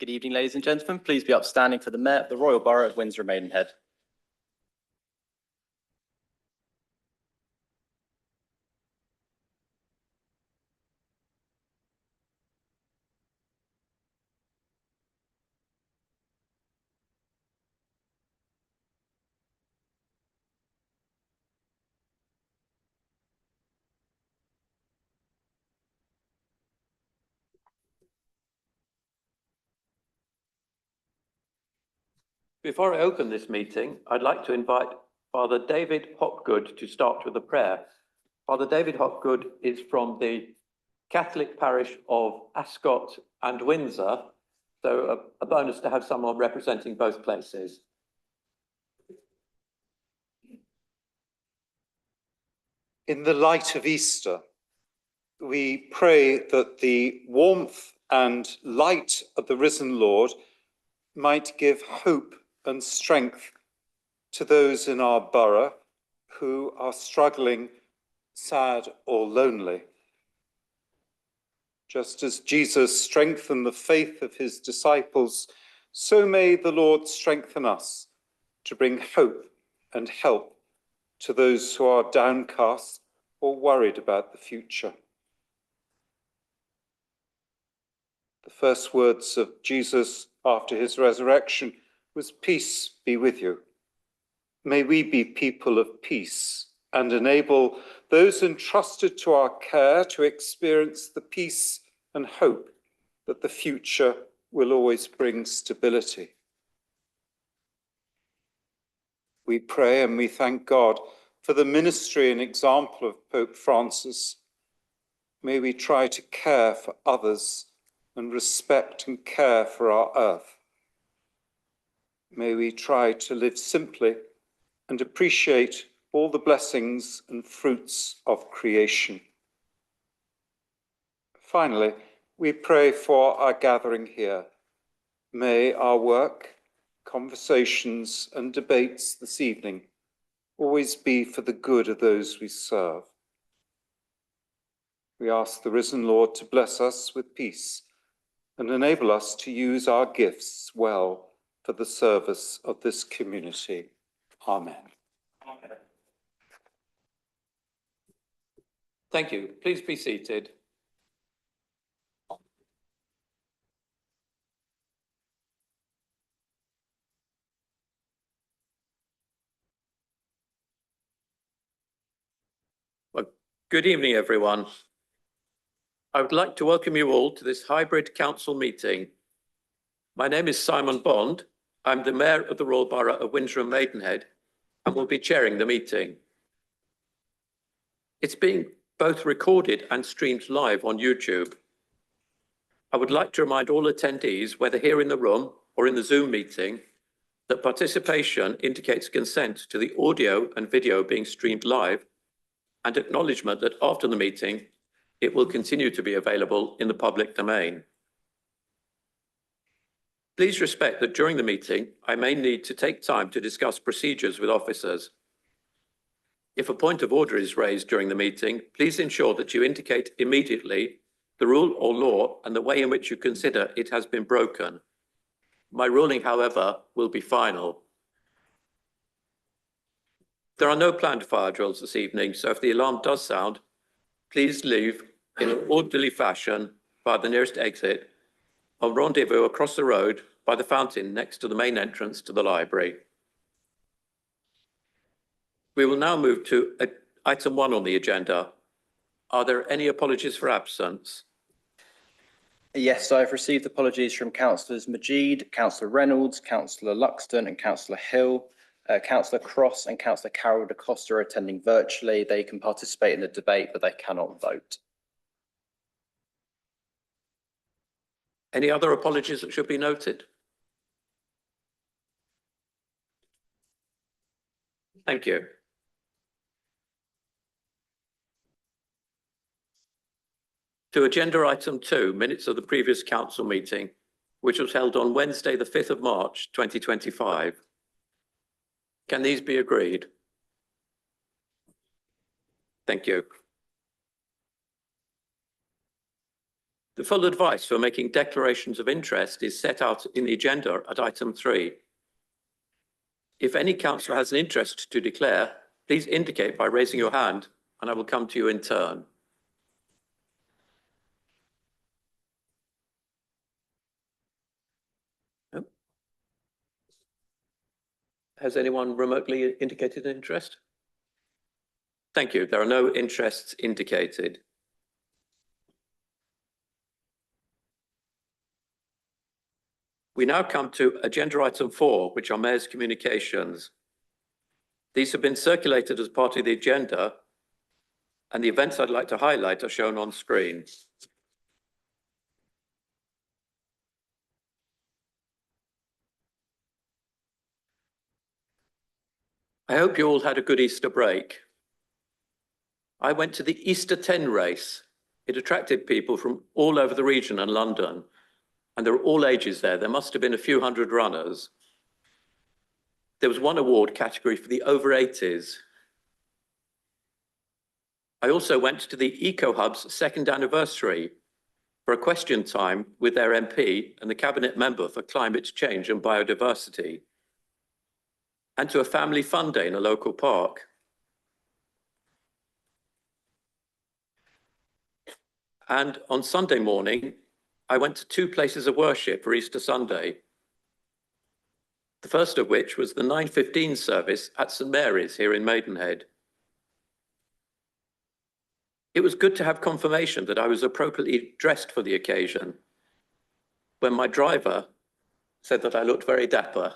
Good evening, ladies and gentlemen. Please be upstanding for the Mayor of the Royal Borough of Windsor and Maidenhead. Before I open this meeting, I'd like to invite Father David Hopgood to start with a prayer. Father David Hopgood is from the Catholic parish of Ascot and Windsor, so a bonus to have someone representing both places. In the light of Easter, we pray that the warmth and light of the risen Lord might give hope and strength to those in our borough who are struggling, sad or lonely. Just as Jesus strengthened the faith of his disciples, so may the Lord strengthen us to bring hope and help to those who are downcast or worried about the future. The first words of Jesus after his resurrection was, "Peace be with you." May we be people of peace and enable those entrusted to our care to experience the peace and hope that the future will always bring stability. We pray and we thank God for the ministry and example of Pope Francis. May we try to care for others and respect and care for our earth. May we try to live simply and appreciate all the blessings and fruits of creation. Finally, we pray for our gathering here. May our work, conversations and debates this evening always be for the good of those we serve. We ask the risen Lord to bless us with peace and enable us to use our gifts well for the service of this community. Amen. Amen. Thank you. Please be seated. Well, good evening, everyone. I would like to welcome you all to this hybrid council meeting. My name is Simon Bond. I'm the Mayor of the Royal Borough of Windsor and Maidenhead and will be chairing the meeting. It's being both recorded and streamed live on YouTube. I would like to remind all attendees, whether here in the room or in the Zoom meeting, that participation indicates consent to the audio and video being streamed live and acknowledgement that after the meeting, it will continue to be available in the public domain. Please respect that during the meeting, I may need to take time to discuss procedures with officers. If a point of order is raised during the meeting, please ensure that you indicate immediately the rule or law and the way in which you consider it has been broken. My ruling, however, will be final. There are no planned fire drills this evening, so if the alarm does sound, please leave in an orderly fashion by the nearest exit or rendezvous across the road by the fountain next to the main entrance to the library. We will now move to item 1 on the agenda. Are there any apologies for absence? Yes, I've received apologies from Councillors Majid, Councillor Reynolds, Councillor Luxton and Councillor Hill. Councillor Cross and Councillor Carol da Costa are attending virtually. They can participate in the debate, but they cannot vote. Any other apologies that should be noted? Thank you. To agenda item 2, minutes of the previous council meeting, which was held on Wednesday, the 5th of March, 2025. Can these be agreed? Thank you. The full advice for making declarations of interest is set out in the agenda at item 3. If any councillor has an interest to declare, please indicate by raising your hand and I will come to you in turn. No? Has anyone remotely indicated an interest? Thank you. There are no interests indicated. We now come to agenda item 4, which are Mayor's communications. These have been circulated as part of the agenda, and the events I'd like to highlight are shown on screen. I hope you all had a good Easter break. I went to the Easter 10 race. It attracted people from all over the region and London, and there were all ages there. There must have been a few hundred runners. There was one award category for the over 80s. I also went to the Eco Hub's second anniversary for a question time with their MP and the Cabinet Member for Climate Change and Biodiversity, and to a family fun day in a local park. And on Sunday morning, I went to 2 places of worship for Easter Sunday. The first of which was the 9:15 service at St Mary's here in Maidenhead. It was good to have confirmation that I was appropriately dressed for the occasion when my driver said that I looked very dapper.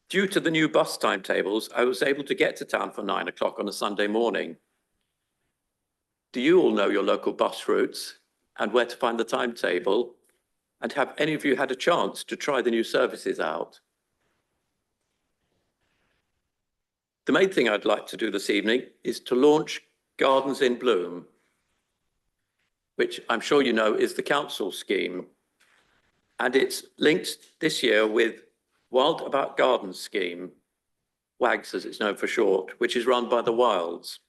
Due to the new bus timetables, I was able to get to town for 9 o'clock on a Sunday morning. Do you all know your local bus routes and where to find the timetable? And have any of you had a chance to try the new services out? The main thing I'd like to do this evening is to launch Gardens in Bloom, which I'm sure you know is the council scheme. And it's linked this year with Wild About Gardens scheme, WAGS as it's known for short, which is run by the Wilds.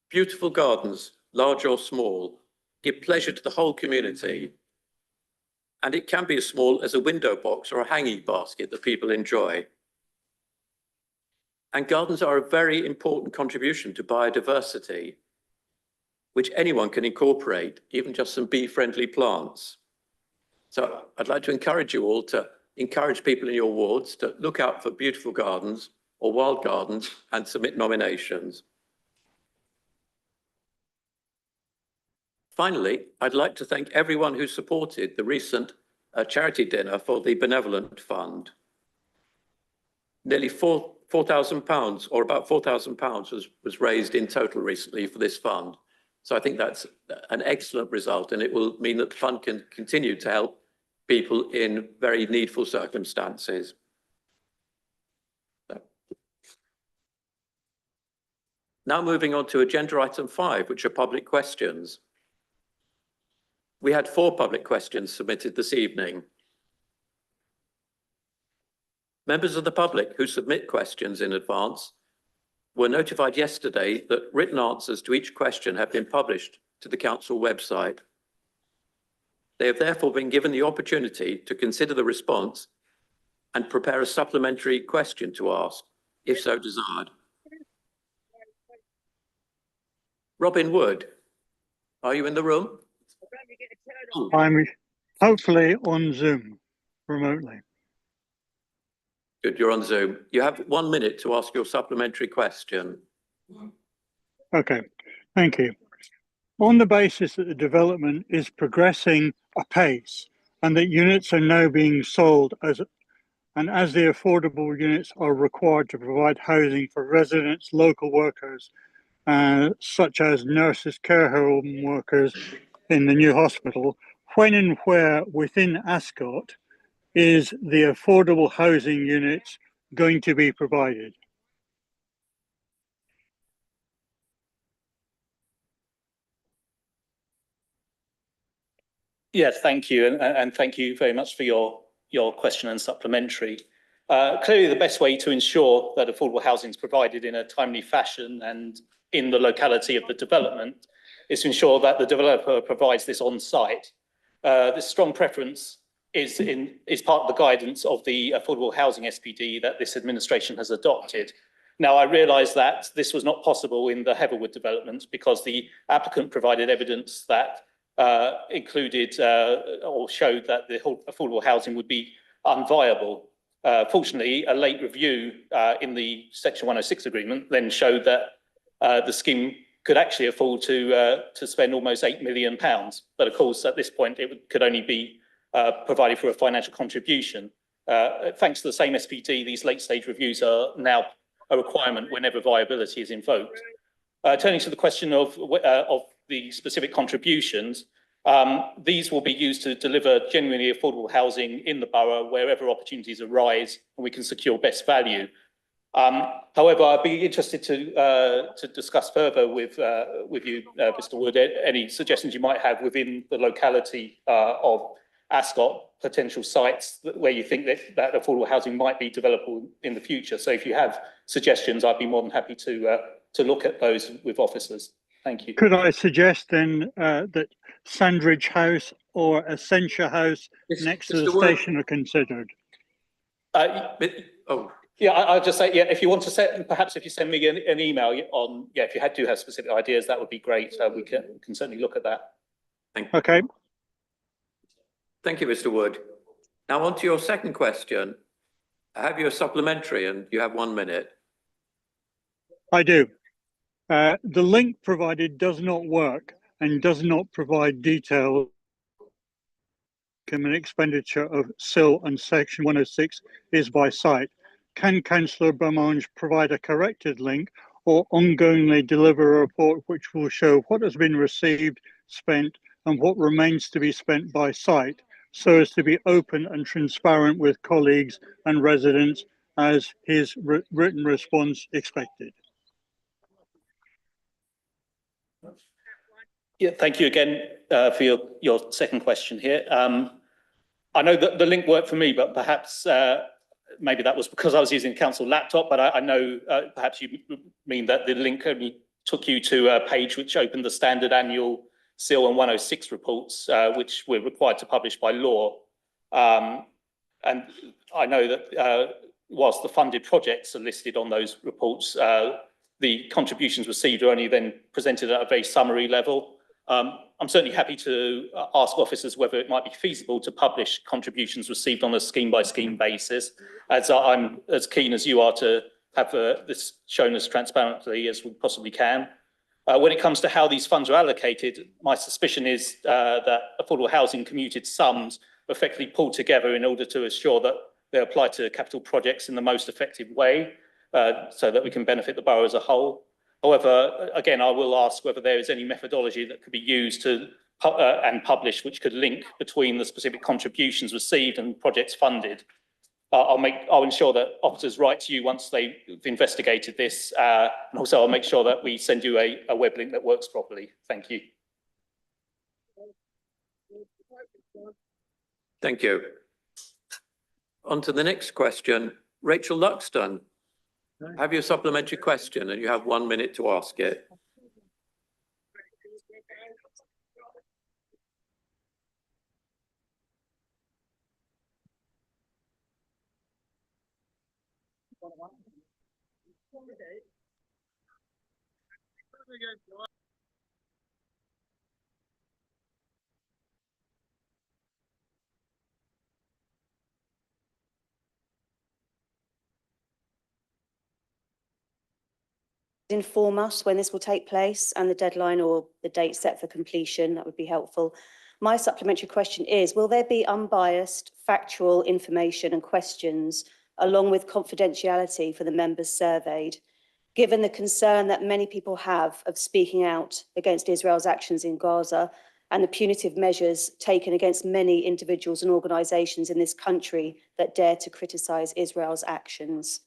Beautiful gardens, large or small, give pleasure to the whole community. And it can be as small as a window box or a hanging basket that people enjoy. And gardens are a very important contribution to biodiversity, which anyone can incorporate, even just some bee-friendly plants. So I'd like to encourage you all to encourage people in your wards to look out for beautiful gardens or wild gardens and submit nominations. Finally, I'd like to thank everyone who supported the recent charity dinner for the Benevolent Fund. Nearly £4,000 or about £4,000 was raised in total recently for this fund. So I think that's an excellent result, and it will mean that the fund can continue to help people in very needful circumstances. So. Now moving on to agenda item 5, which are public questions. We had 4 public questions submitted this evening. Members of the public who submit questions in advance were notified yesterday that written answers to each question have been published to the council website. They have therefore been given the opportunity to consider the response and prepare a supplementary question to ask, if so desired. Robin Wood, are you in the room? I'm hopefully on Zoom remotely. Good, you're on Zoom. You have 1 minute to ask your supplementary question. Okay, thank you. On the basis that the development is progressing apace and that units are now being sold as the affordable units are required to provide housing for residents, local workers, such as nurses, care home workers in the new hospital, when and where within Ascot is the affordable housing units going to be provided? Yes, thank you, and thank you very much for your question and supplementary. Clearly, the best way to ensure that affordable housing is provided in a timely fashion and in the locality of the development is to ensure that the developer provides this on site. This strong preference is part of the guidance of the Affordable Housing SPD that this administration has adopted. Now, I realise that this was not possible in the Heatherwood development because the applicant provided evidence that included or showed that the affordable housing would be unviable. Fortunately, a late review in the Section 106 agreement then showed that the scheme could actually afford to spend almost £8 million. But of course, at this point, it could only be provided for a financial contribution. Thanks to the same SPD, these late stage reviews are now a requirement whenever viability is invoked. Turning to the question of the specific contributions, these will be used to deliver genuinely affordable housing in the borough wherever opportunities arise and we can secure best value. However, I'd be interested to discuss further with you, Mr. Wood, any suggestions you might have within the locality of Ascot, potential sites where you think that affordable housing might be developable in the future. So if you have suggestions, I'd be more than happy to look at those with officers. Thank you. Could I suggest then that Sandridge House or Essentia House next to the station are considered? Yeah, I'll just say, yeah, if you want to perhaps if you send me an email on, yeah, if you do have specific ideas, that would be great. We can certainly look at that. Thank you. Okay. Thank you, Mr. Wood. Now on to your second question. I have your supplementary and you have 1 minute. I do. The link provided does not work and does not provide detail and expenditure of SIL and Section 106 is by site. Can Councillor Beaumonge provide a corrected link or ongoingly deliver a report which will show what has been received, spent, and what remains to be spent by site, so as to be open and transparent with colleagues and residents as his written response expected? Yeah, thank you again for your second question here. I know that the link worked for me, but perhaps maybe that was because I was using council laptop, but I know perhaps you mean that the link only took you to a page which opened the standard annual SIL and 106 reports, which we're required to publish by law. And I know that whilst the funded projects are listed on those reports, the contributions received are only then presented at a very summary level. I'm certainly happy to ask officers whether it might be feasible to publish contributions received on a scheme-by-scheme basis, as I'm as keen as you are to have this shown as transparently as we possibly can. When it comes to how these funds are allocated, my suspicion is that affordable housing commuted sums are effectively pulled together in order to ensure that they apply to capital projects in the most effective way, so that we can benefit the borough as a whole. However, again, I will ask whether there is any methodology that could be used to and published which could link between the specific contributions received and projects funded. I'll ensure that officers write to you once they've investigated this, and also I'll make sure that we send you a web link that works properly. Thank you. Thank you. On to the next question. Rachel Luxton, have your supplementary question and you have 1 minute to ask it. Inform us when this will take place and the deadline or the date set for completion. That would be helpful. My supplementary question is, will there be unbiased factual information and questions along with confidentiality for the members surveyed, given the concern that many people have of speaking out against Israel's actions in Gaza and the punitive measures taken against many individuals and organisations in this country that dare to criticise Israel's actions?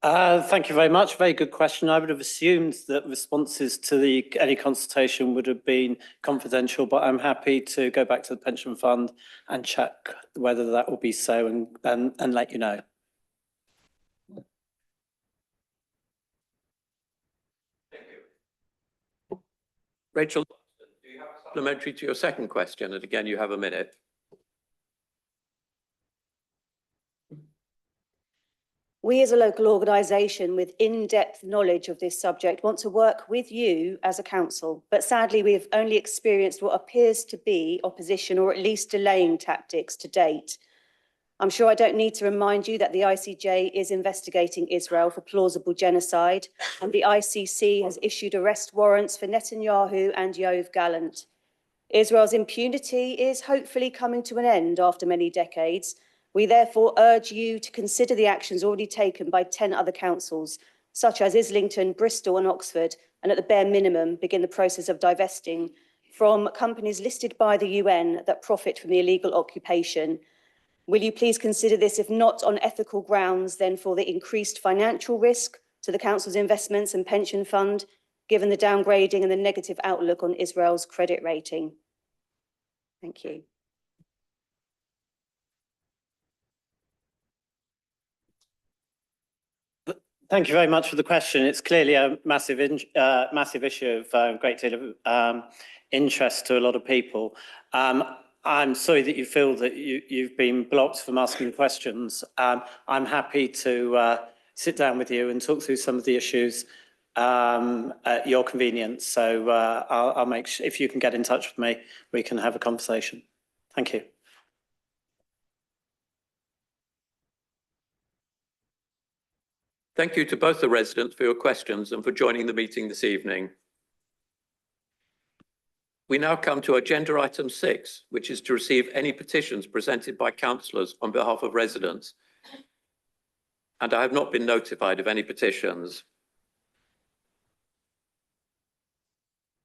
Thank you very much. Very good question. I would have assumed that responses to any consultation would have been confidential, but I'm happy to go back to the pension fund and check whether that will be so and let you know. Rachel, do you have a supplementary to your second question? And again, you have a minute. We as a local organisation with in-depth knowledge of this subject want to work with you as a council, but sadly we have only experienced what appears to be opposition or at least delaying tactics to date. I'm sure I don't need to remind you that the ICJ is investigating Israel for plausible genocide, and the ICC has issued arrest warrants for Netanyahu and Yoav Gallant. Israel's impunity is hopefully coming to an end after many decades. We therefore urge you to consider the actions already taken by 10 other councils, such as Islington, Bristol and Oxford, and at the bare minimum begin the process of divesting from companies listed by the UN that profit from the illegal occupation. Will you please consider this, if not on ethical grounds, then for the increased financial risk to the council's investments and pension fund, given the downgrading and the negative outlook on Israel's credit rating? Thank you. Thank you very much for the question. It's clearly a massive issue of great deal of interest to a lot of people. I'm sorry that you feel that you've been blocked from asking questions. I'm happy to sit down with you and talk through some of the issues at your convenience. So I'll make sure, if you can get in touch with me, we can have a conversation. Thank you. Thank you to both the residents for your questions and for joining the meeting this evening. We now come to agenda item 6, which is to receive any petitions presented by councillors on behalf of residents. And I have not been notified of any petitions.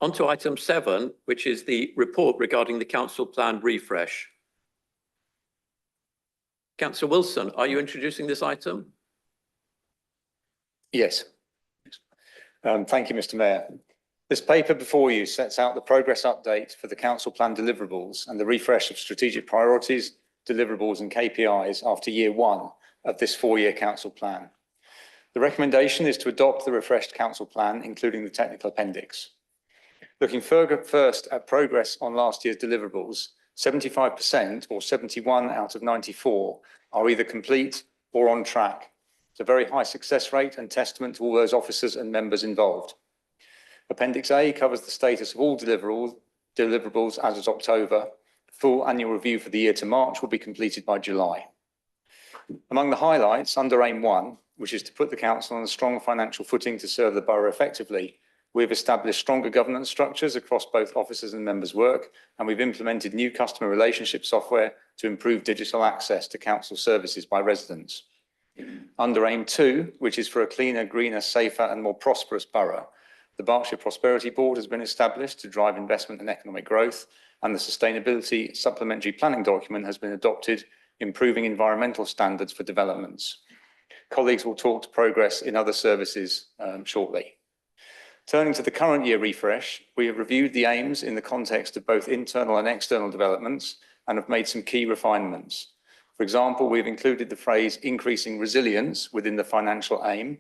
On to item 7, which is the report regarding the council plan refresh. Councillor Wilson, are you introducing this item? Yes. Thank you, Mr. Mayor. This paper before you sets out the progress update for the council plan deliverables and the refresh of strategic priorities, deliverables and KPIs after year 1 of this 4-year council plan. The recommendation is to adopt the refreshed council plan, including the technical appendix. Looking first at progress on last year's deliverables, 75% or 71 out of 94 are either complete or on track. It's a very high success rate and testament to all those officers and members involved. Appendix A covers the status of all deliverables as of October. Full annual review for the year to March will be completed by July. Among the highlights, under Aim 1, which is to put the council on a strong financial footing to serve the borough effectively, we've established stronger governance structures across both officers and members' work, and we've implemented new customer relationship software to improve digital access to council services by residents. Under Aim 2, which is for a cleaner, greener, safer and more prosperous borough, the Berkshire Prosperity Board has been established to drive investment and economic growth, and the Sustainability Supplementary Planning document has been adopted, improving environmental standards for developments. Colleagues will talk to progress in other services shortly. Turning to the current year refresh, we have reviewed the aims in the context of both internal and external developments and have made some key refinements. For example, we've included the phrase increasing resilience within the financial aim,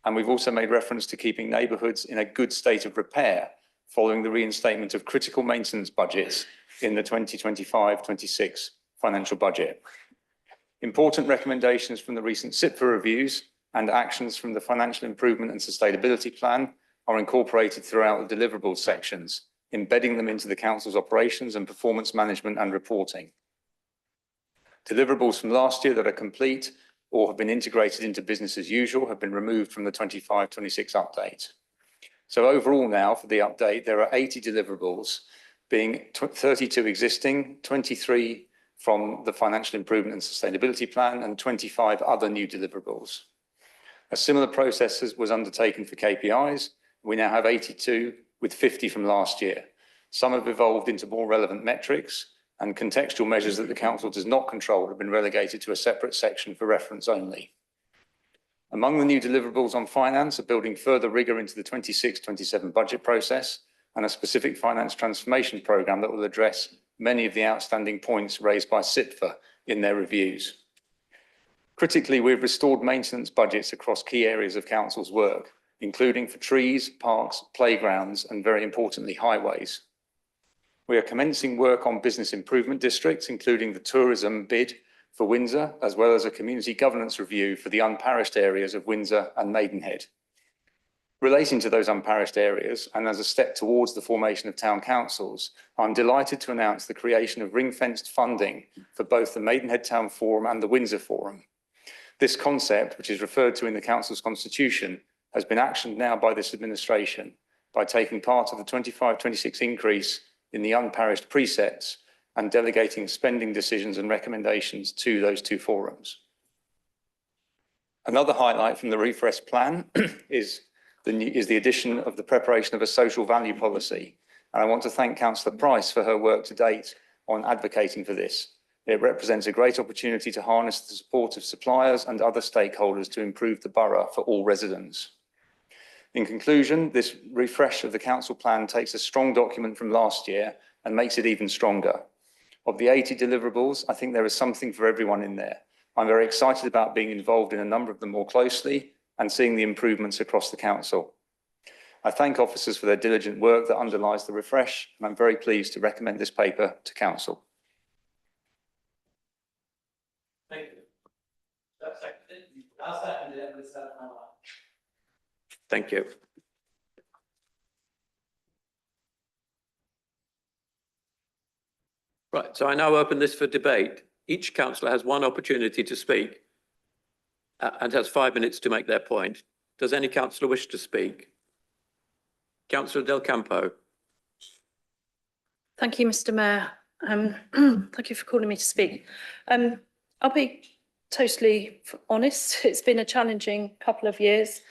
and we've also made reference to keeping neighbourhoods in a good state of repair following the reinstatement of critical maintenance budgets in the 2025-26 financial budget. Important recommendations from the recent SIPFA reviews and actions from the Financial Improvement and Sustainability Plan are incorporated throughout the deliverables sections, embedding them into the council's operations and performance management and reporting. Deliverables from last year that are complete or have been integrated into business as usual have been removed from the 25-26 update. So overall now for the update, there are 80 deliverables, being 32 existing, 23 from the Financial Improvement and Sustainability Plan and 25 other new deliverables. A similar process was undertaken for KPIs. We now have 82 with 50 from last year. Some have evolved into more relevant metrics, and contextual measures that the council does not control have been relegated to a separate section for reference only. Among the new deliverables on finance are building further rigour into the 26-27 budget process and a specific finance transformation programme that will address many of the outstanding points raised by SITFA in their reviews. Critically, we've restored maintenance budgets across key areas of Council's work, including for trees, parks, playgrounds, and very importantly, highways. We are commencing work on business improvement districts, including the tourism bid for Windsor, as well as a community governance review for the unparished areas of Windsor and Maidenhead. Relating to those unparished areas, and as a step towards the formation of town councils, I'm delighted to announce the creation of ring-fenced funding for both the Maidenhead Town Forum and the Windsor Forum. This concept, which is referred to in the Council's constitution, has been actioned now by this administration by taking part of the 25-26 increase in the unparished presets and delegating spending decisions and recommendations to those two forums. Another highlight from the refresh plan is the addition of the preparation of a social value policy. And I want to thank Councillor Price for her work to date on advocating for this. It represents a great opportunity to harness the support of suppliers and other stakeholders to improve the borough for all residents. In conclusion, this refresh of the council plan takes a strong document from last year and makes it even stronger. Of the 80 deliverables, I think there is something for everyone in there. I'm very excited about being involved in a number of them more closely and seeing the improvements across the council. I thank officers for their diligent work that underlies the refresh, and I'm very pleased to recommend this paper to council. Thank you. Thank you. Right, so I now open this for debate. Each councillor has one opportunity to speak and has 5 minutes to make their point. Does any councillor wish to speak? Councillor Del Campo. Thank you, Mr. Mayor. Thank you for calling me to speak. I'll be totally honest. It's been a challenging couple of years.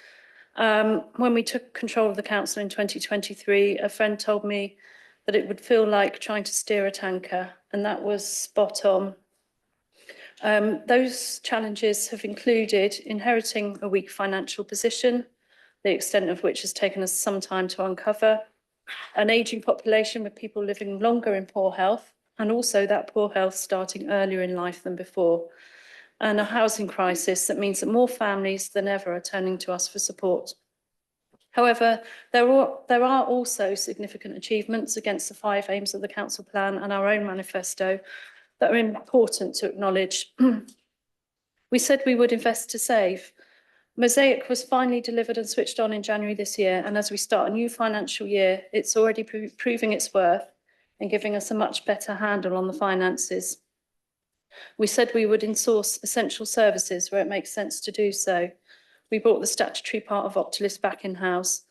When we took control of the council in 2023, a friend told me that it would feel like trying to steer a tanker, and that was spot on. Those challenges have included inheriting a weak financial position, the extent of which has taken us some time to uncover, an ageing population with people living longer in poor health, and also that poor health starting earlier in life than before, and a housing crisis that means that more families than ever are turning to us for support. However, there are also significant achievements against the 5 aims of the council plan and our own manifesto that are important to acknowledge. We said we would invest to save. Mosaic was finally delivered and switched on in January this year, and as we start a new financial year, it's already proving its worth and giving us a much better handle on the finances. We said we would insource essential services where it makes sense to do so. We brought the statutory part of Optilis back in-house.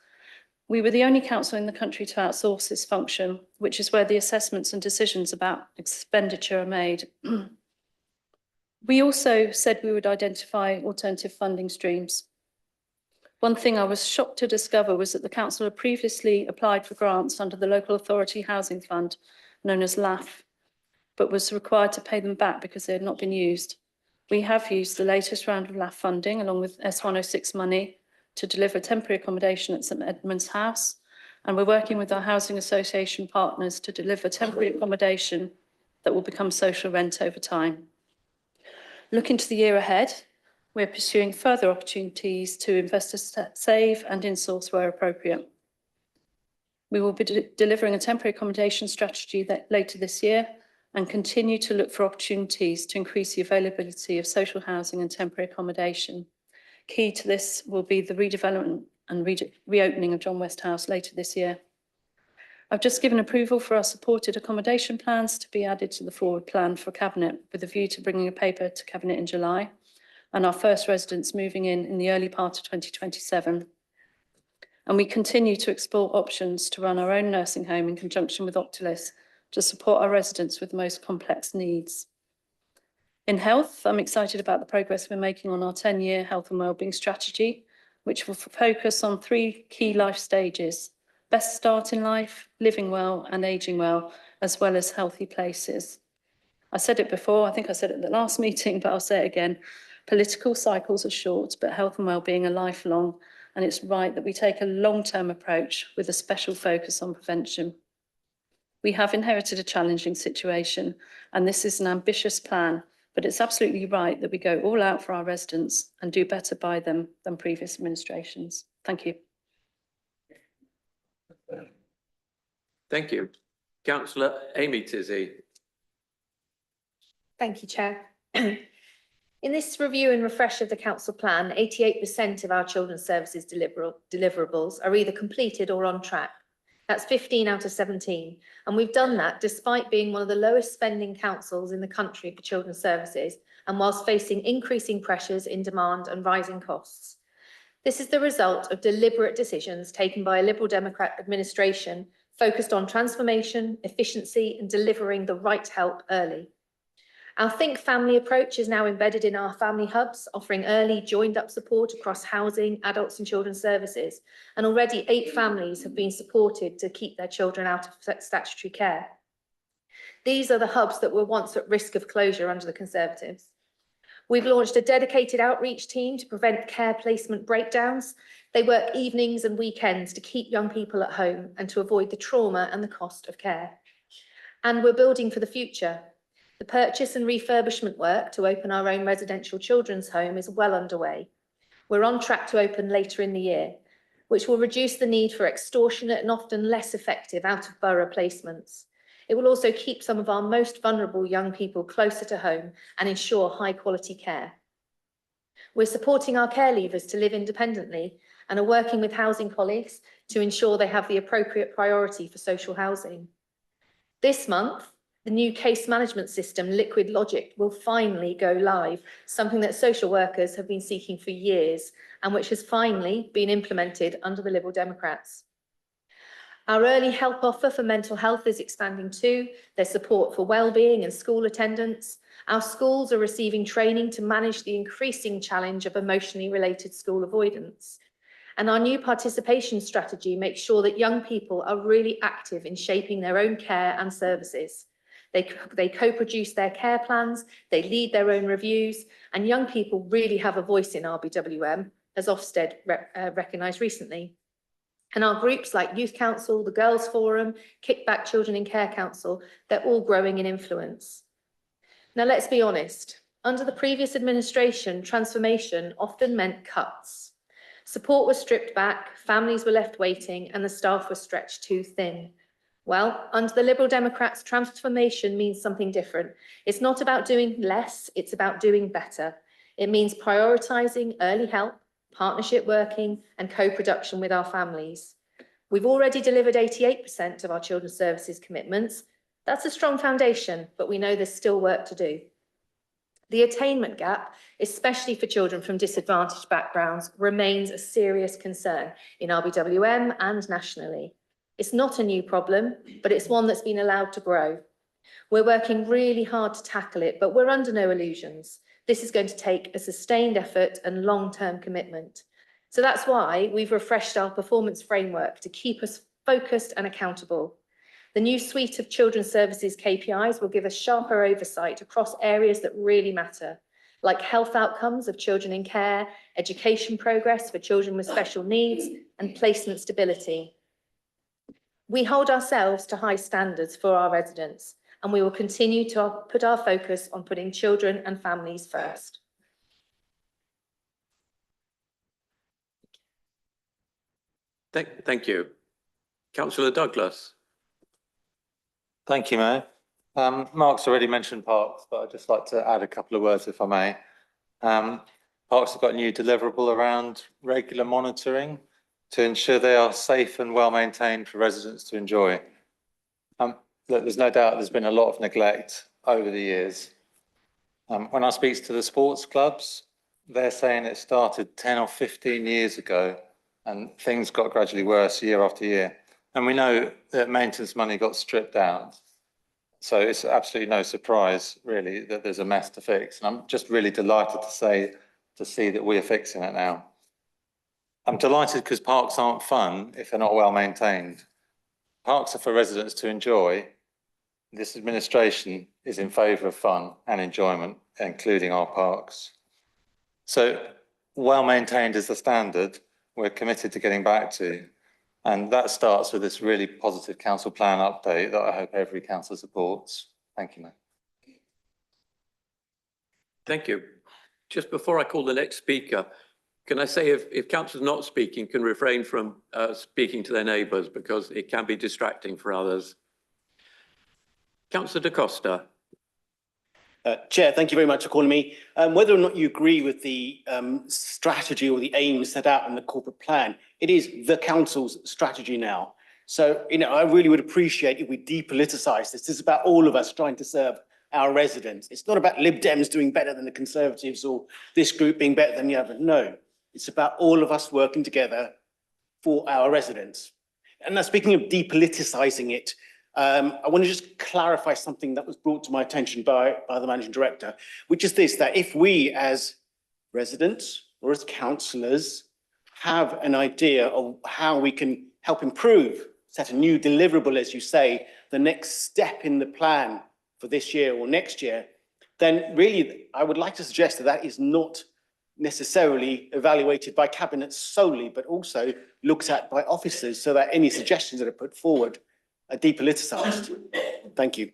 We were the only council in the country to outsource this function, which is where the assessments and decisions about expenditure are made. We also said we would identify alternative funding streams. One thing I was shocked to discover was that the council had previously applied for grants under the Local Authority Housing Fund, known as LAF, but was required to pay them back because they had not been used. We have used the latest round of LAF funding, along with S106 money, to deliver temporary accommodation at St Edmund's House, and we're working with our housing association partners to deliver temporary accommodation that will become social rent over time. Looking to the year ahead, we're pursuing further opportunities to invest to save and insource where appropriate. We will be delivering a temporary accommodation strategy later this year and continue to look for opportunities to increase the availability of social housing and temporary accommodation. Key to this will be the redevelopment and reopening of John West House later this year. I've just given approval for our supported accommodation plans to be added to the forward plan for Cabinet, with a view to bringing a paper to Cabinet in July, and our first residents moving in the early part of 2027. And we continue to explore options to run our own nursing home in conjunction with Optilis to support our residents with the most complex needs. In health, I'm excited about the progress we're making on our 10-year health and wellbeing strategy, which will focus on 3 key life stages: best start in life, living well and ageing well, as well as healthy places. I said it before, I think I said it at the last meeting, but I'll say it again. Political cycles are short, but health and wellbeing are lifelong, and it's right that we take a long-term approach with a special focus on prevention. We have inherited a challenging situation, and this is an ambitious plan, but it's absolutely right that we go all out for our residents and do better by them than previous administrations. Thank you. Thank you. Councillor Amy Tizzy. Thank you, Chair. In this review and refresh of the council plan, 88% of our children's services deliverables are either completed or on track. That's 15 out of 17. And we've done that despite being one of the lowest spending councils in the country for children's services, and whilst facing increasing pressures in demand and rising costs. This is the result of deliberate decisions taken by a Liberal Democrat administration focused on transformation, efficiency, and delivering the right help early. Our Think Family approach is now embedded in our family hubs, offering early joined-up support across housing, adults and children's services. And already 8 families have been supported to keep their children out of statutory care. These are the hubs that were once at risk of closure under the Conservatives. We've launched a dedicated outreach team to prevent care placement breakdowns. They work evenings and weekends to keep young people at home and to avoid the trauma and the cost of care. And we're building for the future. The purchase and refurbishment work to open our own residential children's home is well underway. We're on track to open later in the year, which will reduce the need for extortionate and often less effective out-of-borough placements. It will also keep some of our most vulnerable young people closer to home and ensure high-quality care. We're supporting our care leavers to live independently and are working with housing colleagues to ensure they have the appropriate priority for social housing. This month, the new case management system, Liquid Logic, will finally go live, something that social workers have been seeking for years and which has finally been implemented under the Liberal Democrats. Our early help offer for mental health is expanding too. There's support for wellbeing and school attendance. Our schools are receiving training to manage the increasing challenge of emotionally related school avoidance. And our new participation strategy makes sure that young people are really active in shaping their own care and services. They co-produce their care plans, they lead their own reviews, and young people really have a voice in RBWM, as Ofsted recognised recently. And our groups like Youth Council, the Girls Forum, Kickback Children in Care Council, they're all growing in influence. Now, let's be honest. Under the previous administration, transformation often meant cuts. Support was stripped back, families were left waiting, and the staff were stretched too thin. Well, under the Liberal Democrats, transformation means something different. It's not about doing less, it's about doing better. It means prioritising early help, partnership working, and co-production with our families. We've already delivered 88% of our children's services commitments. That's a strong foundation, but we know there's still work to do. The attainment gap, especially for children from disadvantaged backgrounds, remains a serious concern in RBWM and nationally. It's not a new problem, but it's one that's been allowed to grow. We're working really hard to tackle it, but we're under no illusions. This is going to take a sustained effort and long-term commitment. So that's why we've refreshed our performance framework to keep us focused and accountable. The new suite of children's services KPIs will give us sharper oversight across areas that really matter, like health outcomes of children in care, education progress for children with special needs, and placement stability. We hold ourselves to high standards for our residents, and we will continue to put our focus on putting children and families first. Thank you. Councillor Douglas. Thank you, Mayor. Mark's already mentioned parks, but I'd just like to add a couple of words, if I may. Parks have got a new deliverable around regular monitoring to ensure they are safe and well maintained for residents to enjoy. Look, there's no doubt there's been a lot of neglect over the years. When I speak to the sports clubs, they're saying it started 10 or 15 years ago and things got gradually worse year after year. And we know that maintenance money got stripped out. So it's absolutely no surprise, really, that there's a mess to fix. And I'm just really delighted to see that we're fixing it now. I'm delighted because parks aren't fun if they're not well maintained. Parks are for residents to enjoy. This administration is in favour of fun and enjoyment, including our parks. So well maintained is the standard we're committed to getting back to. And that starts with this really positive council plan update that I hope every councillor supports. Thank you, Mayor. Thank you. Just before I call the next speaker, can I say if councillors not speaking can refrain from speaking to their neighbours because it can be distracting for others. Councillor Da Costa. Chair, thank you very much for calling me. Whether or not you agree with the strategy or the aims set out in the corporate plan, it is the council's strategy now. So, I really would appreciate if we depoliticise this. This is about all of us trying to serve our residents. It's not about Lib Dems doing better than the Conservatives or this group being better than the other. No, it's about all of us working together for our residents. And now, speaking of depoliticising it, I want to just clarify something that was brought to my attention by the Managing Director, which is this, that if we as residents or as councillors have an idea of how we can help improve, set a new deliverable, as you say, the next step in the plan for this year or next year, then really I would like to suggest that that is not necessarily evaluated by Cabinet solely, but also looked at by officers so that any suggestions that are put forward are depoliticised. Thank you.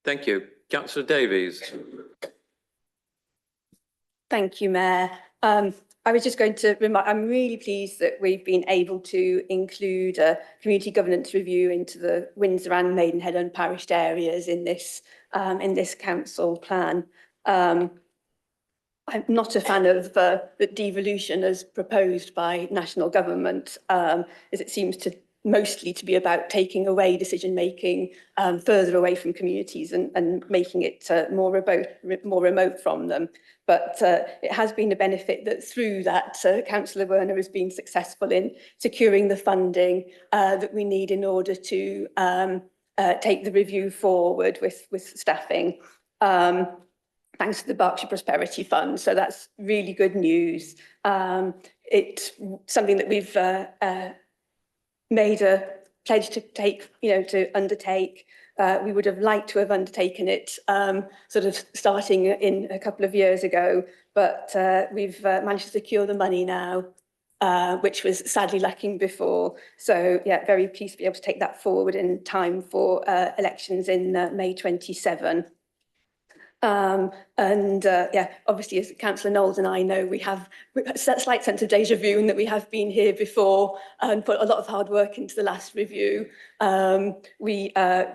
Thank you. Councillor Davies. Thank you, Mayor. I was just going to remind, I'm really pleased that we've been able to include a community governance review into the Windsor and Maidenhead unparished areas in this council plan. I'm not a fan of the devolution as proposed by national government, as it seems to mostly to be about taking away decision-making further away from communities and making it more remote from them. But it has been a benefit that through that, Councillor Werner has been successful in securing the funding that we need in order to take the review forward with staffing. Thanks to the Berkshire Prosperity Fund. So that's really good news. It's something that we've made a pledge to take, to undertake. We would have liked to have undertaken it sort of starting in a couple of years ago, but we've managed to secure the money now, which was sadly lacking before. So yeah, very pleased to be able to take that forward in time for elections in May 27. Yeah, obviously, as Councillor Knowles and I know, we have a slight sense of deja vu in that we have been here before and put a lot of hard work into the last review. We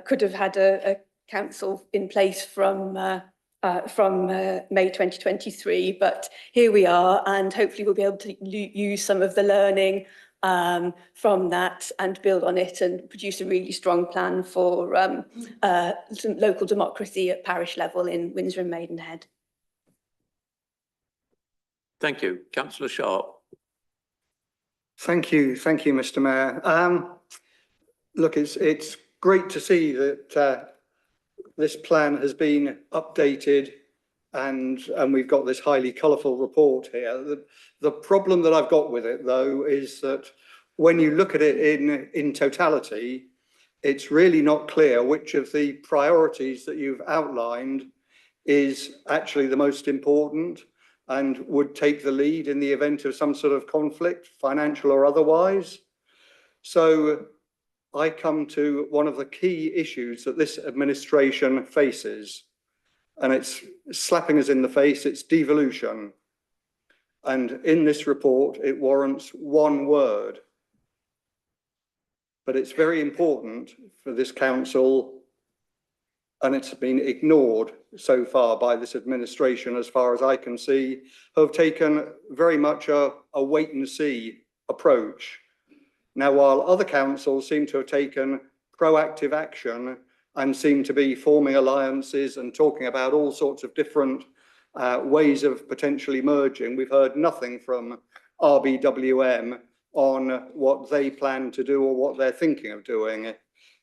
could have had a council in place from May 2023, but here we are, and hopefully we'll be able to use some of the learning from that and build on it and produce a really strong plan for some local democracy at parish level in Windsor and Maidenhead. Thank you. Councillor Sharp. Thank you, Mr. Mayor. Look, it's great to see that this plan has been updated and we've got this highly colourful report here. The problem that I've got with it, though, is that when you look at it in totality, it's really not clear which of the priorities that you've outlined is actually the most important and would take the lead in the event of some sort of conflict, financial or otherwise. So I come to one of the key issues that this administration faces, and it's slapping us in the face, it's devolution. And in this report, it warrants one word. But it's very important for this council, and it's been ignored so far by this administration, as far as I can see, who have taken very much a wait and see approach. Now, while other councils seem to have taken proactive action and seem to be forming alliances and talking about all sorts of different ways of potentially merging, we've heard nothing from RBWM on what they plan to do or what they're thinking of doing.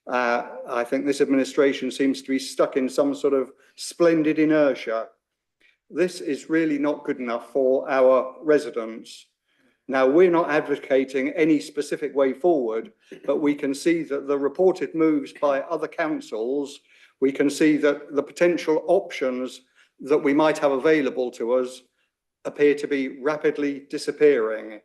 I think this administration seems to be stuck in some sort of splendid inertia. This is really not good enough for our residents. Now, we're not advocating any specific way forward, but we can see that the reported moves by other councils we can see that the potential options that we might have available to us appear to be rapidly disappearing.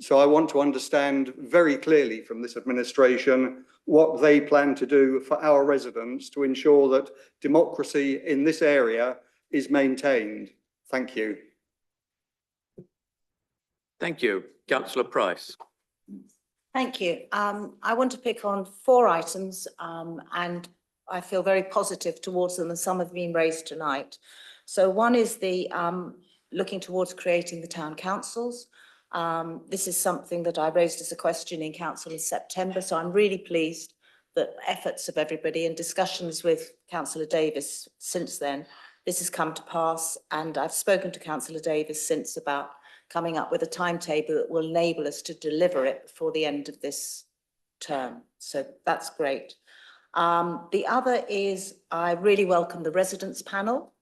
So I want to understand very clearly from this administration what they plan to do for our residents to ensure that democracy in this area is maintained. Thank you. Thank you. Councillor Price. Thank you. I want to pick on 4 items and I feel very positive towards them, and some have been raised tonight. So one is the looking towards creating the town councils. This is something that I raised as a question in council in September, so I'm really pleased that efforts of everybody and discussions with Councillor Davis since then, this has come to pass, and I've spoken to Councillor Davis since about coming up with a timetable that will enable us to deliver it before the end of this term. So that's great. The other is I really welcome the residents panel,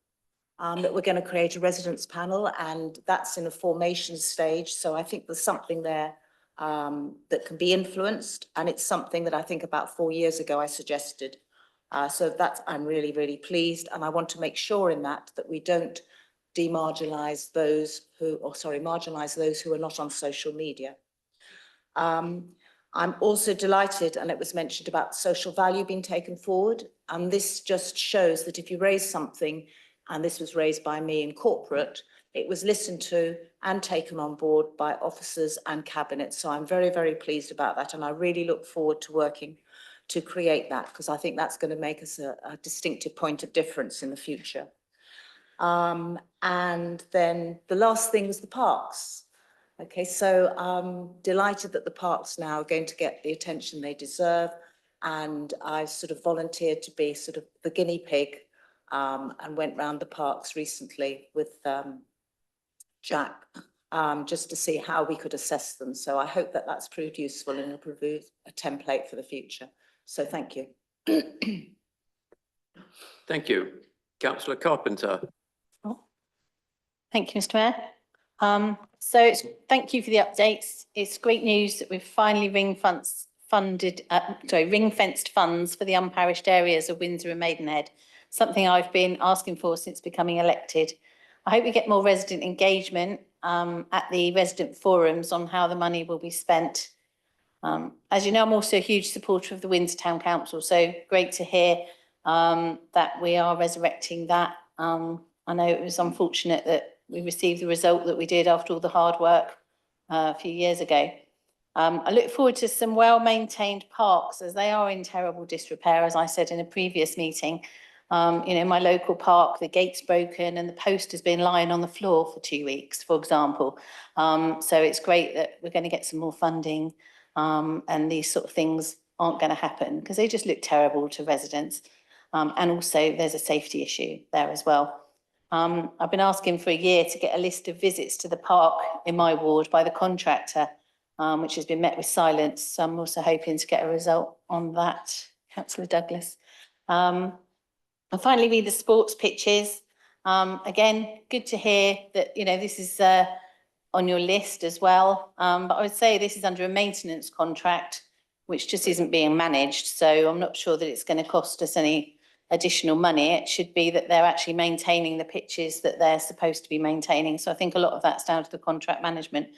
that we're going to create a residents panel, and that's in a formation stage. So I think there's something there that can be influenced, and it's something that I think about 4 years ago I suggested. So that's, I'm really, really pleased, and I want to make sure in that we don't demarginalise those who, or sorry, marginalise those who are not on social media. I'm also delighted, and it was mentioned about social value being taken forward, and this just shows that if you raise something, and this was raised by me in corporate, it was listened to and taken on board by officers and cabinet. So I'm very, very pleased about that, and I really look forward to working to create that, because I think that's going to make us a distinctive point of difference in the future. And then the last thing was the parks. Okay, so I'm delighted that the parks now are going to get the attention they deserve, and I sort of volunteered to be sort of the guinea pig and went round the parks recently with Jack just to see how we could assess them. So I hope that that's proved useful and it'll prove a template for the future. So thank you. Thank you. Councillor Carpenter. Thank you, Mr. Mayor. Thank you for the updates. It's great news that we've finally ring-fenced funds for the unparished areas of Windsor and Maidenhead, something I've been asking for since becoming elected. I hope we get more resident engagement at the resident forums on how the money will be spent. As you know, I'm also a huge supporter of the Windsor Town Council, so great to hear that we are resurrecting that. I know it was unfortunate that we received the result that we did after all the hard work a few years ago. I look forward to some well-maintained parks, as they are in terrible disrepair, as I said in a previous meeting. You know, my local park, the gate's broken and the post has been lying on the floor for 2 weeks, for example. So it's great that we're going to get some more funding and these sort of things aren't going to happen because they just look terrible to residents. And also there's a safety issue there as well. I've been asking for a year to get a list of visits to the park in my ward by the contractor, which has been met with silence. So I'm also hoping to get a result on that, Councillor Douglas. And finally, read the sports pitches. Again, good to hear that, you know, this is on your list as well. But I would say this is under a maintenance contract, which just isn't being managed. So I'm not sure that it's going to cost us any additional money. It should be that they're actually maintaining the pitches that they're supposed to be maintaining. So I think a lot of that's down to the contract management.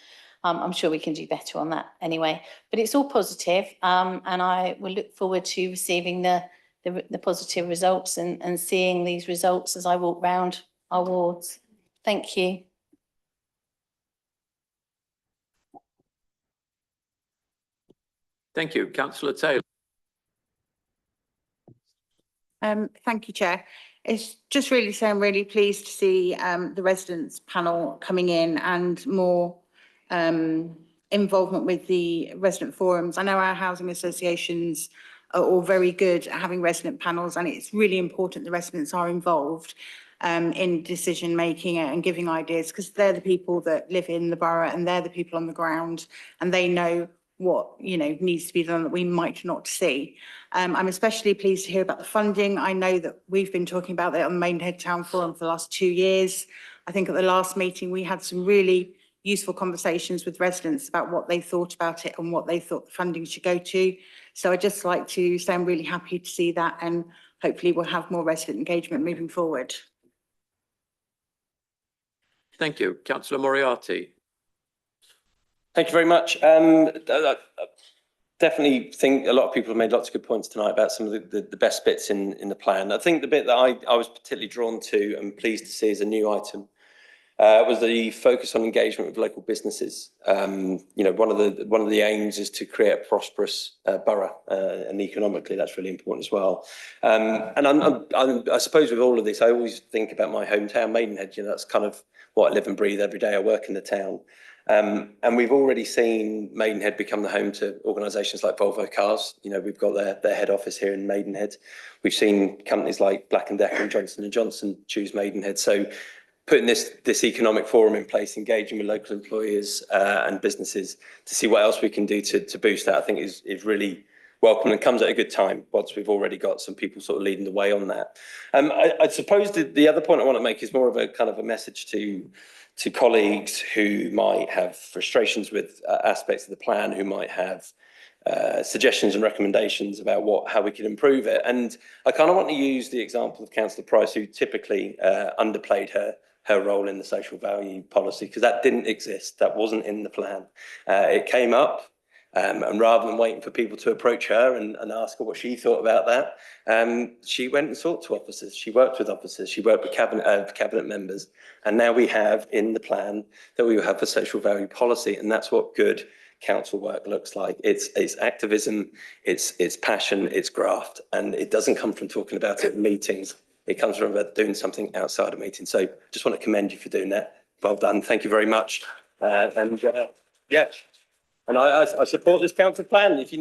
I'm sure we can do better on that anyway. But it's all positive, and I will look forward to receiving the positive results and seeing these results as I walk round our wards. Thank you. Thank you. Councillor Taylor. Thank you, Chair. It's just really so I'm really pleased to see the residents panel coming in and more involvement with the resident forums. I know our housing associations are all very good at having resident panels, and it's really important the residents are involved in decision making and giving ideas, because they're the people that live in the borough and they're the people on the ground, and they know what, you know, needs to be done that we might not see. I'm especially pleased to hear about the funding. I know that we've been talking about that on the Maidenhead Town Forum for the last 2 years. I think at the last meeting we had some really useful conversations with residents about what they thought about it and what they thought the funding should go to. So I'd just like to say I'm really happy to see that, and hopefully we'll have more resident engagement moving forward. Thank you. Councillor Moriarty. Thank you very much. Definitely think a lot of people have made lots of good points tonight about some of the best bits in the plan. I think the bit that I was particularly drawn to and pleased to see as a new item was the focus on engagement with local businesses. You know, one of the aims is to create a prosperous borough, and economically that's really important as well. And I suppose with all of this, I always think about my hometown, Maidenhead. You know, that's kind of what I live and breathe every day. I work in the town. And we've already seen Maidenhead become the home to organisations like Volvo Cars. You know, we've got their head office here in Maidenhead. We've seen companies like Black & Decker and Johnson & Johnson choose Maidenhead. So putting this economic forum in place, engaging with local employers and businesses to see what else we can do to boost that, I think is really welcome and comes at a good time once we've already got some people sort of leading the way on that. I suppose the other point I want to make is more of a kind of a message to colleagues who might have frustrations with aspects of the plan, who might have suggestions and recommendations about how we can improve it. And I kind of want to use the example of Councillor Price, who typically underplayed her role in the social value policy, because that didn't exist. That wasn't in the plan. It came up. And rather than waiting for people to approach her and ask her what she thought about that, she went and talked to officers. She worked with officers. She worked with cabinet members. And now we have in the plan that we will have a social value policy. And that's what good council work looks like. It's activism, it's passion, it's graft. And it doesn't come from talking about it in meetings. It comes from doing something outside of meetings. So just want to commend you for doing that. Well done. Thank you very much. Yeah. And I support this council plan. If you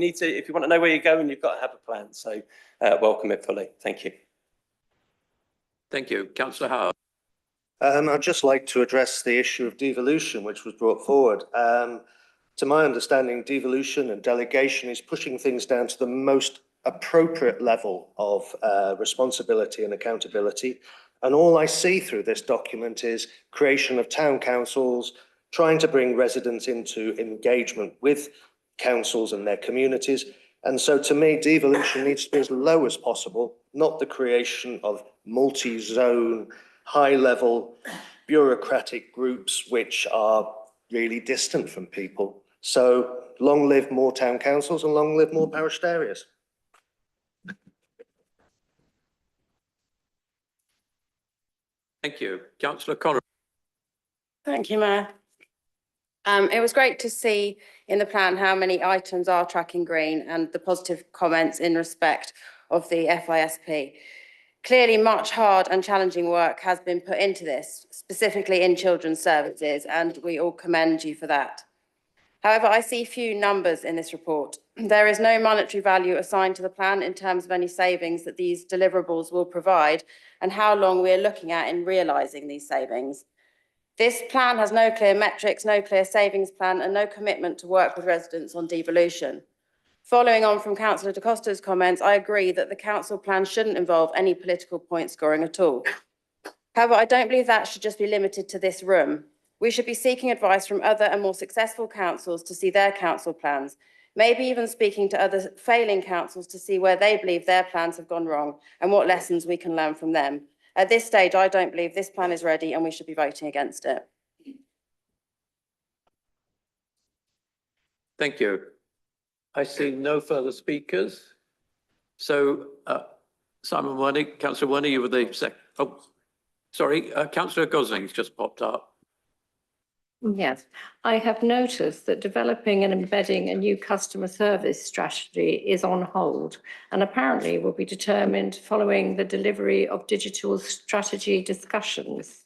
want to know where you're going, you've got to have a plan. So welcome it fully. Thank you. Thank you. Councillor Howard. I'd just like to address the issue of devolution, which was brought forward. To my understanding, devolution and delegation is pushing things down to the most appropriate level of responsibility and accountability. And all I see through this document is creation of town councils, trying to bring residents into engagement with councils and their communities. And so to me, devolution needs to be as low as possible, not the creation of multi-zone, high-level bureaucratic groups which are really distant from people. So long live more town councils and long live more parish areas. Thank you. Councillor Connor. Thank you, Mayor. It was great to see in the plan how many items are tracking green and the positive comments in respect of the FISP. Clearly, much hard and challenging work has been put into this, specifically in children's services, and we all commend you for that. However, I see few numbers in this report. There is no monetary value assigned to the plan in terms of any savings that these deliverables will provide and how long we are looking at in realising these savings. This plan has no clear metrics, no clear savings plan, and no commitment to work with residents on devolution. Following on from Councillor Da Costa's comments, I agree that the council plan shouldn't involve any political point scoring at all. However, I don't believe that should just be limited to this room. We should be seeking advice from other and more successful councils to see their council plans, maybe even speaking to other failing councils to see where they believe their plans have gone wrong and what lessons we can learn from them. At this stage, I don't believe this plan is ready and we should be voting against it. Thank you. I see no further speakers. So, Simon Wernick, Councillor Wernick, you were the second. Oh, sorry, Councillor Gosling's just popped up. Yes, I have noticed that developing and embedding a new customer service strategy is on hold and apparently will be determined following the delivery of digital strategy discussions.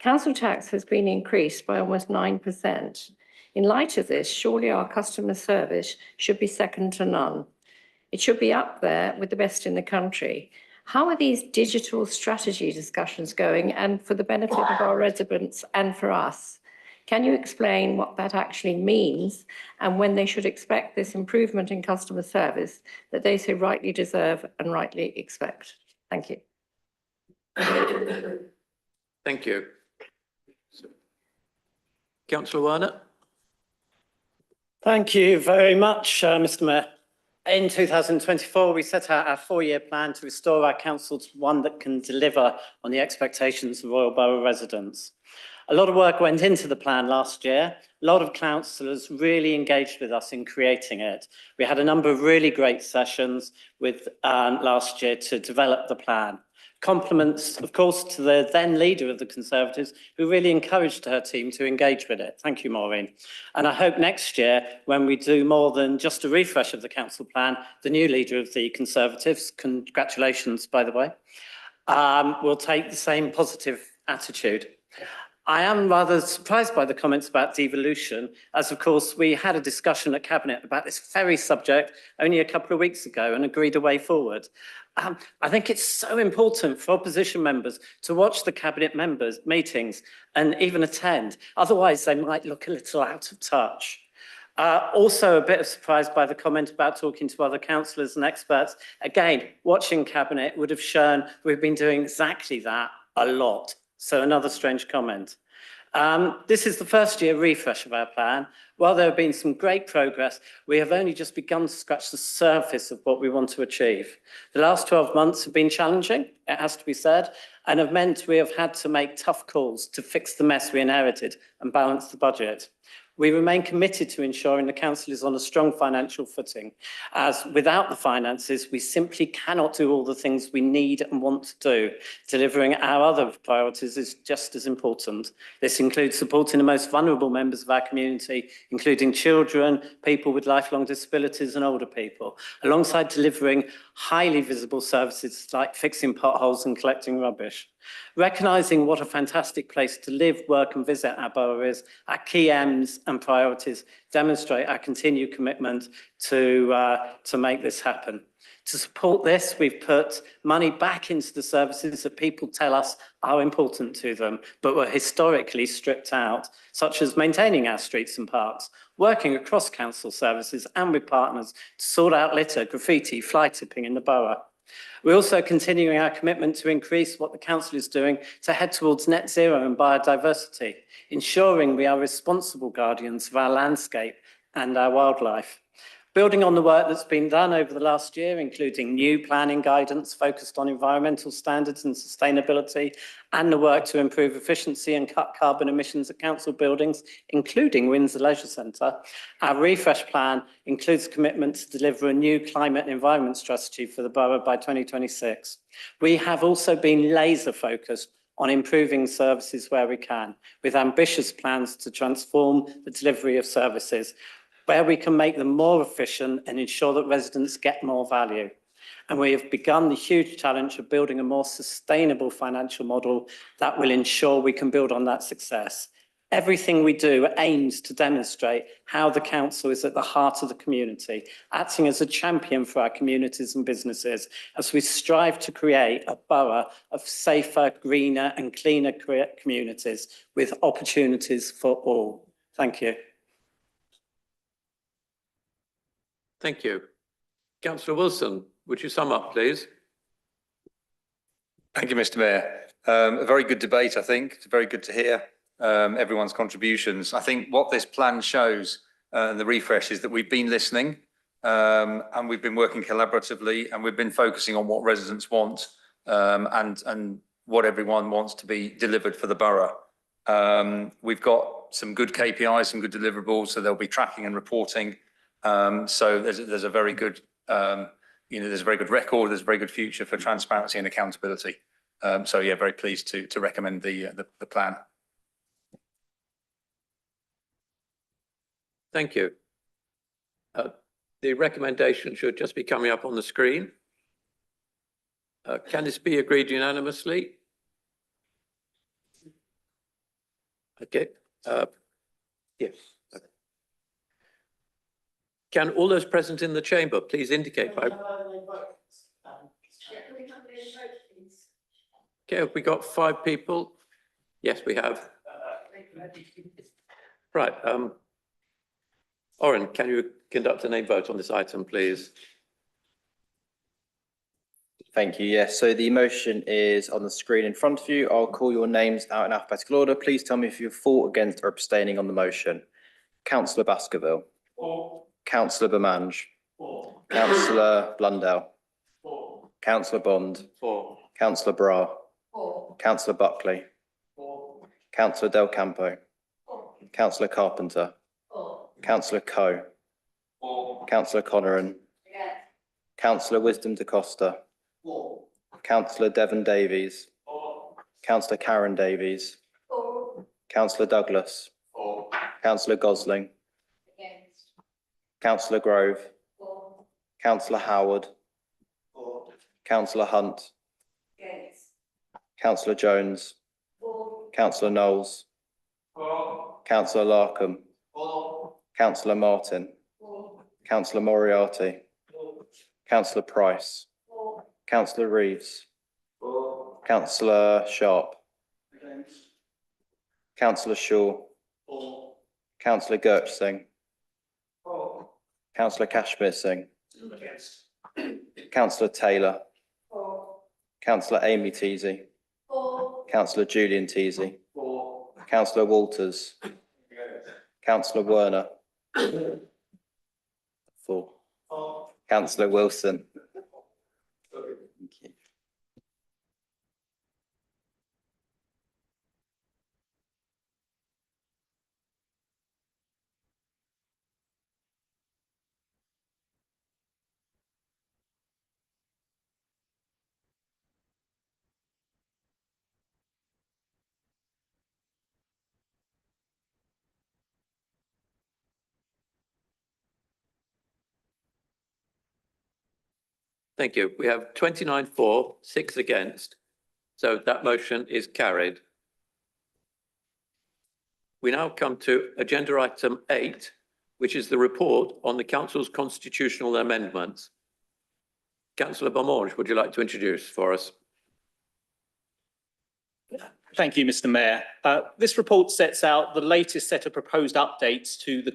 Council tax has been increased by almost 9%. In light of this, surely our customer service should be second to none. It should be up there with the best in the country. How are these digital strategy discussions going and for the benefit of our residents and for us? Can you explain what that actually means and when they should expect this improvement in customer service that they so rightly deserve and rightly expect? Thank you. Thank you. Councillor Werner. Thank you very much, Mr. Mayor. In 2024, we set out our four-year plan to restore our council to one that can deliver on the expectations of Royal Borough residents. A lot of work went into the plan last year. A lot of councillors really engaged with us in creating it. We had a number of really great sessions with last year to develop the plan. Compliments, of course, to the then leader of the Conservatives, who really encouraged her team to engage with it. Thank you, Maureen. And I hope next year, when we do more than just a refresh of the council plan, the new leader of the Conservatives, congratulations, by the way, will take the same positive attitude. I am rather surprised by the comments about devolution, as of course we had a discussion at Cabinet about this very subject only a couple of weeks ago and agreed a way forward. I think it's so important for opposition members to watch the Cabinet members' meetings and even attend. Otherwise, they might look a little out of touch. Also a bit of surprise by the comment about talking to other councillors and experts. Again, watching Cabinet would have shown we've been doing exactly that a lot. So another strange comment. This is the first year refresh of our plan. While there have been some great progress, we have only just begun to scratch the surface of what we want to achieve. The last 12 months have been challenging, it has to be said, and have meant we have had to make tough calls to fix the mess we inherited and balance the budget. We remain committed to ensuring the council is on a strong financial footing, as without the finances, we simply cannot do all the things we need and want to do. Delivering our other priorities is just as important. This includes supporting the most vulnerable members of our community, including children, people with lifelong disabilities and older people, alongside delivering highly visible services like fixing potholes and collecting rubbish. Recognising what a fantastic place to live, work and visit our borough is, our key aims and priorities demonstrate our continued commitment to make this happen. To support this, we've put money back into the services that people tell us are important to them, but were historically stripped out, such as maintaining our streets and parks, working across council services and with partners to sort out litter, graffiti, fly tipping in the borough. We're also continuing our commitment to increase what the council is doing to head towards net zero and biodiversity, ensuring we are responsible guardians of our landscape and our wildlife. Building on the work that's been done over the last year, including new planning guidance focused on environmental standards and sustainability, and the work to improve efficiency and cut carbon emissions at council buildings, including Windsor Leisure Centre, our refresh plan includes a commitment to deliver a new climate and environment strategy for the borough by 2026. We have also been laser focused on improving services where we can, with ambitious plans to transform the delivery of services, where we can make them more efficient and ensure that residents get more value. And we have begun the huge challenge of building a more sustainable financial model that will ensure we can build on that success. Everything we do aims to demonstrate how the council is at the heart of the community, acting as a champion for our communities and businesses as we strive to create a borough of safer, greener and cleaner communities with opportunities for all. Thank you. Thank you. Councillor Wilson, would you sum up, please? Thank you, Mr. Mayor. A very good debate, I think. It's very good to hear everyone's contributions. I think what this plan shows, the refresh, is that we've been listening and we've been working collaboratively, and we've been focusing on what residents want and what everyone wants to be delivered for the borough. We've got some good KPIs, some good deliverables, so there'll be tracking and reporting. So there's a very good, there's a very good record. There's a very good future for transparency and accountability. So yeah, very pleased to recommend the plan. Thank you. The recommendation should just be coming up on the screen. Can this be agreed unanimously? Okay. Yes. Can all those present in the chamber please indicate by... Okay, have we got 5 people? Yes, we have. Right. Oren, can you conduct a name vote on this item, please? Thank you. Yes, so the motion is on the screen in front of you. I'll call your names out in alphabetical order. Please tell me if you're for, against or abstaining on the motion. Councillor Baskerville. For. Councillor Bermange. Councillor Blundell. Councillor Bond. Councillor Bra. Councillor Buckley. Councillor Del Campo. Councillor Carpenter. Councillor Coe. Councillor Conneran. Councillor Wisdom da Costa. Councillor Devon Davies. Councillor Karen Davies. Councillor Douglas. Councillor Gosling. Councillor Grove. Councillor Howard. Councillor Hunt. Councillor Jones. Councillor Knowles. Councillor Larkham. Councillor Martin. Councillor Moriarty. Councillor Price. Councillor Reeves. Councillor Sharp. Councillor Shaw. Councillor Gurch Singh. Councillor Kashmir Singh. Councillor Taylor. Councillor Amy Teasey. Councillor Julian Teasey. Councillor Walters. Councillor Werner. 4. Councillor Wilson. Thank you. Thank you. We have 29 for, 6 against. So that motion is carried. We now come to agenda item 8, which is the report on the council's constitutional amendments. Councillor Beaumont, would you like to introduce for us? Thank you, Mr. Mayor. This report sets out the latest set of proposed updates to the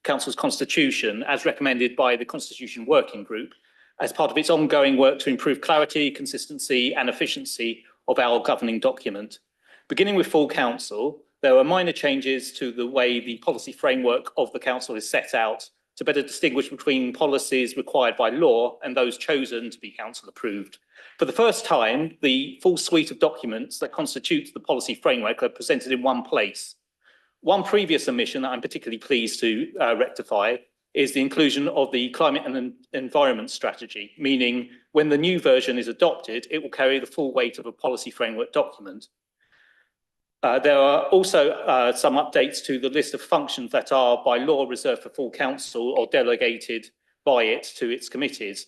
Council's constitution as recommended by the Constitution Working Group as part of its ongoing work to improve clarity, consistency and efficiency of our governing document. Beginning with full council, there are minor changes to the way the policy framework of the council is set out to better distinguish between policies required by law and those chosen to be council approved. For the first time, the full suite of documents that constitute the policy framework are presented in one place. One previous omission that I'm particularly pleased to rectify is the inclusion of the climate and environment strategy, meaning when the new version is adopted, it will carry the full weight of a policy framework document. There are also some updates to the list of functions that are by law reserved for full council or delegated by it to its committees,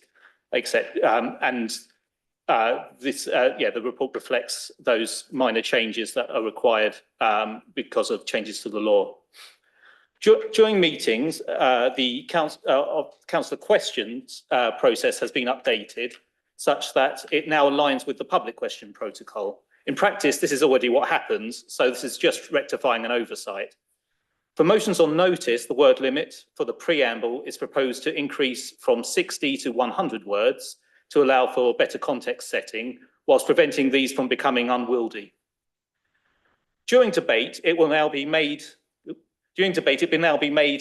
except the report reflects those minor changes that are required because of changes to the law. During meetings, the councillor questions process has been updated such that it now aligns with the public question protocol. In practice, this is already what happens, so this is just rectifying an oversight. For motions on notice, the word limit for the preamble is proposed to increase from 60 to 100 words to allow for better context setting, whilst preventing these from becoming unwieldy. During debate, it will now be made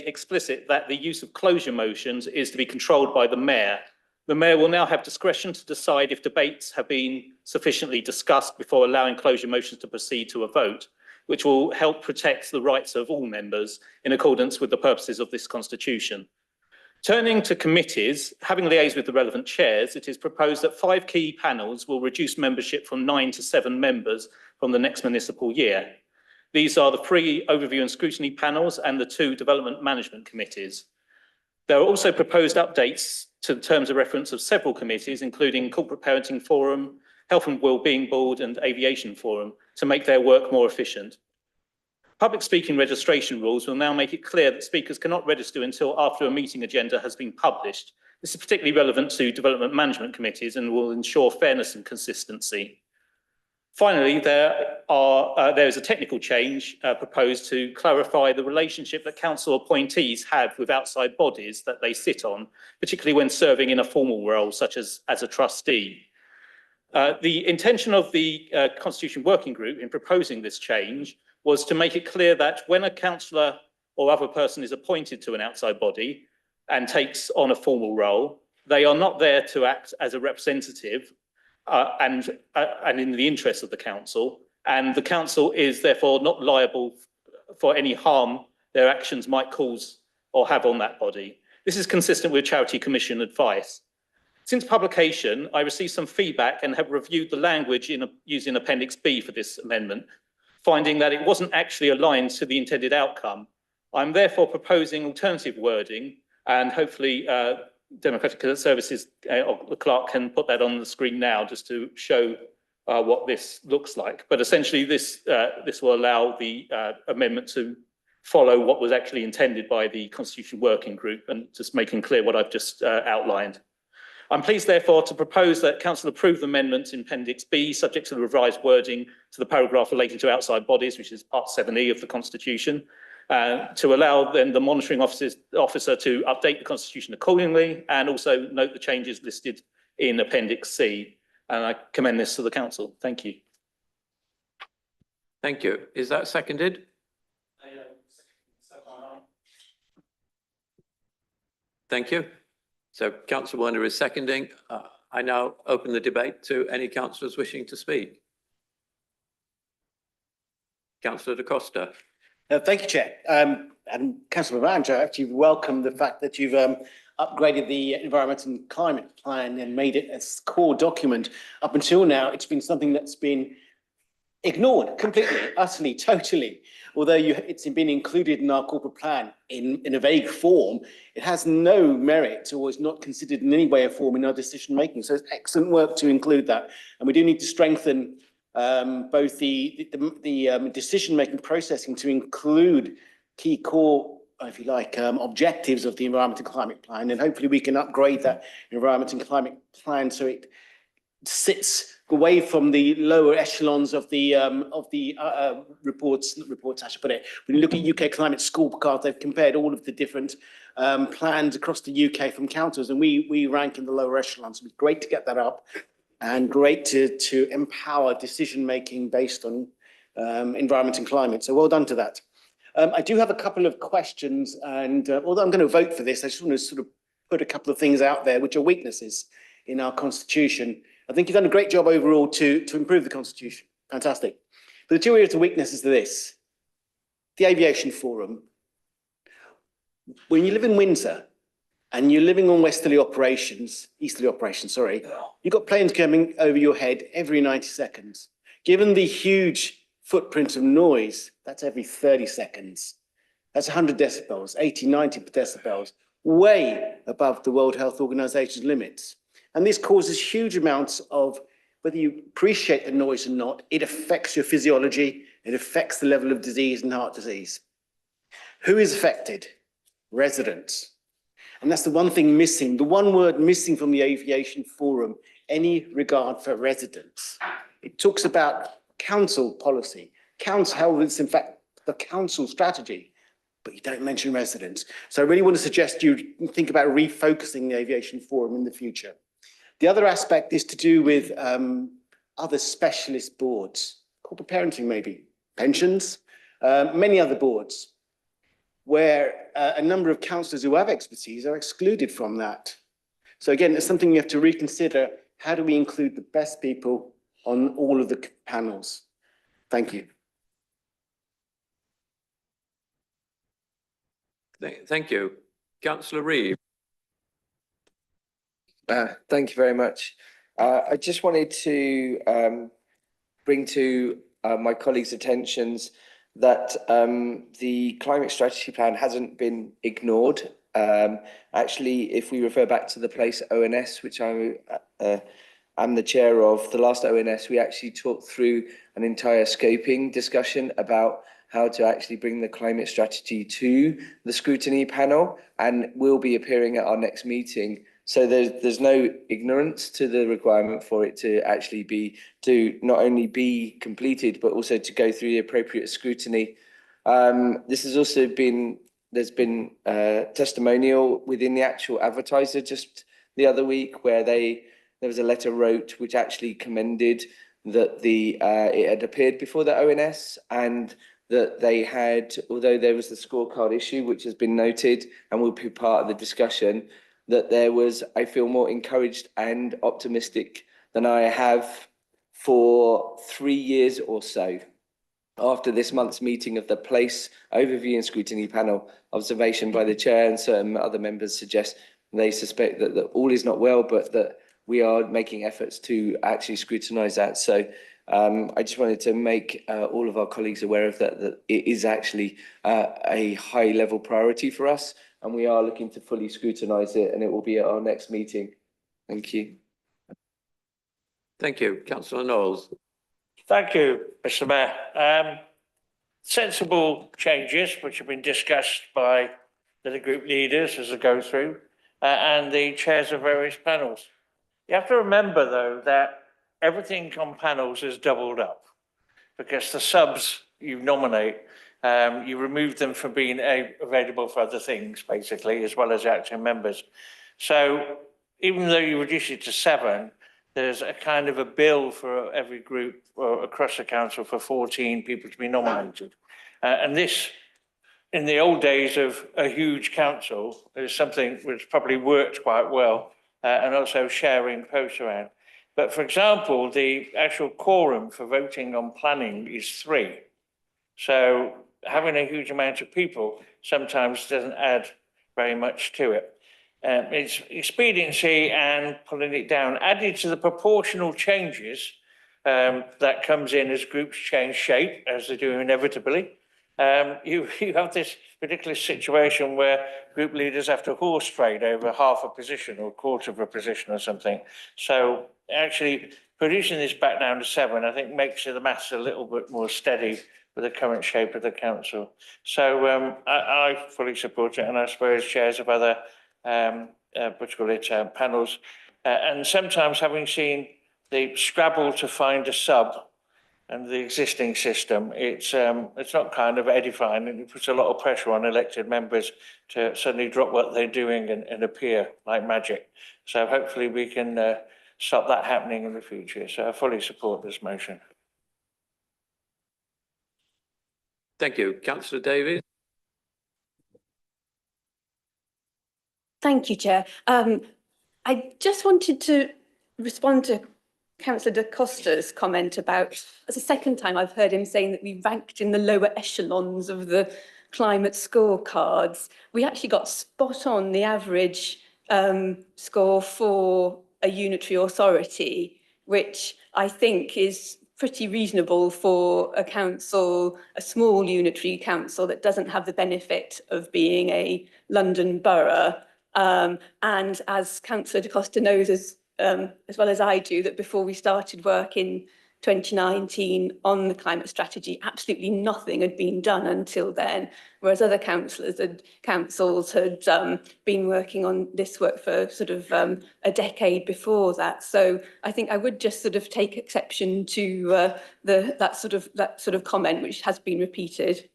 explicit that the use of closure motions is to be controlled by the Mayor. The Mayor will now have discretion to decide if debates have been sufficiently discussed before allowing closure motions to proceed to a vote, which will help protect the rights of all members in accordance with the purposes of this constitution. Turning to committees, having liaised with the relevant chairs, it is proposed that 5 key panels will reduce membership from 9 to 7 members from the next municipal year. These are the 3 overview and scrutiny panels and the 2 development management committees. There are also proposed updates to the terms of reference of several committees, including Corporate Parenting Forum, Health and Wellbeing Board and Aviation Forum, to make their work more efficient. Public speaking registration rules will now make it clear that speakers cannot register until after a meeting agenda has been published. This is particularly relevant to development management committees and will ensure fairness and consistency. Finally, there is a technical change proposed to clarify the relationship that council appointees have with outside bodies that they sit on, particularly when serving in a formal role, such as a trustee. The intention of the Constitution Working Group in proposing this change was to make it clear that when a councillor or other person is appointed to an outside body, and takes on a formal role, they are not there to act as a representative and in the interest of the council. And the council is therefore not liable for any harm their actions might cause or have on that body. This is consistent with Charity Commission advice. Since publication, I received some feedback and have reviewed the language using Appendix B for this amendment, finding that it wasn't actually aligned to the intended outcome. I'm therefore proposing alternative wording, and hopefully Democratic Services or the clerk can put that on the screen now just to show what this looks like. But essentially this will allow the amendment to follow what was actually intended by the Constitution Working Group, and just making clear what I've just outlined. I'm pleased, therefore, to propose that Council approve the amendments in Appendix B, subject to the revised wording to the paragraph relating to outside bodies, which is Part 7E of the Constitution, to allow then the monitoring officer to update the Constitution accordingly, and also note the changes listed in Appendix C. And I commend this to the Council. Thank you. Thank you. Is that seconded? Thank you. So Councillor Werner is seconding. I now open the debate to any councillors wishing to speak. Councillor Da Costa. Thank you, Chair. And Councillor Manager, I actually welcome the fact that you've upgraded the Environment and Climate Plan and made it a core document. Up until now, it's been something that's been ignored completely, utterly, totally. Although it's been included in our corporate plan in a vague form, it has no merit or is not considered in any way or form in our decision making. So it's excellent work to include that. And we do need to strengthen both the decision making processing to include key core, if you like, objectives of the Environment and Climate Plan. And hopefully we can upgrade that Environment and Climate Plan so it sits away from the lower echelons of the reports, I should put it. When you look at UK Climate Scorecard, they've compared all of the different plans across the UK from councils, and we rank in the lower echelons. It'd be great to get that up, and great to empower decision-making based on environment and climate. So well done to that. I do have a couple of questions, and although I'm going to vote for this, I just want to sort of put a couple of things out there which are weaknesses in our constitution. I think you've done a great job overall to improve the constitution. Fantastic. But the two areas of weakness is this. The aviation forum. When you live in Windsor and you're living on easterly operations, you've got planes coming over your head every 90 seconds. Given the huge footprint of noise, that's every 30 seconds. That's 100 decibels, 80, 90 decibels, way above the World Health Organization's limits. And this causes huge amounts of, whether you appreciate the noise or not, it affects your physiology, it affects the level of disease and heart disease. Who is affected? Residents. And that's the one thing missing, the one word missing from the aviation forum, any regard for residents. It talks about council policy, how it's in fact the council strategy, but you don't mention residents. So I really want to suggest you think about refocusing the aviation forum in the future. The other aspect is to do with other specialist boards, corporate parenting maybe, pensions, many other boards, where a number of councillors who have expertise are excluded from that. So again, it's something you have to reconsider. How do we include the best people on all of the panels? Thank you. Thank you. Councillor Reeve. Thank you very much. I just wanted to bring to my colleagues' attentions that the climate strategy plan hasn't been ignored. Actually, if we refer back to the place ONS, which I'm the chair of, the last ONS, we actually talked through an entire scoping discussion about how to actually bring the climate strategy to the scrutiny panel, and will be appearing at our next meeting. So there's no ignorance to the requirement for it to actually be, to not only be completed, but also to go through the appropriate scrutiny. This has also been, there's been testimonial within the actual advertiser just the other week where there was a letter wrote which actually commended that it had appeared before the ONS, and that they had, although there was the scorecard issue, which has been noted and will be part of the discussion, that there was, I feel more encouraged and optimistic than I have for 3 years or so. After this month's meeting of the place overview and scrutiny panel, observation by the chair and certain other members suggest they suspect that all is not well, but that we are making efforts to actually scrutinise that. So I just wanted to make all of our colleagues aware of that it is actually a high level priority for us, and we are looking to fully scrutinise it, and it will be at our next meeting. Thank you. Thank you. Councillor Knowles. Thank you, Mr. Mayor. Sensible changes which have been discussed by the group leaders as they go through and the chairs of various panels. You have to remember, though, that everything on panels is doubled up because the subs you nominate, you remove them from being available for other things, basically, as well as acting members. So even though you reduce it to 7, there's a kind of a bill for every group or across the council for 14 people to be nominated. And this, in the old days of a huge council, is something which probably worked quite well, and also sharing posts around. But for example, the actual quorum for voting on planning is 3. So having a huge amount of people sometimes doesn't add very much to it. It's expediency and pulling it down, added to the proportional changes that comes in as groups change shape, as they do inevitably. You have this ridiculous situation where group leaders have to horse trade over half a position or a quarter of a position or something. So actually reducing this back down to 7, I think makes the maths a little bit more steady with the current shape of the council. So I fully support it, and I suppose chairs of other panels, and sometimes having seen the scrabble to find a sub and the existing system, it's not kind of edifying, and it puts a lot of pressure on elected members to suddenly drop what they're doing and appear like magic. So hopefully we can stop that happening in the future. So I fully support this motion. Thank you. Councillor Davies. Thank you, Chair. I just wanted to respond to Councillor Da Costa's comment about, it's the second time I've heard him saying that we ranked in the lower echelons of the climate scorecards. We actually got spot on the average score for a unitary authority, which I think is pretty reasonable for a council, a small unitary council that doesn't have the benefit of being a London borough. And as Councillor Da Costa knows as well as I do, that before we started work in 2019 on the climate strategy, absolutely nothing had been done until then, whereas other councils had been working on this work for sort of a decade before that. So I think I would just sort of take exception to that sort of comment, which has been repeated.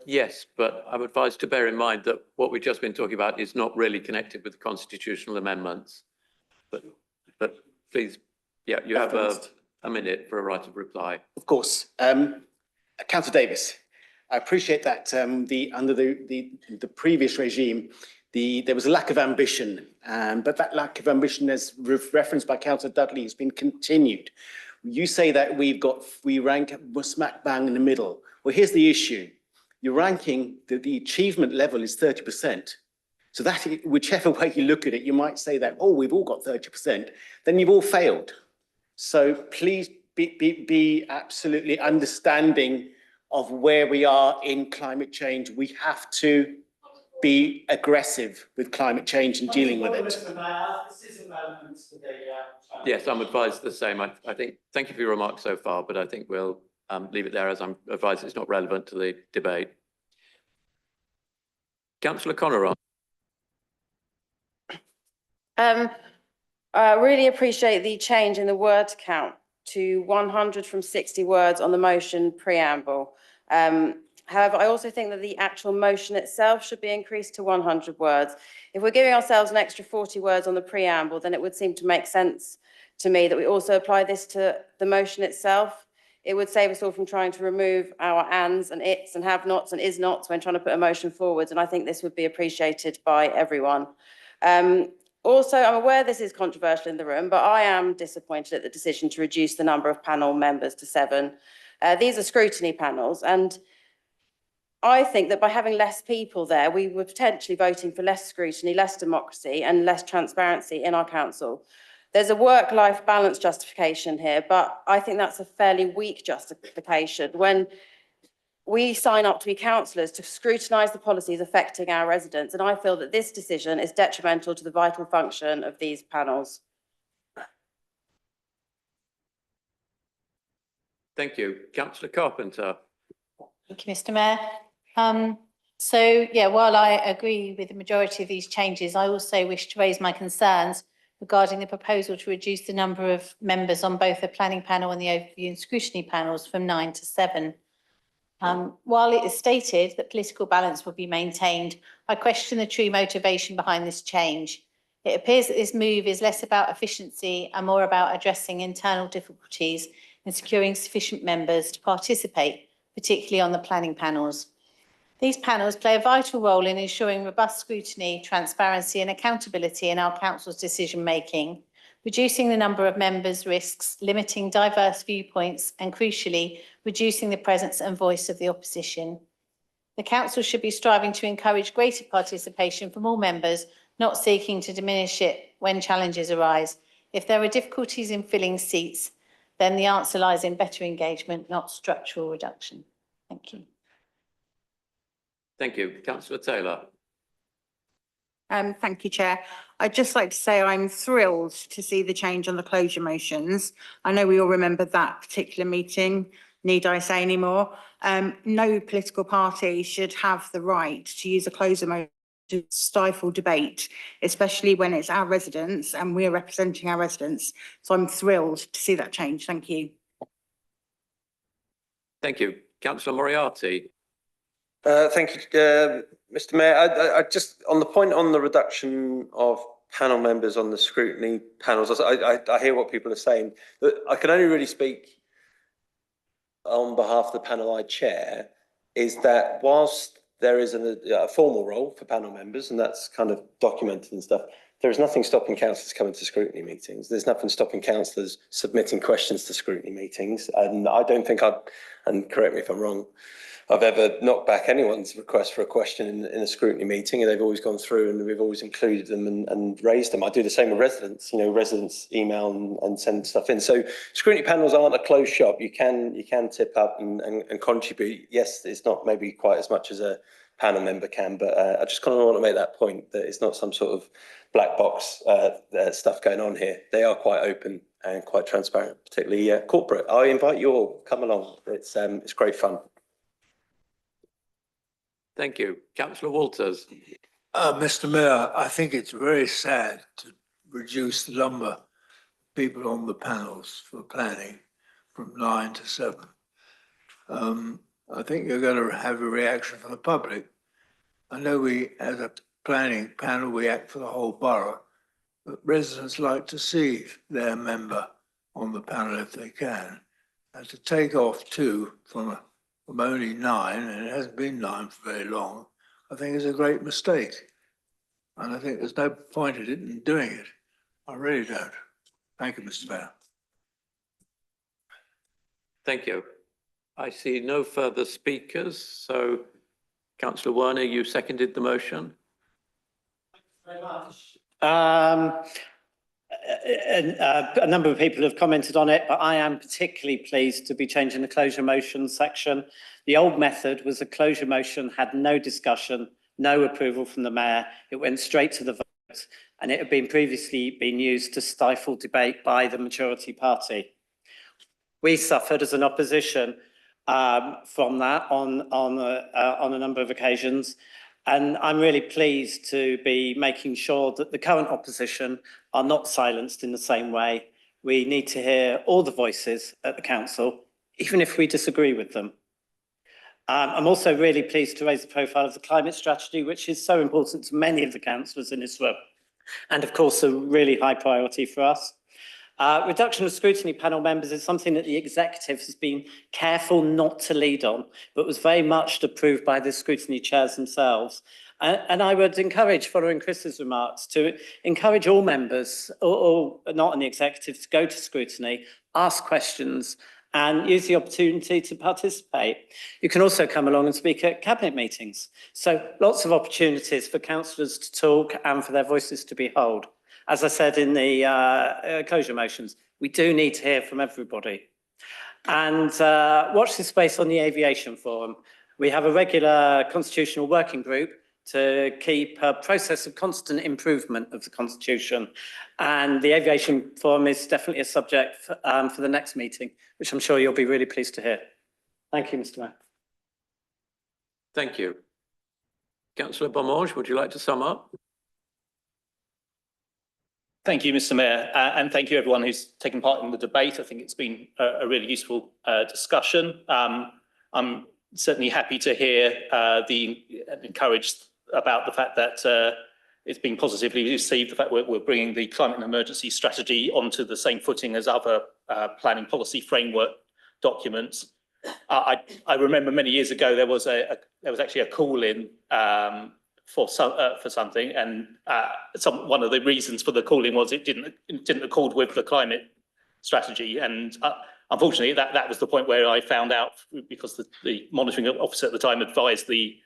Yes, but I'm advised to bear in mind that what we've just been talking about is not really connected with the constitutional amendments. But please, yeah, you have a minute for a right of reply. Of course. Councillor Davis, I appreciate that under the previous regime, there was a lack of ambition, but that lack of ambition, as referenced by Councillor Dudley, has been continued. You say that we rank smack bang in the middle. Well, here's the issue. You're ranking the achievement level is 30%. So that, whichever way you look at it, you might say that, oh, we've all got 30%, then you've all failed. So please be absolutely understanding of where we are in climate change. We have to be aggressive with climate change and dealing with it. Yes, I'm advised the same. I think, thank you for your remarks so far, but I think we'll leave it there, as I'm advised it's not relevant to the debate. Councillor Conneron. I really appreciate the change in the word count to 100 from 60 words on the motion preamble. However, I also think that the actual motion itself should be increased to 100 words. If we're giving ourselves an extra 40 words on the preamble, then it would seem to make sense to me that we also apply this to the motion itself. It would save us all from trying to remove our ands and its and have nots and is nots when trying to put a motion forwards. And I think this would be appreciated by everyone. Also, I'm aware this is controversial in the room, but I am disappointed at the decision to reduce the number of panel members to 7. These are scrutiny panels, and I think that by having less people there, we were potentially voting for less scrutiny, less democracy, and less transparency in our council. There's a work-life balance justification here, but I think that's a fairly weak justification when we sign up to be councillors to scrutinise the policies affecting our residents, and I feel that this decision is detrimental to the vital function of these panels. Thank you. Councillor Carpenter. Thank you, Mr. Mayor. While I agree with the majority of these changes, I also wish to raise my concerns regarding the proposal to reduce the number of members on both the planning panel and the overview and scrutiny panels from 9 to 7. While it is stated that political balance will be maintained, I question the true motivation behind this change. It appears that this move is less about efficiency and more about addressing internal difficulties in securing sufficient members to participate, particularly on the planning panels. These panels play a vital role in ensuring robust scrutiny, transparency and accountability in our council's decision-making, reducing the number of members' risks, limiting diverse viewpoints and, crucially, reducing the presence and voice of the opposition. The council should be striving to encourage greater participation from all members, not seeking to diminish it when challenges arise. If there are difficulties in filling seats, then the answer lies in better engagement, not structural reduction. Thank you. Thank you. Councillor Taylor. Thank you, Chair. I'd just like to say I'm thrilled to see the change on the closure motions. I know we all remember that particular meeting. Need I say any more? No political party should have the right to use a closure motion to stifle debate, especially when it's our residents and we're representing our residents. So I'm thrilled to see that change. Thank you. Thank you. Councillor Moriarty. Thank you, Mr. Mayor. I just, on the point on the reduction of panel members on the scrutiny panels, I hear what people are saying. But I can only really speak on behalf of the panel I chair, is that whilst there is a formal role for panel members, and that's kind of documented and stuff, there is nothing stopping councillors coming to scrutiny meetings. There's nothing stopping councillors submitting questions to scrutiny meetings. And I don't think and correct me if I'm wrong, I've ever knocked back anyone's request for a question in a scrutiny meeting, and they've always gone through and we've always included them and raised them. I do the same with residents, residents email and send stuff in. So scrutiny panels aren't a closed shop. You can tip up and contribute. Yes, it's not maybe quite as much as a panel member can, but I just kind of want to make that point that it's not some sort of black box stuff going on here. They are quite open and quite transparent, particularly corporate. I invite you all, come along. It's great fun. Thank you. Councillor Walters. Mr. Mayor, I think it's very sad to reduce the number of people on the panels for planning from 9 to 7. I think you're going to have a reaction from the public. I know we, as a planning panel, we act for the whole borough, but residents like to see their member on the panel if they can. And to take off 2 from only 9, and it hasn't been 9 for very long, I think is a great mistake. And I think there's no point in doing it. I really don't. Thank you, Mr. Mayor. Thank you. I see no further speakers. So, Councillor Werner, you seconded the motion. Thank you very much. A number of people have commented on it, but I am particularly pleased to be changing the closure motion section. The old method was a closure motion had no discussion, no approval from the mayor. It went straight to the vote, and it had previously been used to stifle debate by the majority party. We suffered as an opposition from that on a number of occasions. And I'm really pleased to be making sure that the current opposition are not silenced in the same way. We need to hear all the voices at the council, even if we disagree with them. I'm also really pleased to raise the profile of the climate strategy, which is so important to many of the councillors in this room, and of course a really high priority for us. Reduction of scrutiny panel members is something that the executive has been careful not to lead on, but was very much approved by the scrutiny chairs themselves. And I would encourage, following Chris's remarks, to encourage all members, or not in the executive, to go to scrutiny, ask questions, and use the opportunity to participate. You can also come along and speak at cabinet meetings. So lots of opportunities for councillors to talk and for their voices to be heard. As I said in the closure motions, we do need to hear from everybody. And watch this space on the aviation forum. We have a regular constitutional working group to keep a process of constant improvement of the Constitution. And the aviation forum is definitely a subject for the next meeting, which I'm sure you'll be really pleased to hear. Thank you, Mr. Mayor. Thank you. Councillor Beaumont, would you like to sum up? Thank you, Mr. Mayor, and thank you everyone who's taken part in the debate. I think it's been a really useful discussion. I'm certainly happy to hear encouraged about the fact that it's been positively received, the fact we're bringing the climate and emergency strategy onto the same footing as other planning policy framework documents. I remember many years ago there was actually a call-in for something, and one of the reasons for the call-in was it didn't accord with the climate strategy, and unfortunately that was the point where I found out, because the monitoring officer at the time advised the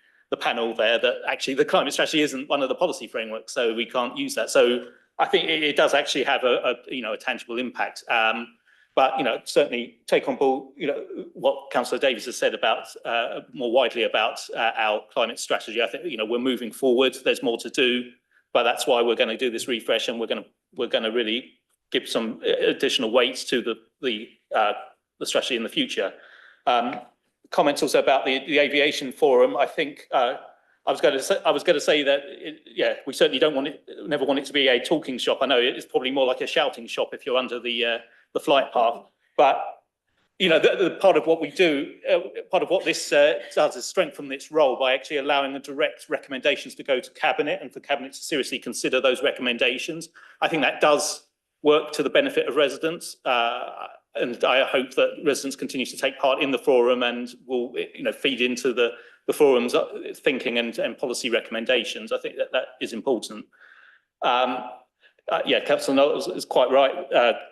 panel there that actually the climate strategy isn't one of the policy frameworks, so we can't use that. So I think it does actually have a tangible impact. But certainly take on board what Councillor Davies has said about more widely about our climate strategy. I think we're moving forward. There's more to do, but that's why we're going to do this refresh, and we're going to really give some additional weights to the strategy in the future. Comments also about the aviation forum. I think I was going to say that we certainly never want it to be a talking shop. I know it's probably more like a shouting shop if you're under the flight path, but the part of what we do, part of what this does is strengthen its role by actually allowing the direct recommendations to go to cabinet, and for cabinet to seriously consider those recommendations. I think that does work to the benefit of residents, and I hope that residents continue to take part in the forum and will feed into the forum's thinking and policy recommendations. I think that is important. Councillor Knowles is quite right.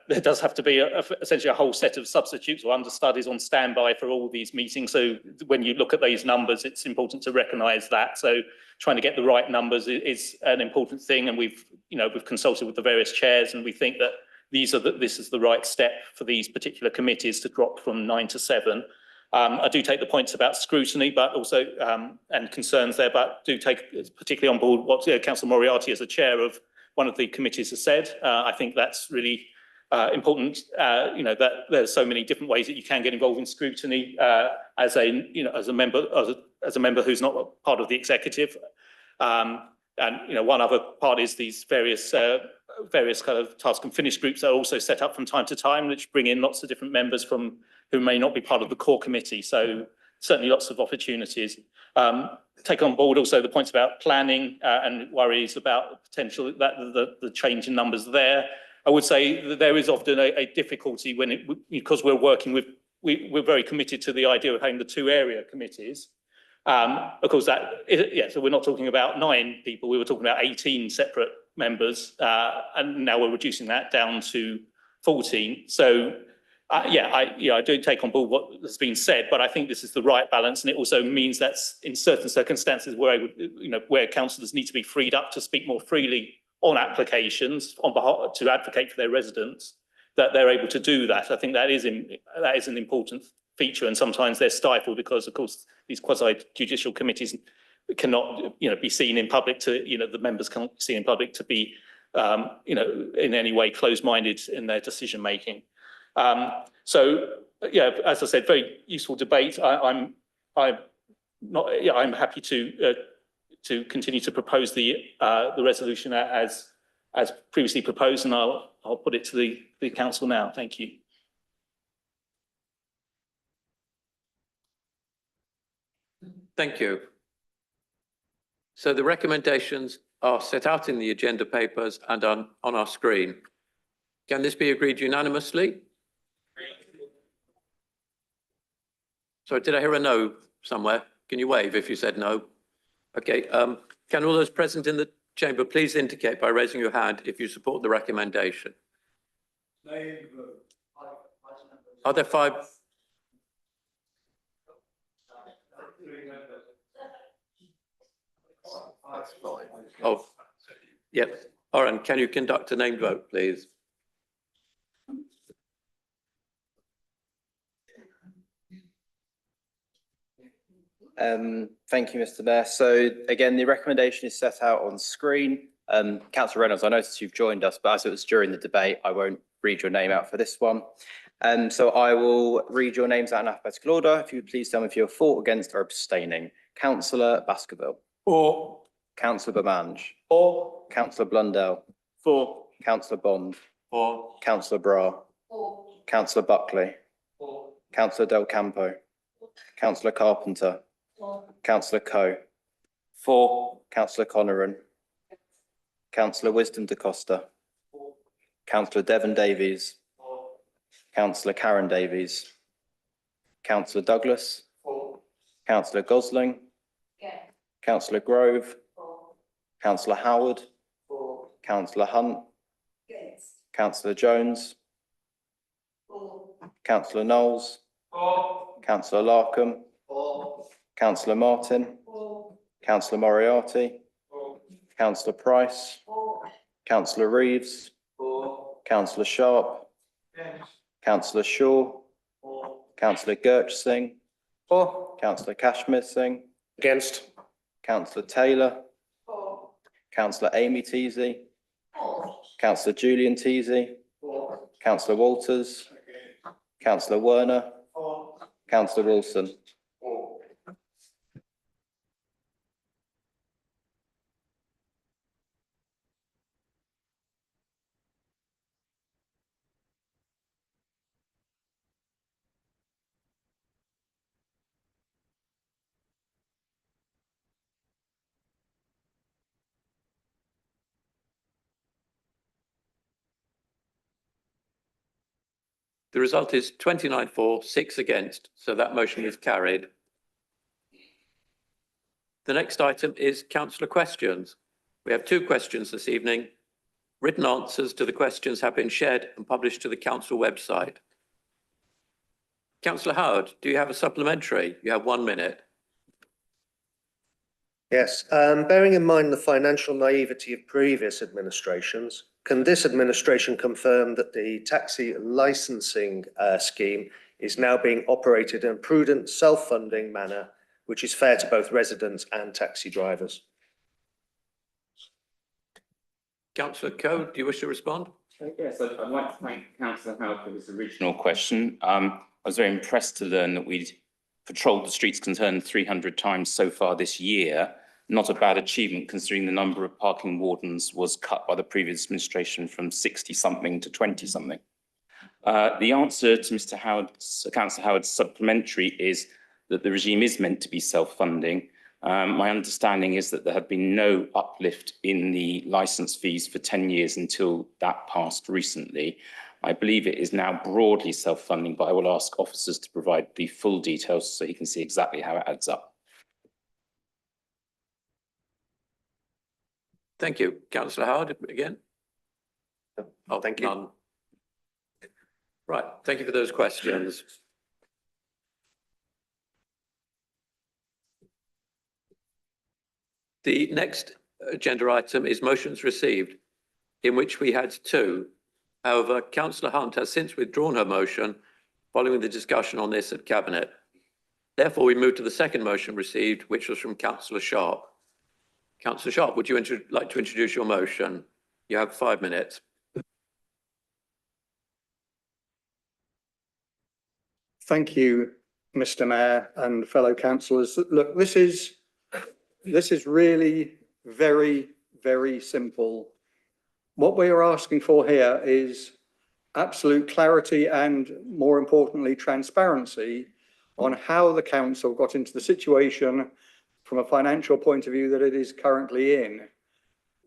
There does have to be essentially a whole set of substitutes or understudies on standby for all these meetings. So when you look at these numbers, it's important to recognise that. So trying to get the right numbers is an important thing, and we've consulted with the various chairs, and we think that this is the right step for these particular committees to drop from 9 to 7. I do take the points about scrutiny, but also and concerns there, but do take particularly on board what Councillor Moriarty, as a chair of one of the committees, has said. I think that's really important. That there's so many different ways that you can get involved in scrutiny as a member who's not part of the executive. And one other part is these various kind of task and finish groups that are also set up from time to time, which bring in lots of different members who may not be part of the core committee. So certainly lots of opportunities. Take on board also the points about planning and worries about potential the change in numbers there. I would say that there is often a difficulty because we're working with, we're very committed to the idea of having the 2 area committees. Of course, so we're not talking about 9 people, we were talking about 18 separate members, and now we're reducing that down to 14. So I do take on board what has been said, but I think this is the right balance, and it also means that in certain circumstances where councillors need to be freed up to speak more freely on applications on behalf to advocate for their residents, that they're able to do that. I think that is an important feature, and sometimes they're stifled because, of course, these quasi-judicial committees cannot be seen in public the members can't be seen in public to be in any way closed-minded in their decision making. So as I said, very useful debate. I'm happy to continue to propose the resolution as previously proposed, and I'll put it to the council now. Thank you. Thank you. So the recommendations are set out in the agenda papers and on our screen. Can this be agreed unanimously? Sorry, did I hear a no somewhere? Can you wave if you said no? Okay, can all those present in the chamber please indicate by raising your hand if you support the recommendation? Are there 5? Oh, yep. All right, can you conduct a named vote, please? Thank you, Mr. Mayor. So again, the recommendation is set out on screen. Councillor Reynolds, I noticed you've joined us, but as it was during the debate, I won't read your name out for this one. So I will read your names out in alphabetical order. If you would please tell me if you're for, against or abstaining. Councillor Baskerville. For. Councillor Bamange. For. Councillor Blundell. For. Councillor Bond. For. Councillor Bra. For. Councillor Buckley. For. Councillor Del Campo. Councillor Carpenter. Councillor Coe. For. Councillor Conoran. Councillor Wisdom da Costa. Councillor Devon Davies. Councillor Karen Davies. Councillor Douglas. Councillor Gosling. Councillor Grove. Councillor Howard. Councillor Hunt. Councillor Jones. Councillor Knowles. Councillor Larkham. Councillor Martin. Councillor Moriarty. Councillor Price. Councillor Reeves. Councillor Sharp. Councillor Shaw. Councillor Gertch Singh. Councillor Kashmir Singh. Against. Councillor Taylor. Councillor Amy Teasey. Councillor Julian Teasey. Councillor Walters. Councillor Werner. Councillor Wilson. The result is 29 for, 6 against, so that motion is carried. The next item is councillor questions. We have 2 questions this evening. Written answers to the questions have been shared and published to the council website. Councillor Howard, do you have a supplementary? You have 1 minute. Yes, bearing in mind the financial naivety of previous administrations, can this administration confirm that the taxi licensing scheme is now being operated in a prudent, self-funding manner, which is fair to both residents and taxi drivers? Councillor Coe, do you wish to respond? Yes, I'd like to thank Councillor Howard for his original question. I was very impressed to learn that we'd patrolled the streets concerned 300 times so far this year. Not a bad achievement considering the number of parking wardens was cut by the previous administration from 60-something to 20-something. The answer to Mr. Howard's, Councillor Howard's supplementary is that the regime is meant to be self-funding. My understanding is that there had been no uplift in the licence fees for 10 years until that passed recently. I believe it is now broadly self-funding, but I will ask officers to provide the full details so you can see exactly how it adds up. Thank you. Councillor Howard, again? Oh, thank you. None. Right, thank you for those questions. The next agenda item is motions received, in which we had 2. However, Councillor Hunt has since withdrawn her motion following the discussion on this at Cabinet. Therefore, we move to the second motion received, which was from Councillor Sharp. Councillor Sharp, would you like to introduce your motion? You have 5 minutes. Thank you, Mr. Mayor and fellow councillors. Look, this is really very, very simple. What we are asking for here is absolute clarity and, more importantly, transparency on how the council got into the situation from a financial point of view that it is currently in.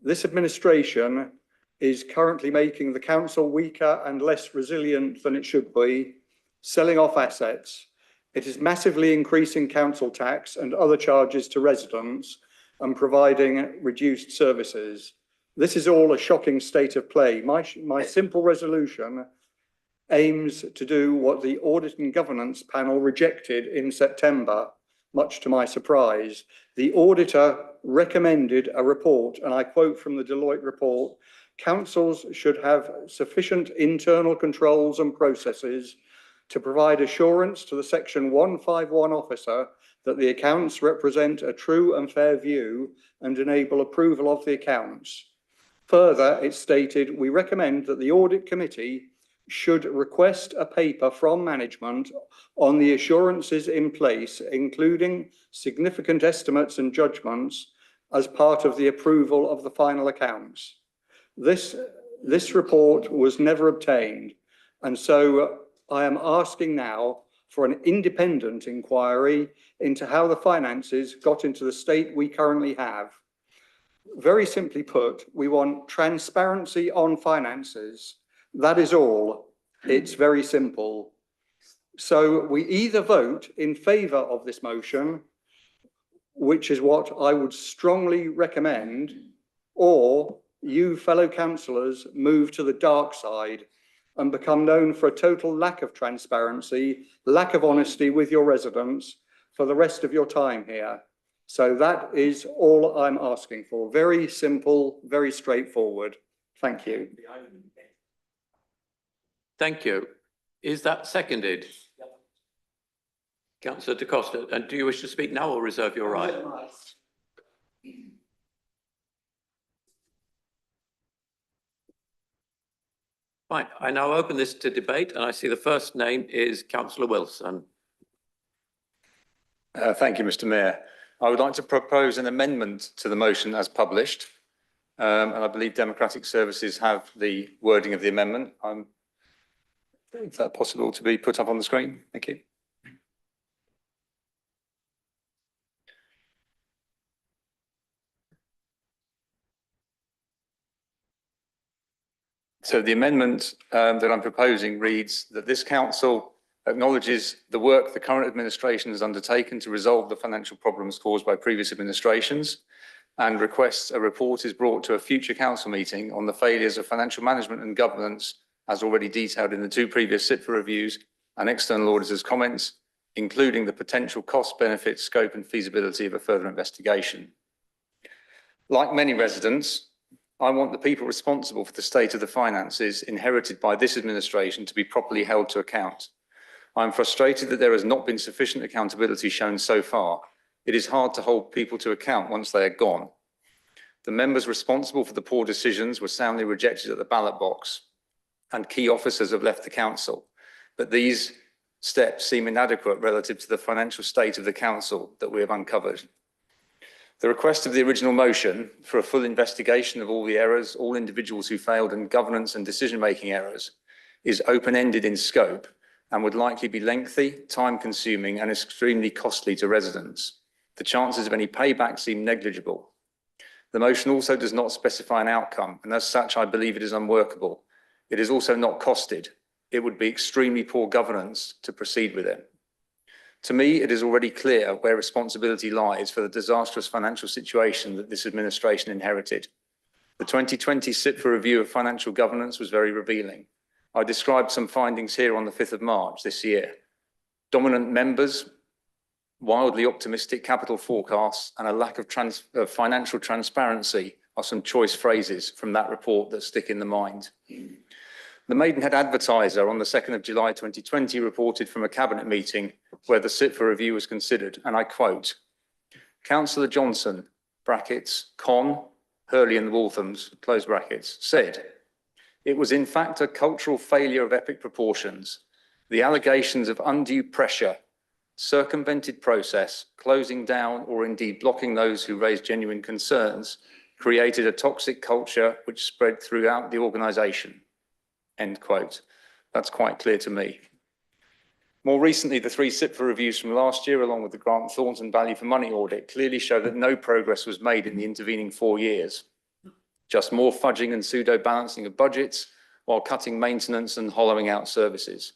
This administration is currently making the council weaker and less resilient than it should be, selling off assets. It is massively increasing council tax and other charges to residents and providing reduced services. This is all a shocking state of play. My simple resolution aims to do what the Audit and Governance panel rejected in September, much to my surprise. The auditor recommended a report, and I quote from the Deloitte report, councils should have sufficient internal controls and processes to provide assurance to the Section 151 officer that the accounts represent a true and fair view and enable approval of the accounts. Further, it stated, we recommend that the Audit Committee should request a paper from management on the assurances in place, including significant estimates and judgments as part of the approval of the final accounts. This report was never obtained, and so I am asking now for an independent inquiry into how the finances got into the state we currently have. Very simply put, we want transparency on finances. That is all. It's very simple. So we either vote in favour of this motion, which is what I would strongly recommend, or you fellow councillors move to the dark side and become known for a total lack of transparency, lack of honesty with your residents for the rest of your time here. So that is all I'm asking for. Very simple, very straightforward. Thank you. Thank you. Is that seconded? Councillor Da Costa, and do you wish to speak now or reserve your right? Fine. I now open this to debate, and I see the first name is Councillor Wilson. Thank you, Mr. Mayor. I would like to propose an amendment to the motion as published, and I believe Democratic Services have the wording of the amendment. Is that possible to be put up on the screen? Thank you. So the amendment that I'm proposing reads that this council acknowledges the work the current administration has undertaken to resolve the financial problems caused by previous administrations and requests a report is brought to a future council meeting on the failures of financial management and governance as already detailed in the two previous SITFA reviews and external auditors' comments, including the potential cost, benefit, scope and feasibility of a further investigation. Like many residents, I want the people responsible for the state of the finances inherited by this administration to be properly held to account. I am frustrated that there has not been sufficient accountability shown so far. It is hard to hold people to account once they are gone. The members responsible for the poor decisions were soundly rejected at the ballot box, and key officers have left the council. But these steps seem inadequate relative to the financial state of the council that we have uncovered. The request of the original motion for a full investigation of all the errors, all individuals who failed, and governance and decision-making errors is open-ended in scope and would likely be lengthy, time-consuming and extremely costly to residents. The chances of any payback seem negligible. The motion also does not specify an outcome, and as such, I believe it is unworkable. It is also not costed. It would be extremely poor governance to proceed with it. To me, it is already clear where responsibility lies for the disastrous financial situation that this administration inherited. The 2020 SITFA review of financial governance was very revealing. I described some findings here on the 5th of March this year. Dominant members, wildly optimistic capital forecasts, and a lack of financial transparency are some choice phrases from that report that stick in the mind. The Maidenhead Advertiser on the 2nd of July 2020 reported from a cabinet meeting where the SITFA review was considered, and I quote, Councillor Johnson, brackets, Con, Hurley and the Walthams, close brackets, said, it was in fact a cultural failure of epic proportions. The allegations of undue pressure, circumvented process, closing down or indeed blocking those who raised genuine concerns created a toxic culture which spread throughout the organisation. End quote. That's quite clear to me. More recently, the 3 SIPFA reviews from last year, along with the Grant Thornton value for money audit, clearly show that no progress was made in the intervening 4 years. Just more fudging and pseudo-balancing of budgets while cutting maintenance and hollowing out services.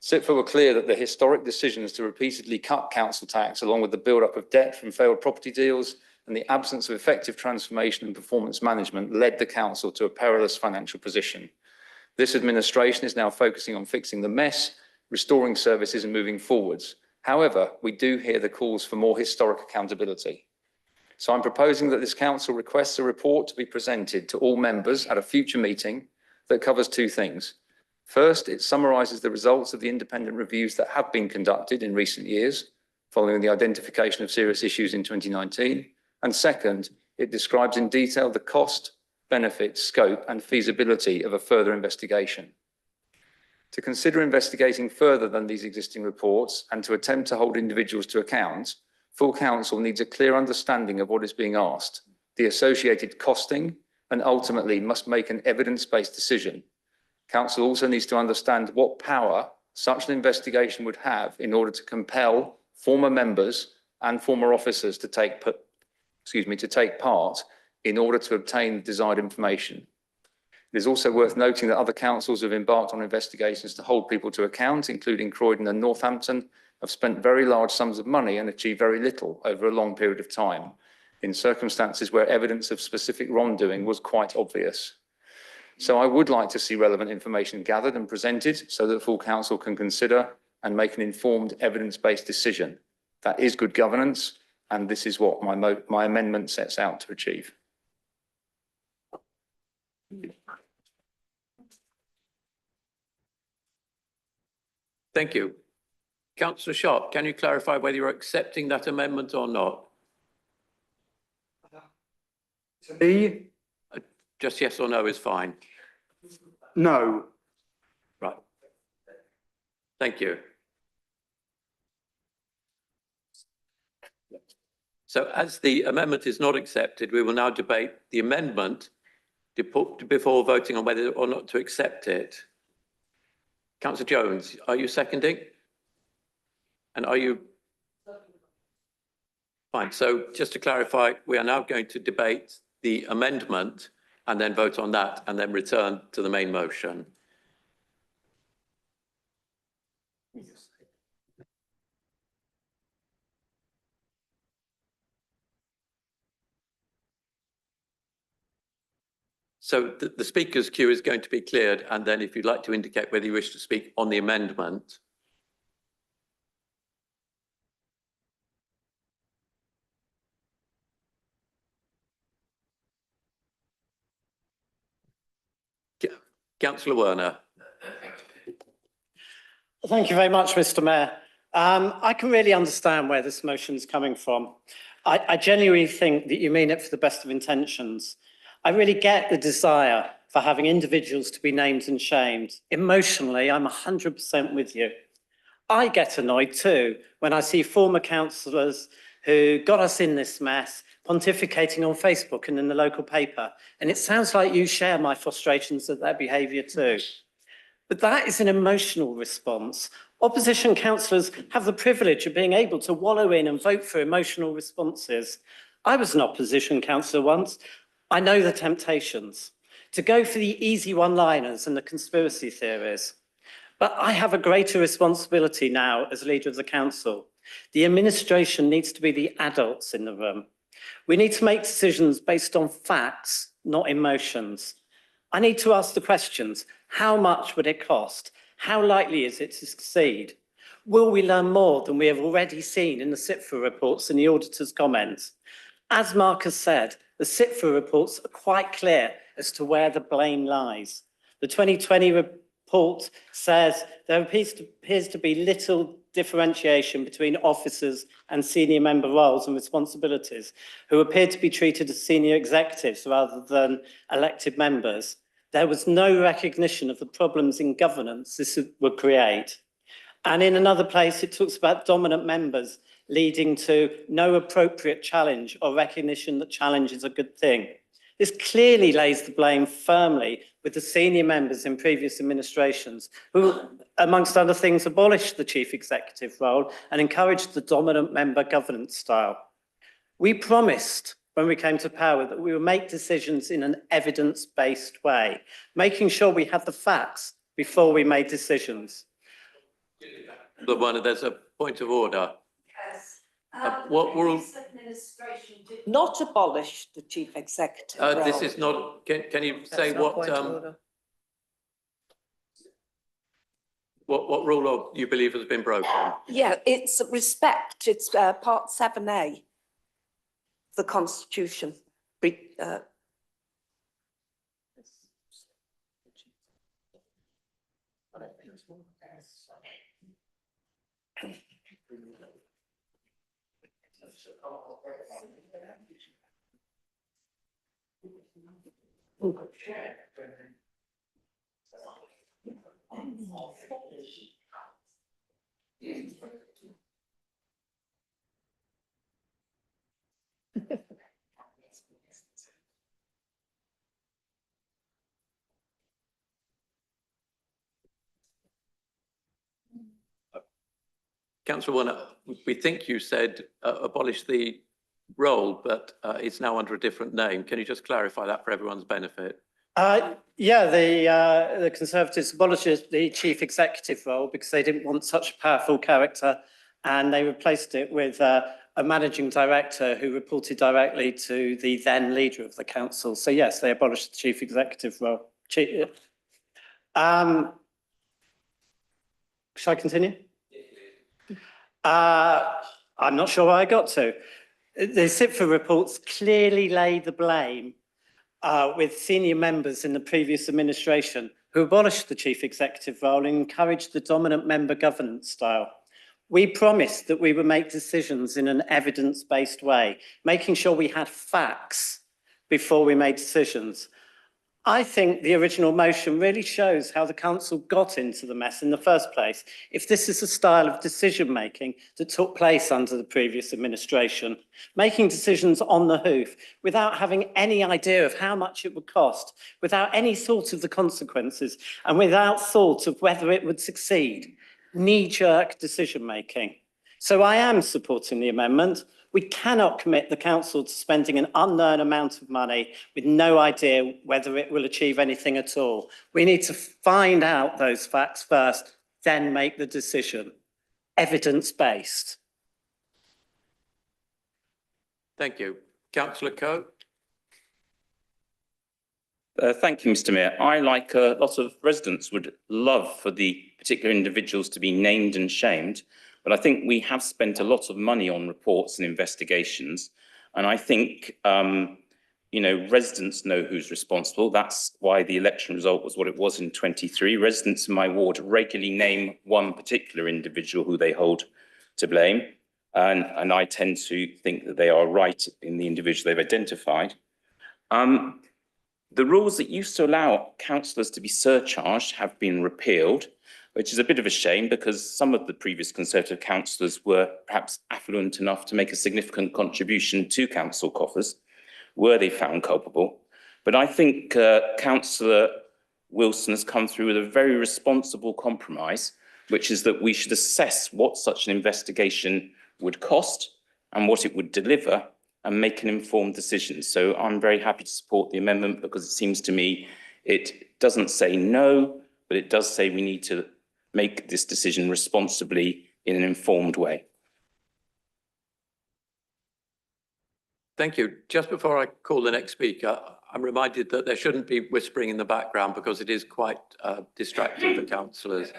SIPFA were clear that the historic decisions to repeatedly cut council tax, along with the build-up of debt from failed property deals and the absence of effective transformation and performance management, led the council to a perilous financial position. This administration is now focusing on fixing the mess, restoring services and moving forwards. However, we do hear the calls for more historic accountability. So I'm proposing that this council requests a report to be presented to all members at a future meeting that covers 2 things. First, it summarises the results of the independent reviews that have been conducted in recent years, following the identification of serious issues in 2019. And second, it describes in detail the cost, benefit, scope and feasibility of a further investigation. To consider investigating further than these existing reports and to attempt to hold individuals to account, full council needs a clear understanding of what is being asked, the associated costing, and ultimately must make an evidence-based decision. Council also needs to understand what power such an investigation would have in order to compel former members and former officers to take part in order to obtain the desired information. It is also worth noting that other councils have embarked on investigations to hold people to account, including Croydon and Northampton, have spent very large sums of money and achieved very little over a long period of time, in circumstances where evidence of specific wrongdoing was quite obvious. So I would like to see relevant information gathered and presented so that full council can consider and make an informed evidence-based decision. That is good governance, and this is what my amendment sets out to achieve. Thank you. Councillor Sharp, can you clarify whether you're accepting that amendment or not? To me, Just yes or no is fine. no. Right. Thank you. So as the amendment is not accepted, we will now debate the amendment before voting on whether or not to accept it. Councillor Jones, are you seconding? And are you? Fine. So just to clarify, we are now going to debate the amendment and then vote on that and then return to the main motion. So the speaker's queue is going to be cleared, and then if you'd like to indicate whether you wish to speak on the amendment. Councillor Werner. Thank you very much, Mr. Mayor. I can really understand where this motion is coming from. I genuinely think that you mean it for the best of intentions. I really get the desire for having individuals to be named and shamed. Emotionally, I'm 100% with you. I get annoyed too when I see former councillors who got us in this mess pontificating on Facebook and in the local paper. And it sounds like you share my frustrations at their behaviour too. But that is an emotional response. Opposition councillors have the privilege of being able to wallow in and vote for emotional responses. I was an opposition councillor once. I know the temptations to go for the easy one-liners and the conspiracy theories. But I have a greater responsibility now as leader of the council. The administration needs to be the adults in the room. We need to make decisions based on facts, not emotions. I need to ask the questions: how much would it cost? How likely is it to succeed? Will we learn more than we have already seen in the SIPFA reports and the auditor's comments? As Mark has said, the SIPFA reports are quite clear as to where the blame lies. The 2020 report says there appears to be little differentiation between officers and senior member roles and responsibilities, who appear to be treated as senior executives rather than elected members. There was no recognition of the problems in governance this would create. And in another place, it talks about dominant members leading to no appropriate challenge or recognition that challenge is a good thing. This clearly lays the blame firmly with the senior members in previous administrations who, amongst other things, abolished the chief executive role and encouraged the dominant member governance style. We promised when we came to power that we would make decisions in an evidence-based way, making sure we had the facts before we made decisions. There's a point of order. Yes. What rule? This administration did not abolish the chief executive This role. is not, can you say what rule you believe has been broken? Yeah, it's respect, it's part 7A, the Constitution. Councillor Warner, we think you said abolish the role, but it's now under a different name. Can you just clarify that for everyone's benefit? Yeah, the Conservatives abolished the chief executive role because they didn't want such a powerful character, and they replaced it with a managing director who reported directly to the then leader of the council. So yes, they abolished the chief executive role. Shall I continue? I'm not sure where I got to. The CIPFA reports clearly lay the blame with senior members in the previous administration who abolished the chief executive role and encouraged the dominant member governance style. We promised that we would make decisions in an evidence-based way, making sure we had facts before we made decisions. I think the original motion really shows how the council got into the mess in the first place. If this is a style of decision-making that took place under the previous administration, making decisions on the hoof without having any idea of how much it would cost, without any thought of the consequences, and without thought of whether it would succeed, knee-jerk decision-making. So I am supporting the amendment. We cannot commit the council to spending an unknown amount of money with no idea whether it will achieve anything at all. We need to find out those facts first, then make the decision, evidence-based. Thank you. Councillor Coe. Thank you, Mr. Mayor. I, like a lot of residents, would love for the particular individuals to be named and shamed. But I think we have spent a lot of money on reports and investigations. And I think, residents know who's responsible. That's why the election result was what it was in 23. Residents in my ward regularly name one particular individual who they hold to blame. And I tend to think that they are right in the individual they've identified. The rules that used to allow councillors to be surcharged have been repealed, which is a bit of a shame because some of the previous Conservative councillors were perhaps affluent enough to make a significant contribution to council coffers, were they found culpable. But I think Councillor Wilson has come through with a very responsible compromise, which is that we should assess what such an investigation would cost and what it would deliver and make an informed decision. So I'm very happy to support the amendment because it seems to me it doesn't say no, but it does say we need to make this decision responsibly in an informed way. Thank you. Just before I call the next speaker, I'm reminded that there shouldn't be whispering in the background because it is quite distracting for councillors.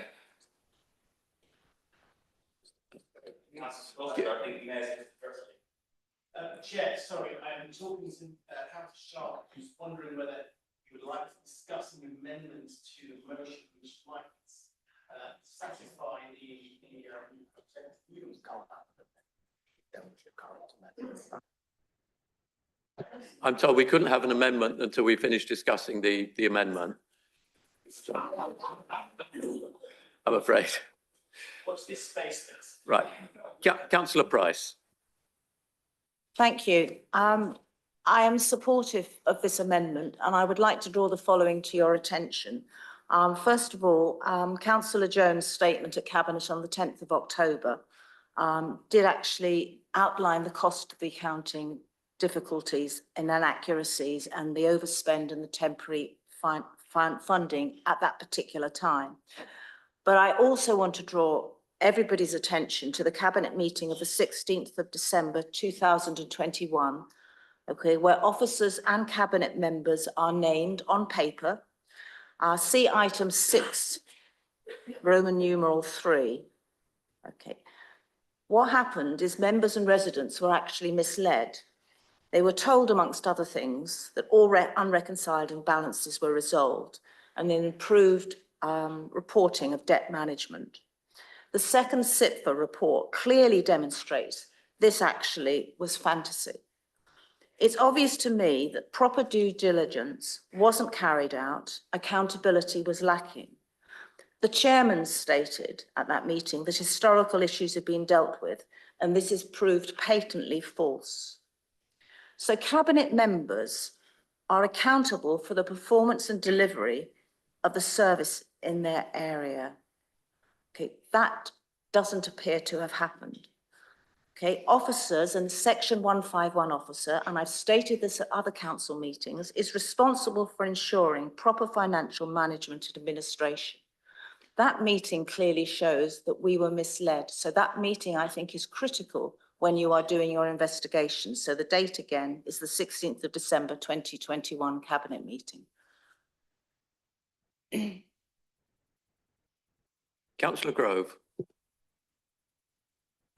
Chair, sorry, I'm talking to Councillor Sharp, who's wondering whether you would like to discuss an amendment to the motion which might satisfy I'm told we couldn't have an amendment until we finish discussing the amendment. So, I'm afraid. Watch this space. Right. Councillor Price. Thank you. I am supportive of this amendment and I would like to draw the following to your attention. First of all, Councillor Jones' statement at Cabinet on the 10th of October did actually outline the cost of the accounting difficulties and inaccuracies and the overspend and the temporary funding at that particular time. But I also want to draw everybody's attention to the Cabinet meeting of the 16th of December 2021, okay, where officers and Cabinet members are named on paper. See item 6, Roman numeral 3. Okay. What happened is members and residents were actually misled. They were told, amongst other things, that all unreconciled imbalances were resolved and then improved reporting of debt management. The second SIPFA report clearly demonstrates this actually was fantasy. It's obvious to me that proper due diligence wasn't carried out, accountability was lacking. The chairman stated at that meeting that historical issues have been dealt with, and this is proved patently false. So Cabinet members are accountable for the performance and delivery of the service in their area. Okay, that doesn't appear to have happened. Okay, officers and Section 151 officer, and I've stated this at other council meetings, is responsible for ensuring proper financial management and administration. That meeting clearly shows that we were misled. So that meeting, I think, is critical when you are doing your investigation. So the date again is the 16th of December 2021 Cabinet meeting. Councillor Grove.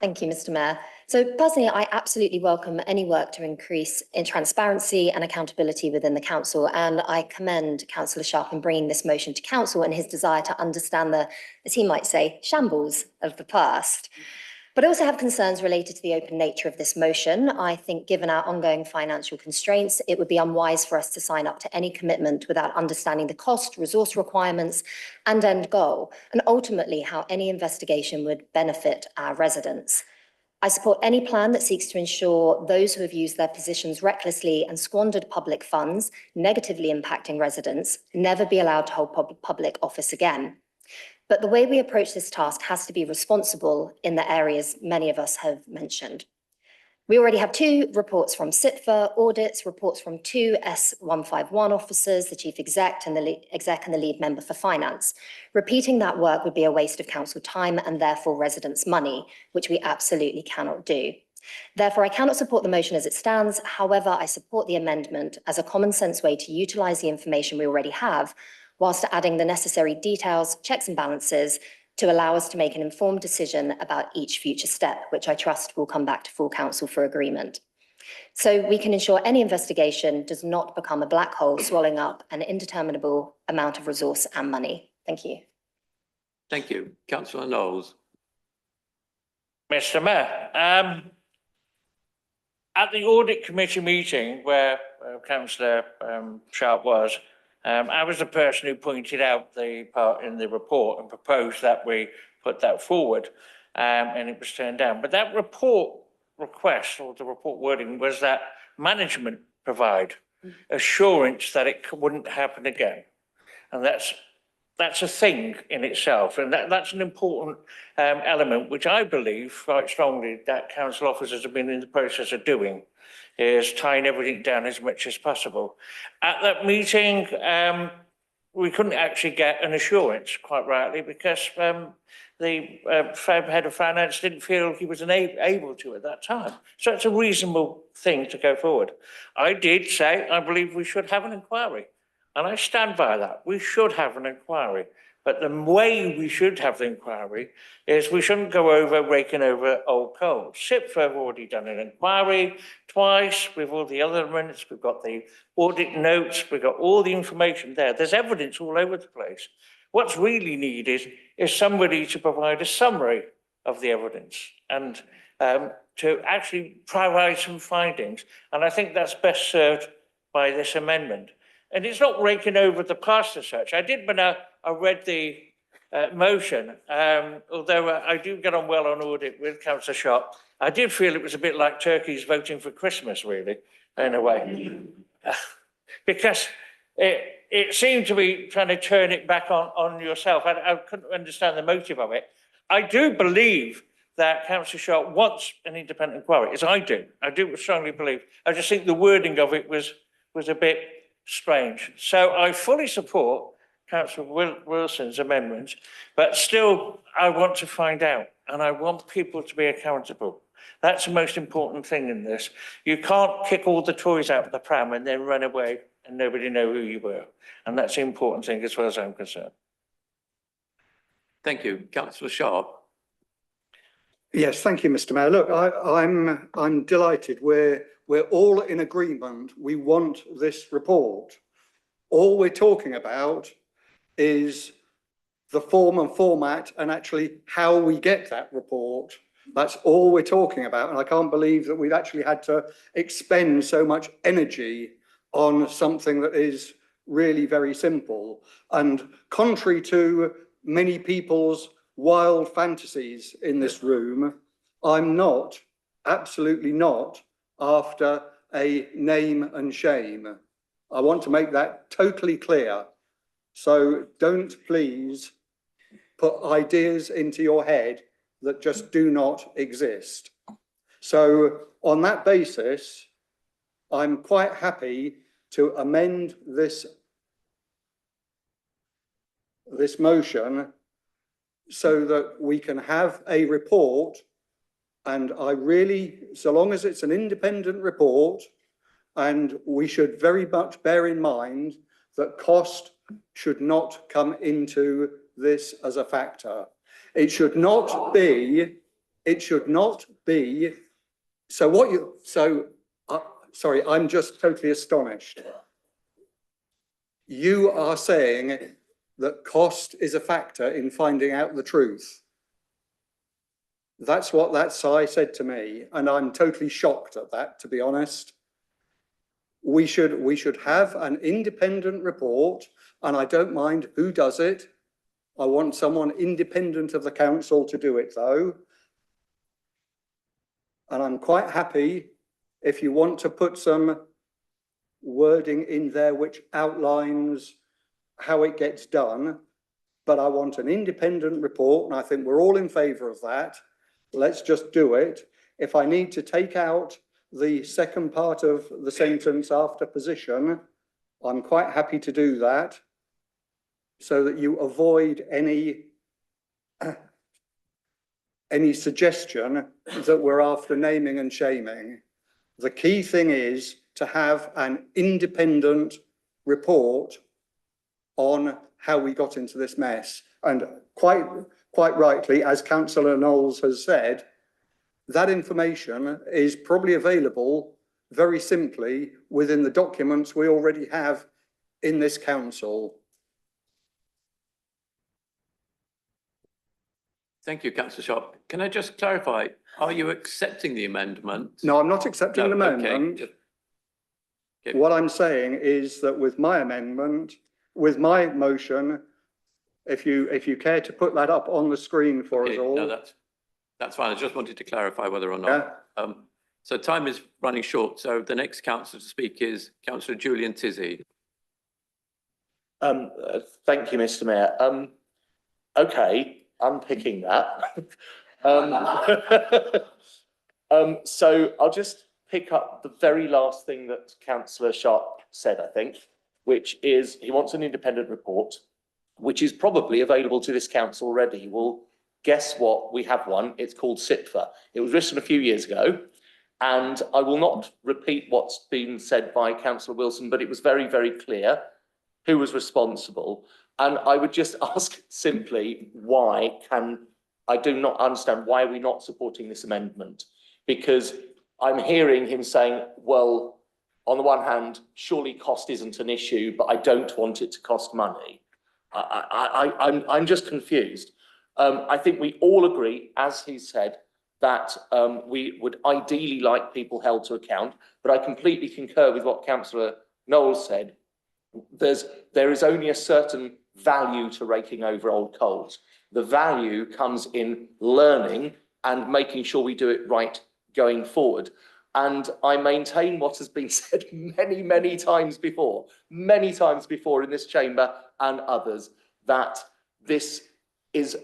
Thank you, Mr. Mayor. So personally, I absolutely welcome any work to increase in transparency and accountability within the council. And I commend Councillor Sharp in bringing this motion to council and his desire to understand the, as he might say, shambles of the past. But I also have concerns related to the open nature of this motion. I think given our ongoing financial constraints, it would be unwise for us to sign up to any commitment without understanding the cost, resource requirements, and end goal, and ultimately how any investigation would benefit our residents. I support any plan that seeks to ensure those who have used their positions recklessly and squandered public funds, negatively impacting residents, never be allowed to hold public office again. But the way we approach this task has to be responsible in the areas many of us have mentioned. We already have 2 reports from SITFA, audits, reports from 2 S151 officers, the chief exec and the lead member for finance. Repeating that work would be a waste of council time and therefore residents' money, which we absolutely cannot do. Therefore, I cannot support the motion as it stands. However, I support the amendment as a common sense way to utilise the information we already have, whilst adding the necessary details, checks and balances to allow us to make an informed decision about each future step, which I trust will come back to full council for agreement. So we can ensure any investigation does not become a black hole swallowing up an indeterminable amount of resource and money. Thank you. Thank you. Councillor Knowles. Mr. Mayor, at the audit committee meeting where Councillor Sharp was, I was the person who pointed out the part in the report and proposed that we put that forward, and it was turned down. But that report request, or the report wording, was that management provide assurance that it wouldn't happen again. And that's a thing in itself, and that's an important element, which I believe quite strongly that council officers have been in the process of doing, is tying everything down as much as possible. At that meeting, we couldn't actually get an assurance, quite rightly, because the head of finance didn't feel he was able to at that time. So it's a reasonable thing to go forward. I did say I believe we should have an inquiry, and I stand by that. We should have an inquiry. But the way we should have the inquiry is we shouldn't go over raking over old coals. SIPFA have already done an inquiry twice with all the other amendments. We've got the audit notes. We've got all the information there. There's evidence all over the place. What's really needed is somebody to provide a summary of the evidence and to actually provide some findings. And I think that's best served by this amendment. And it's not raking over the past as such. I did when I read the motion, although I do get on well on audit with Councillor Sharp, I did feel it was a bit like turkeys voting for Christmas, really. in a way. Because it seemed to be trying to turn it back on yourself. I couldn't understand the motive of it. I do believe that Councillor Sharp wants an independent inquiry, as I do. I do strongly believe. I just think the wording of it was a bit strange. So I fully support Councillor Wilson's amendments, but still I want to find out, and I want people to be accountable. That's the most important thing in this. You can't kick all the toys out of the pram and then run away and nobody know who you were. And that's the important thing as far as I'm concerned. Thank you. Councillor Sharp. Yes, thank you, Mr. Mayor. Look, I'm delighted. We're all in agreement. We want this report. All we're talking about is the form and format and actually how we get that report. That's all we're talking about. And I can't believe that we've actually had to expend so much energy on something that is really very simple. And contrary to many people's wild fantasies in this room, I'm not, absolutely not, after a name and shame. I want to make that totally clear. So don't please put ideas into your head that just do not exist. So on that basis, I'm quite happy to amend this motion so that we can have a report. And I really, so long as it's an independent report, and we should very much bear in mind that cost should not come into this as a factor. It should not be, sorry, I'm just totally astonished. You are saying that cost is a factor in finding out the truth. That's what that SI said to me, and I'm totally shocked at that, to be honest. We should have an independent report, and I don't mind who does it. I want someone independent of the council to do it, though. And I'm quite happy if you want to put some wording in there which outlines how it gets done, but I want an independent report, and I think we're all in favour of that. Let's just do it. If I need to take out the second part of the sentence after position, I'm quite happy to do that, so that you avoid any suggestion that we're after naming and shaming. The key thing is to have an independent report on how we got into this mess. And quite rightly, as Councillor Knowles has said, that information is probably available very simply within the documents we already have in this council. Thank you, Councillor Sharp. Can I just clarify, are you accepting the amendment? No, I'm not accepting an amendment. Okay. What I'm saying is that with my amendment, with my motion, if you care to put that up on the screen for us all. No, that's fine. I just wanted to clarify whether or not. Yeah. So time is running short. So the next councillor to speak is Councillor Julian Tizzy. Thank you, Mr. Mayor. Okay, unpicking that. So I'll just pick up the very last thing that Councillor Sharp said, I think, which is he wants an independent report, which is probably available to this council already. Well, guess what? We have one. It's called SIPFA. It was written a few years ago, and I will not repeat what's been said by Councillor Wilson, but it was very, very clear who was responsible. And I would just ask simply, I do not understand why are we not supporting this amendment? Because I'm hearing him saying, well, on the one hand, surely cost isn't an issue, but I don't want it to cost money. I'm just confused. I think we all agree, as he said, that we would ideally like people held to account, but I completely concur with what Councillor Knowles said. There is only a certain value to raking over old coals. The value comes in learning and making sure we do it right going forward. And I maintain what has been said many times before in this chamber and others, that this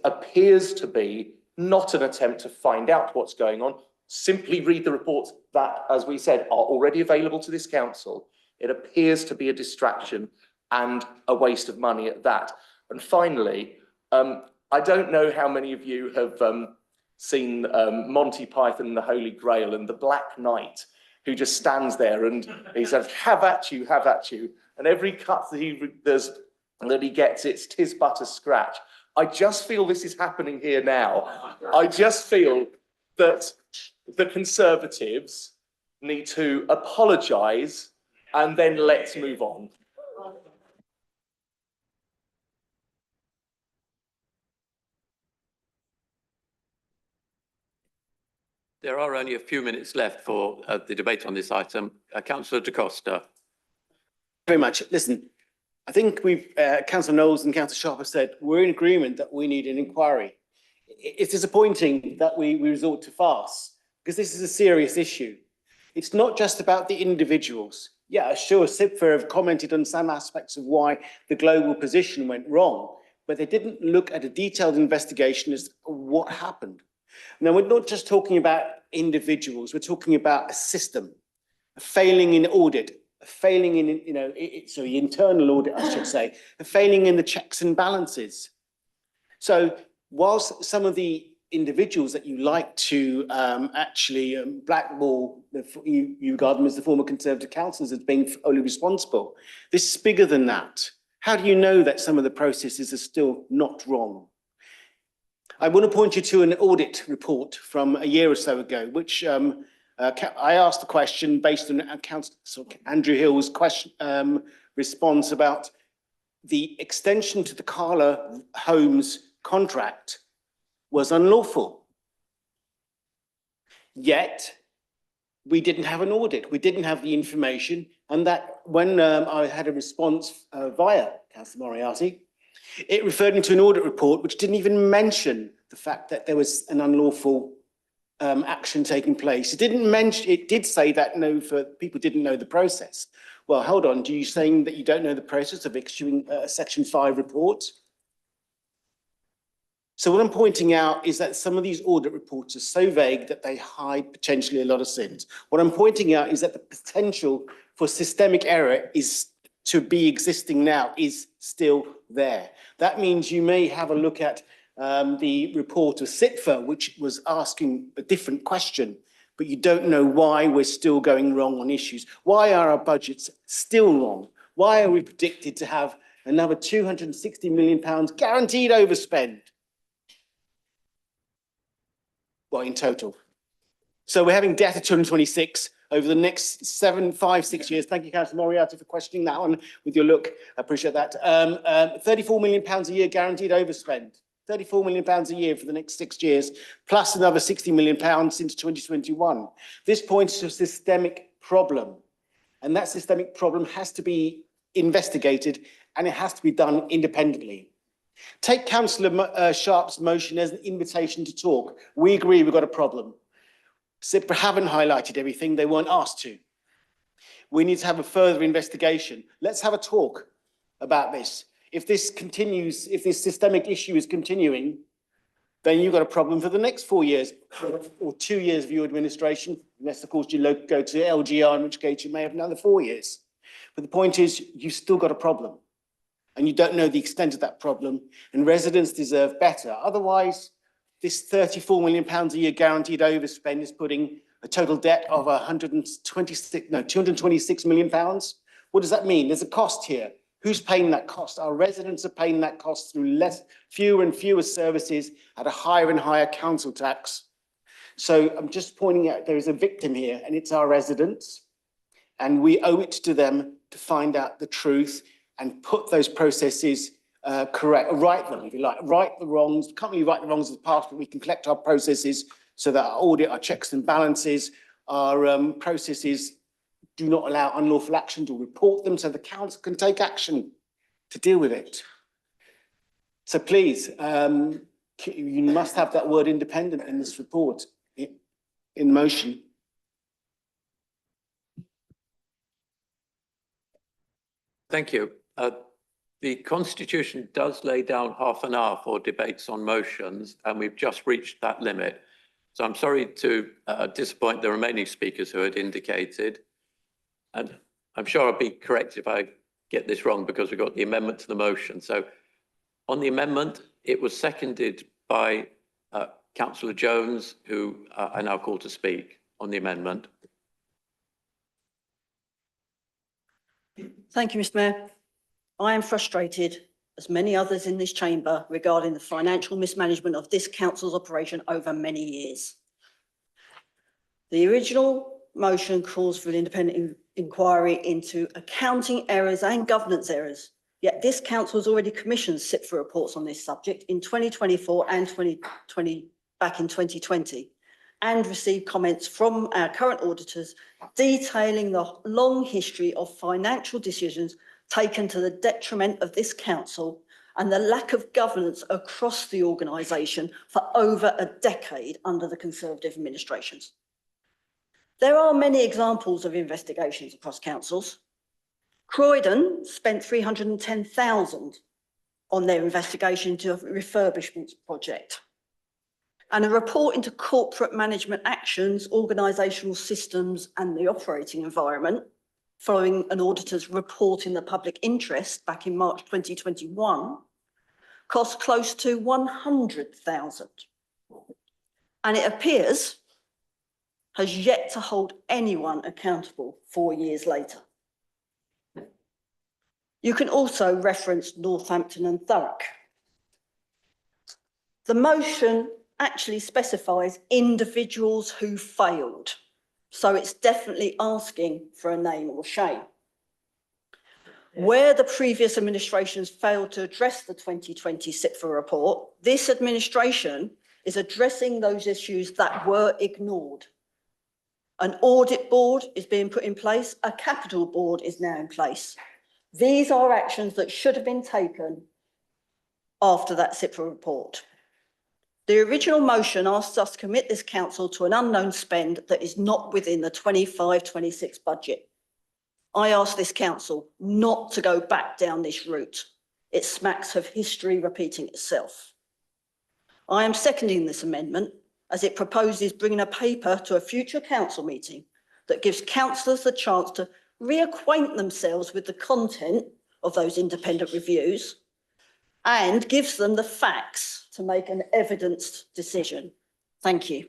appears to be not an attempt to find out what's going on. Simply read the reports that, as we said, are already available to this council. It appears to be a distraction and a waste of money at that. And finally, I don't know how many of you have seen Monty Python and the Holy Grail and the Black Knight, who just stands there and he says, have at you, have at you. And every cut that he gets, it's "'tis but a scratch." I just feel this is happening here now. I just feel that the Conservatives need to apologise and then let's move on. There are only a few minutes left for the debate on this item. Councillor Da Costa. Very much. Listen, I think Councillor Knowles and Councillor Sharp have said we're in agreement that we need an inquiry. It's disappointing that we resort to farce because this is a serious issue. It's not just about the individuals. Yeah, sure, SIPFA have commented on some aspects of why the global position went wrong, but they didn't look at a detailed investigation as to what happened. Now, we're not just talking about individuals, we're talking about a system, a failing in audit, a failing in, the internal audit, I should say, a failing in the checks and balances. So whilst some of the individuals that you like to blackball, you regard them as the former Conservative councillors as being only responsible, this is bigger than that. How do you know that some of the processes are still not wrong? I want to point you to an audit report from a year or so ago, which I asked the question based on Councillor Andrew Hill's response about the extension to the Carla Homes contract was unlawful. Yet, we didn't have an audit. We didn't have the information. And that when I had a response via Councillor Moriarty, it referred into an audit report which didn't even mention the fact that there was an unlawful action taking place. It did say that people didn't know the process. Well, hold on, are you saying that you don't know the process of issuing a Section 5 report? So what I'm pointing out is that some of these audit reports are so vague that they hide potentially a lot of sins. What I'm pointing out is that the potential for systemic error is existing now is still there. That means you may have a look at the report of SITFA, which was asking a different question, but you don't know why we're still going wrong on issues. Why are our budgets still wrong? Why are we predicted to have another £260 million guaranteed overspend? Well, in total. So we're having debt of 226 over the next 5, 6 years. Thank you, Councillor Moriarty, for questioning that one with your look. I appreciate that. £34 million a year guaranteed overspend. £34 million a year for the next 6 years, plus another £60 million since 2021. This points to a systemic problem. And that systemic problem has to be investigated and it has to be done independently. Take Councillor Sharp's motion as an invitation to talk. We agree we've got a problem. SIPRA haven't highlighted everything, they weren't asked to. We need to have a further investigation. Let's have a talk about this. If this continues, if this systemic issue is continuing, then you've got a problem for the next 4 years or 2 years of your administration, unless of course you go to LGR, in which case you may have another 4 years. But the point is, you've still got a problem and you don't know the extent of that problem, and residents deserve better. Otherwise, this £34 million a year guaranteed overspend is putting a total debt of £226 million. What does that mean? There's a cost here. Who's paying that cost? Our residents are paying that cost through fewer and fewer services at a higher and higher council tax. So I'm just pointing out there is a victim here, and it's our residents, and we owe it to them to find out the truth and put those processes correct, right them, if you like, right the wrongs. Can't really right the wrongs of the past, but we can collect our processes so that our audit, our checks and balances, our processes do not allow unlawful action, to report them so the council can take action to deal with it. So please, you must have that word independent in this report, in motion. Thank you. The Constitution does lay down half an hour for debates on motions, and we've just reached that limit. So I'm sorry to disappoint the remaining speakers who had indicated. And I'm sure I'll be correct if I get this wrong because we've got the amendment to the motion. So on the amendment, it was seconded by Councillor Jones, who I now call to speak on the amendment. Thank you, Mr. Mayor. I am frustrated, as many others in this chamber, regarding the financial mismanagement of this council's operation over many years. The original motion calls for an independent inquiry into accounting errors and governance errors. Yet this council has already commissioned SIPFA reports on this subject in 2024 and back in 2020, and received comments from our current auditors detailing the long history of financial decisions taken to the detriment of this council and the lack of governance across the organisation for over a decade under the Conservative administrations. There are many examples of investigations across councils. Croydon spent 310,000 on their investigation into a refurbishment project. And a report into corporate management actions, organisational systems and the operating environment, following an auditor's report in the public interest back in March 2021, cost close to 100,000. And it appears has yet to hold anyone accountable 4 years later. You can also reference Northampton and Thurrock. The motion actually specifies individuals who failed, so it's definitely asking for a name or shame. Where the previous administrations failed to address the 2020 SIPFA report, this administration is addressing those issues that were ignored. An audit board is being put in place, a capital board is now in place. These are actions that should have been taken after that SIPFA report. The original motion asks us to commit this council to an unknown spend that is not within the 25-26 budget. I ask this council not to go back down this route. It smacks of history repeating itself. I am seconding this amendment as it proposes bringing a paper to a future council meeting that gives councillors the chance to reacquaint themselves with the content of those independent reviews and gives them the facts to make an evidenced decision. Thank you.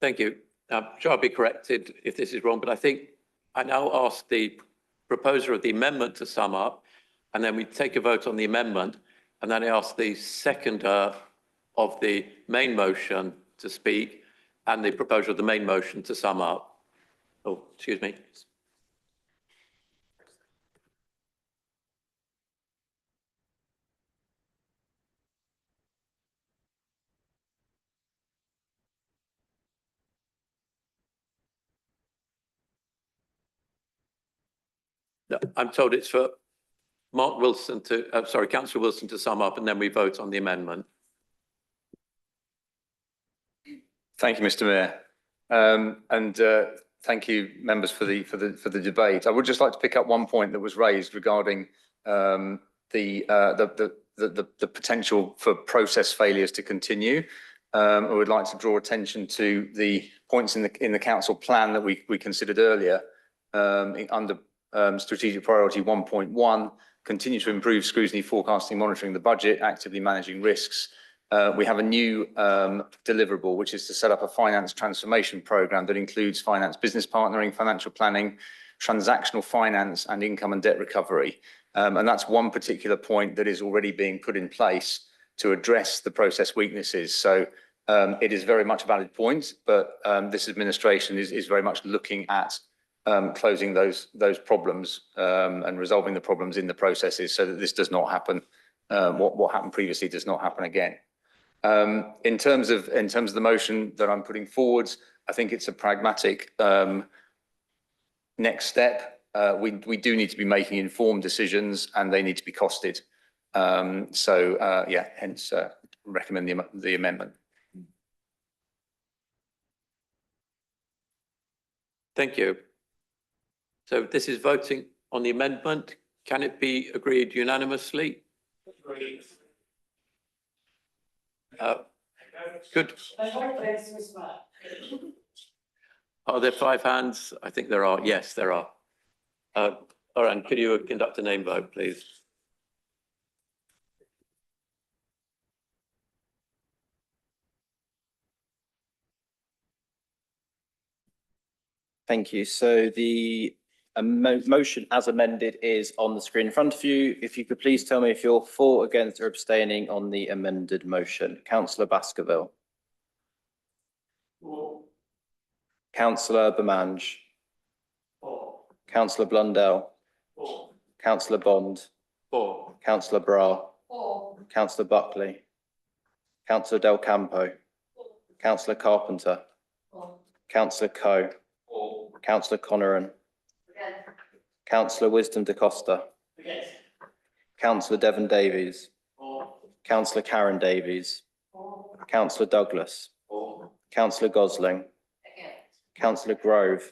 Thank you. I'm sure I'll be corrected if this is wrong, but I think I now ask the proposer of the amendment to sum up, and then we take a vote on the amendment, and then I ask the seconder of the main motion to speak, and the proposer of the main motion to sum up. Oh, excuse me. No, I'm told it's for Mark Wilson to, Councillor Wilson to sum up, and then we vote on the amendment. Thank you, Mr. Mayor. Thank you, members, for the debate. I would just like to pick up one point that was raised regarding the potential for process failures to continue. I would like to draw attention to the points in the council plan that we considered earlier under strategic priority 1.1, continue to improve scrutiny, forecasting, monitoring the budget, actively managing risks. We have a new deliverable, which is to set up a finance transformation program that includes finance business partnering, financial planning, transactional finance, and income and debt recovery. And that's one particular point that is already being put in place to address the process weaknesses. So it is very much a valid point, but this administration is very much looking at closing those problems and resolving the problems in the processes so that this does not happen. What happened previously does not happen again. In terms of the motion that I'm putting forward, I think it's a pragmatic next step. We do need to be making informed decisions, and they need to be costed. Hence recommend the amendment. Thank you. So this is voting on the amendment. Can it be agreed unanimously? Agreed. Good. Are there 5 hands? I think there are. Yes, there are. All right, could you conduct a name vote, please? Thank you. So the motion as amended is on the screen in front of you. If you could please tell me if you're for, against or abstaining on the amended motion. Councillor Baskerville. For. Councillor Bermange. For. Councillor Blundell. For. Councillor Bond. For. Councillor Bra. For. Councillor Buckley. Councillor Del Campo. Councillor Carpenter. Councillor Coe. Councillor Conneran. Councillor Wisdom da Costa. Councillor Devon Davies. Councillor Karen Davies. Councillor Douglas. Councillor Gosling. Councillor Grove.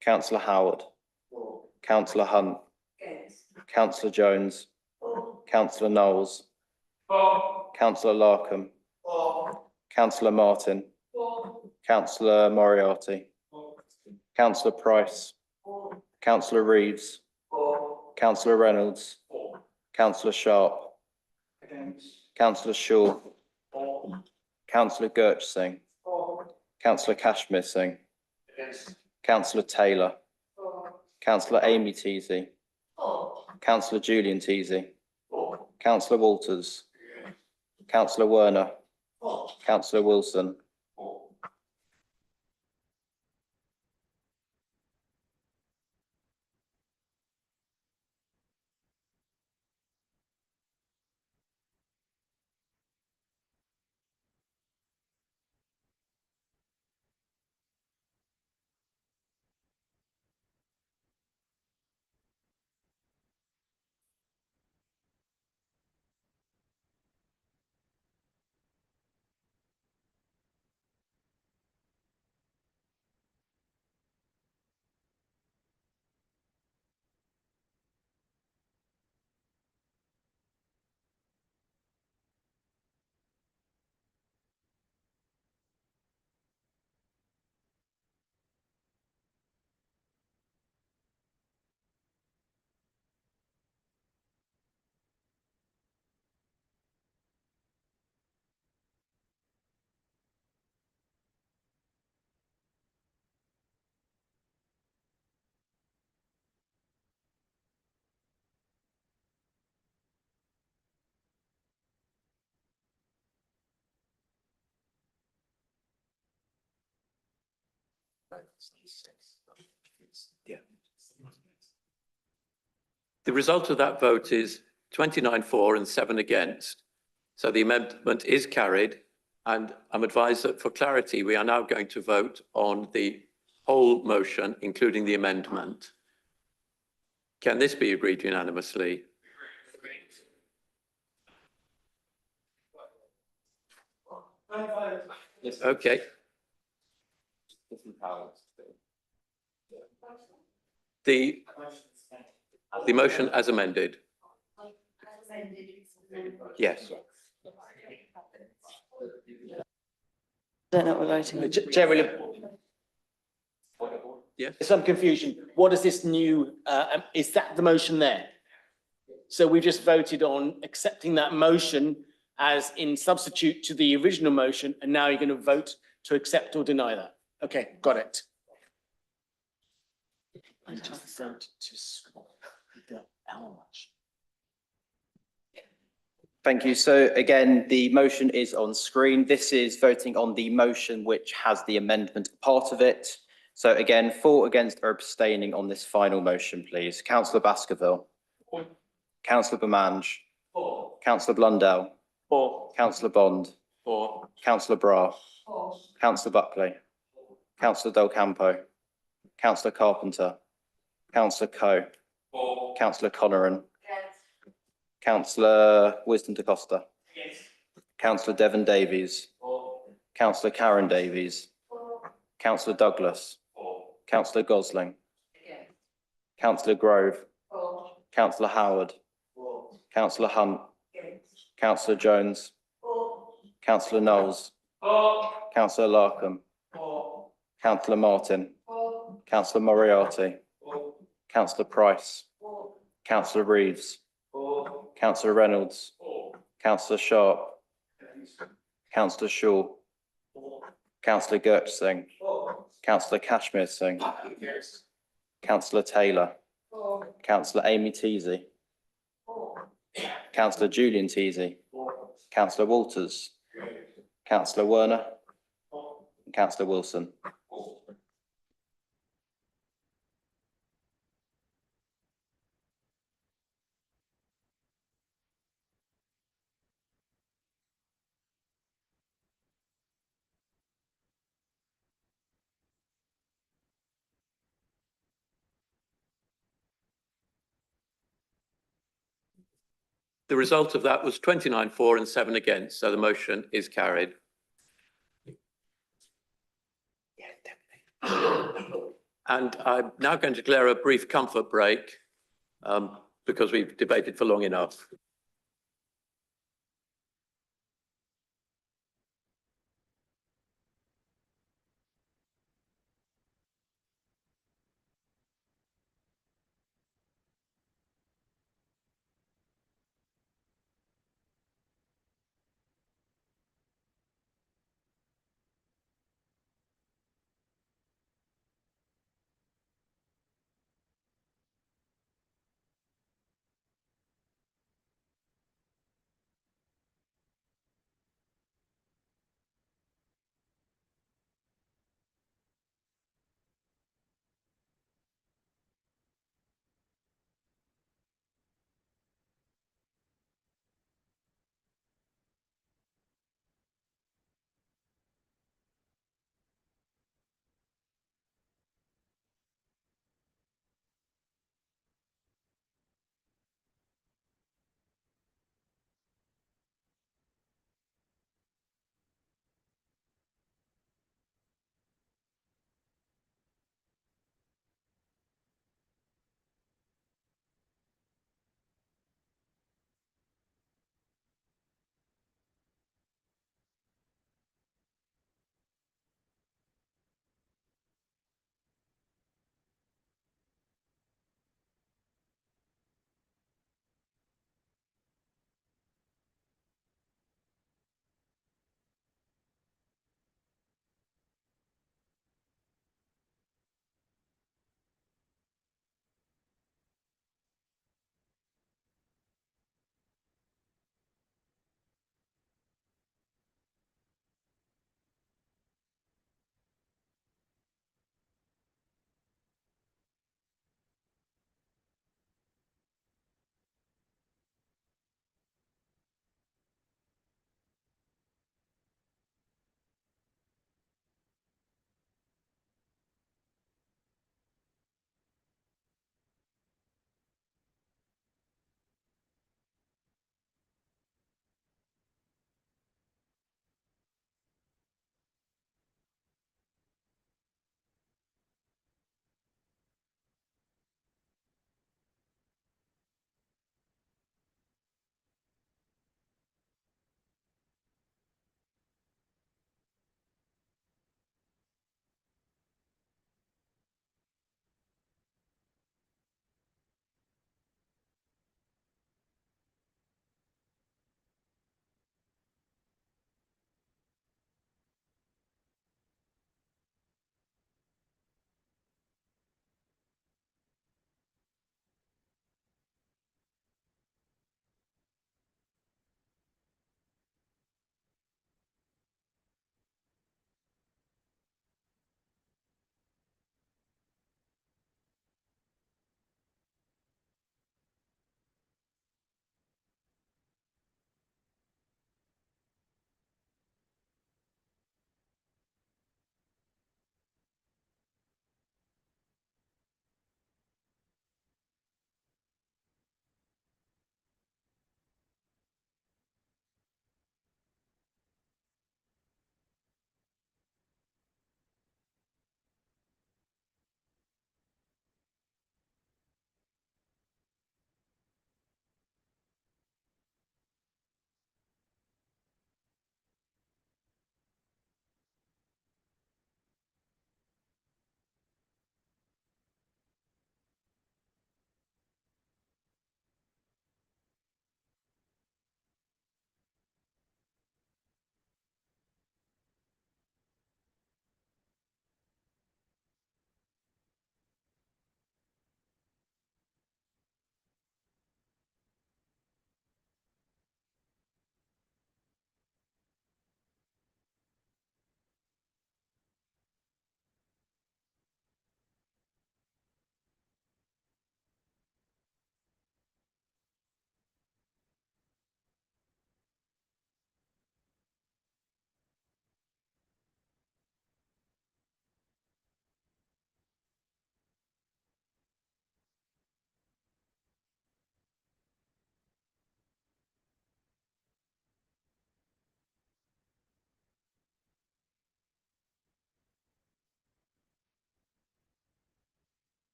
Councillor Howard. Councillor Hunt. Councillor Jones. Councillor Knowles. Councillor Larkham. Councillor Martin. Councillor Moriarty. Councillor Price. Councillor Reeves. Councillor Reynolds. Councillor Sharp. Councillor Shaw. Councillor Gertsching. Councillor Kashmir Singh. Councillor Taylor. Councillor Amy Teasey. Councillor Julian Teasey. Councillor Walters. Councillor Werner. Councillor Wilson. Yeah. The result of that vote is 29 for and 7 against. So the amendment is carried, and I'm advised that for clarity, we are now going to vote on the whole motion, including the amendment. Can this be agreed unanimously? Okay. The motion as amended. Yes. Don't know what we're voting. Chair, Yes. some confusion. What is this new, is that the motion there? So we just voted on accepting that motion as in substitute to the original motion, and now you're going to vote to accept or deny that. Okay, got it. I just voted to swap the L-much. Thank you. So again, the motion is on screen. This is voting on the motion which has the amendment part of it. So again, for, against or abstaining on this final motion, please. Councillor Baskerville. Councillor Bermange. Councillor Blundell. Councillor Bond. Councillor Bra. Councillor Buckley. Councillor Del Campo. Councillor Carpenter. Councillor Coe. Councillor Conneran. Councillor Wisdom da Costa. Councillor Devon Davies. Councillor Karen Davies. Councillor Douglas. Councillor Gosling. Councillor Grove. Councillor Howard. Councillor Hunt. Councillor Jones. Councillor Knowles. Councillor Larkham. Councillor Martin. Councillor Moriarty. Councillor Price. Councillor Reeves. Councillor Reynolds. Councillor Sharp. Councillor Shaw. Councillor Gurch Singh. Councillor Kashmir Singh. Councillor Taylor. Councillor Amy Teasey. Councillor Julian Teasey. Councillor Walters. Councillor Werner. And Councillor Wilson. The result of that was 29 for and 7 against, so the motion is carried. And I'm now going to declare a brief comfort break because we've debated for long enough.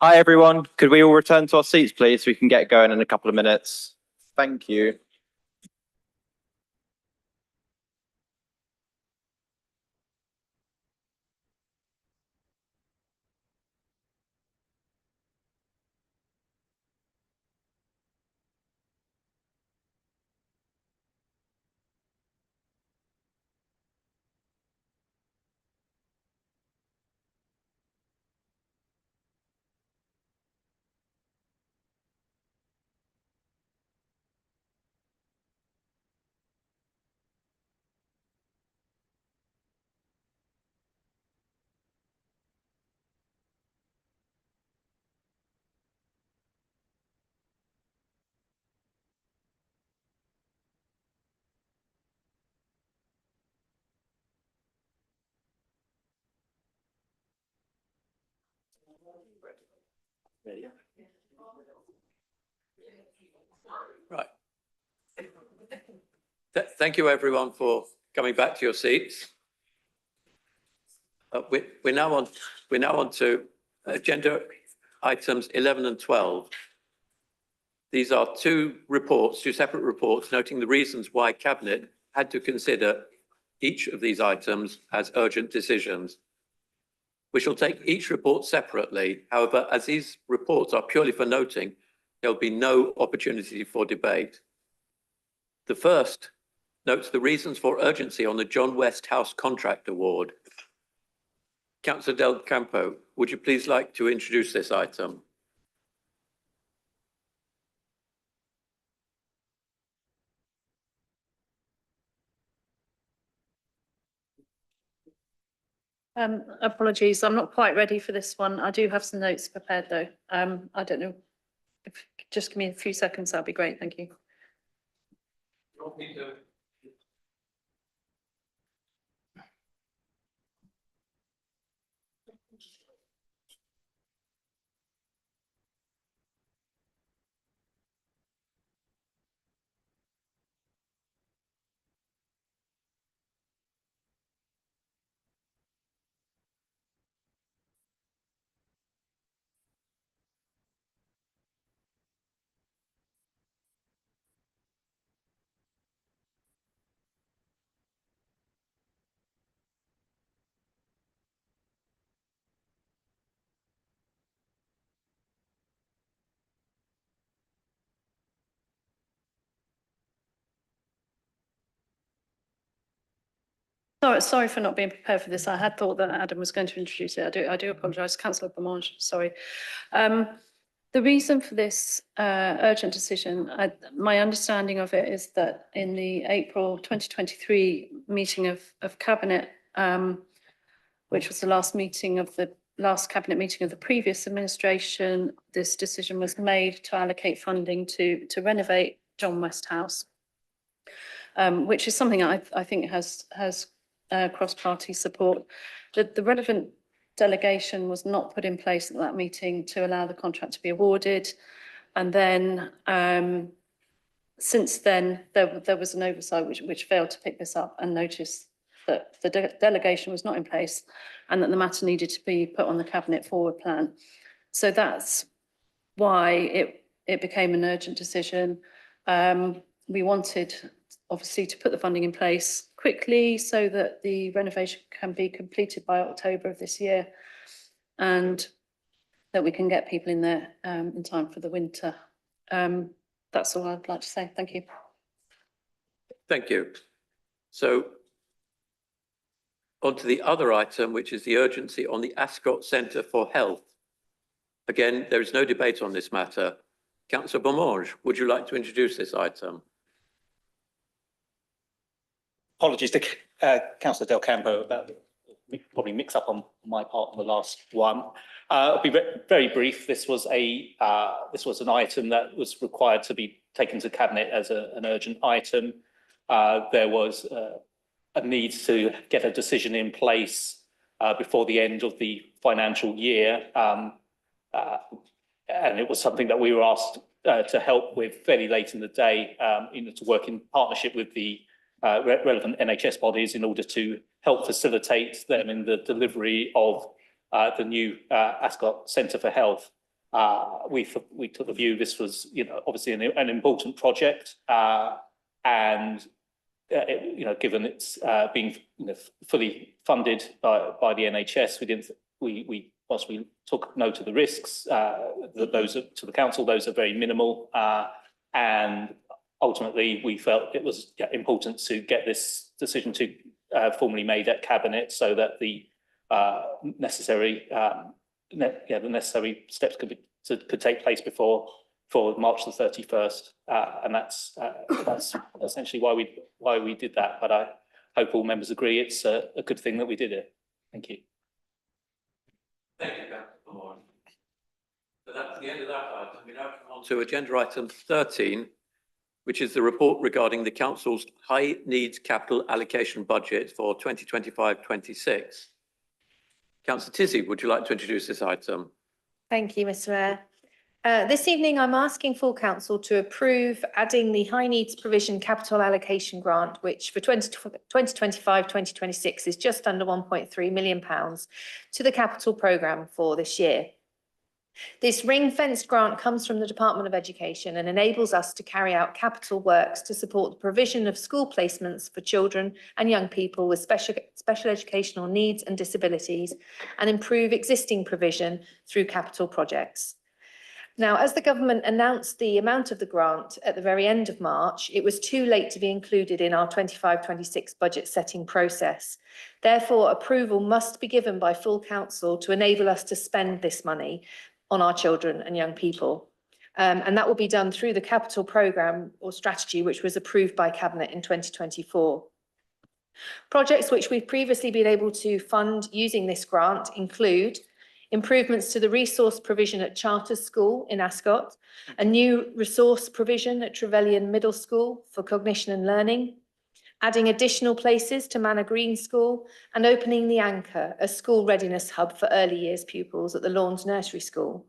Hi, everyone. Could we all return to our seats, please, so we can get going in a couple of minutes? Thank you. Right. Thank you, everyone, for coming back to your seats. We're now on to agenda items 11 and 12. These are two separate reports noting the reasons why Cabinet had to consider each of these items as urgent decisions. We shall take each report separately. However, as these reports are purely for noting, there will be no opportunity for debate. The first notes the reasons for urgency on the John West House Contract Award. Councillor Del Campo, would you please like to introduce this item? Apologies, I'm not quite ready for this one. I do have some notes prepared though. I don't know, if just give me a few seconds, that'd be great, thank you. Sorry for not being prepared for this. I had thought that Adam was going to introduce it. I do apologise, Councillor Beaumont, sorry. The reason for this urgent decision, my understanding of it is that in the April 2023 meeting of Cabinet, which was the last Cabinet meeting of the previous administration, this decision was made to allocate funding to renovate John West House, which is something I think has cross-party support. The relevant delegation was not put in place at that meeting to allow the contract to be awarded. And then since then, there was an oversight which failed to pick this up and noticed that the delegation was not in place and that the matter needed to be put on the Cabinet forward plan. So that's why it became an urgent decision. We wanted, obviously, to put the funding in place quickly so that the renovation can be completed by October of this year and that we can get people in there in time for the winter. That's all I'd like to say. Thank you. Thank you. So on to the other item, which is the urgency on the Ascot Centre for Health. Again, there is no debate on this matter. Councillor Beaumont, would you like to introduce this item? Apologies to Councillor Del Campo about probably mix up on my part on the last one. I'll be very brief. This was an item that was required to be taken to Cabinet as an urgent item. There was a need to get a decision in place before the end of the financial year, and it was something that we were asked to help with fairly late in the day, to work in partnership with the relevant NHS bodies in order to help facilitate them in the delivery of the new Ascot Centre for Health, we took the view this was, obviously an important project, and given it's being fully funded by the NHS, whilst we took note of the risks, to the council, those are very minimal, and ultimately we felt it was important to get this decision formally made at Cabinet so that the necessary steps could take place before March the 31st, and that's essentially why we did that. But I hope all members agree it's a good thing that we did it. Thank you. Thank you, Councillor. So that's the end of that item. We now come on to agenda item 13, which is the report regarding the Council's high needs capital allocation budget for 2025-26. Councillor Tizzy, would you like to introduce this item? Thank you, Mr. Mayor. This evening, I'm asking full council to approve adding the high needs provision capital allocation grant, which for 2025-2026 is just under £1.3 million to the capital programme for this year. This ring-fenced grant comes from the Department of Education and enables us to carry out capital works to support the provision of school placements for children and young people with special educational needs and disabilities, and improve existing provision through capital projects. Now, as the government announced the amount of the grant at the very end of March, it was too late to be included in our 25-26 budget setting process. Therefore, approval must be given by full council to enable us to spend this money on our children and young people. And that will be done through the capital programme or strategy, which was approved by Cabinet in 2024. Projects which we've previously been able to fund using this grant include improvements to the resource provision at Charters School in Ascot, a new resource provision at Trevelyan Middle School for cognition and learning, adding additional places to Manor Green School, and opening the Anchor, a school readiness hub for early years pupils at the Lawns Nursery School.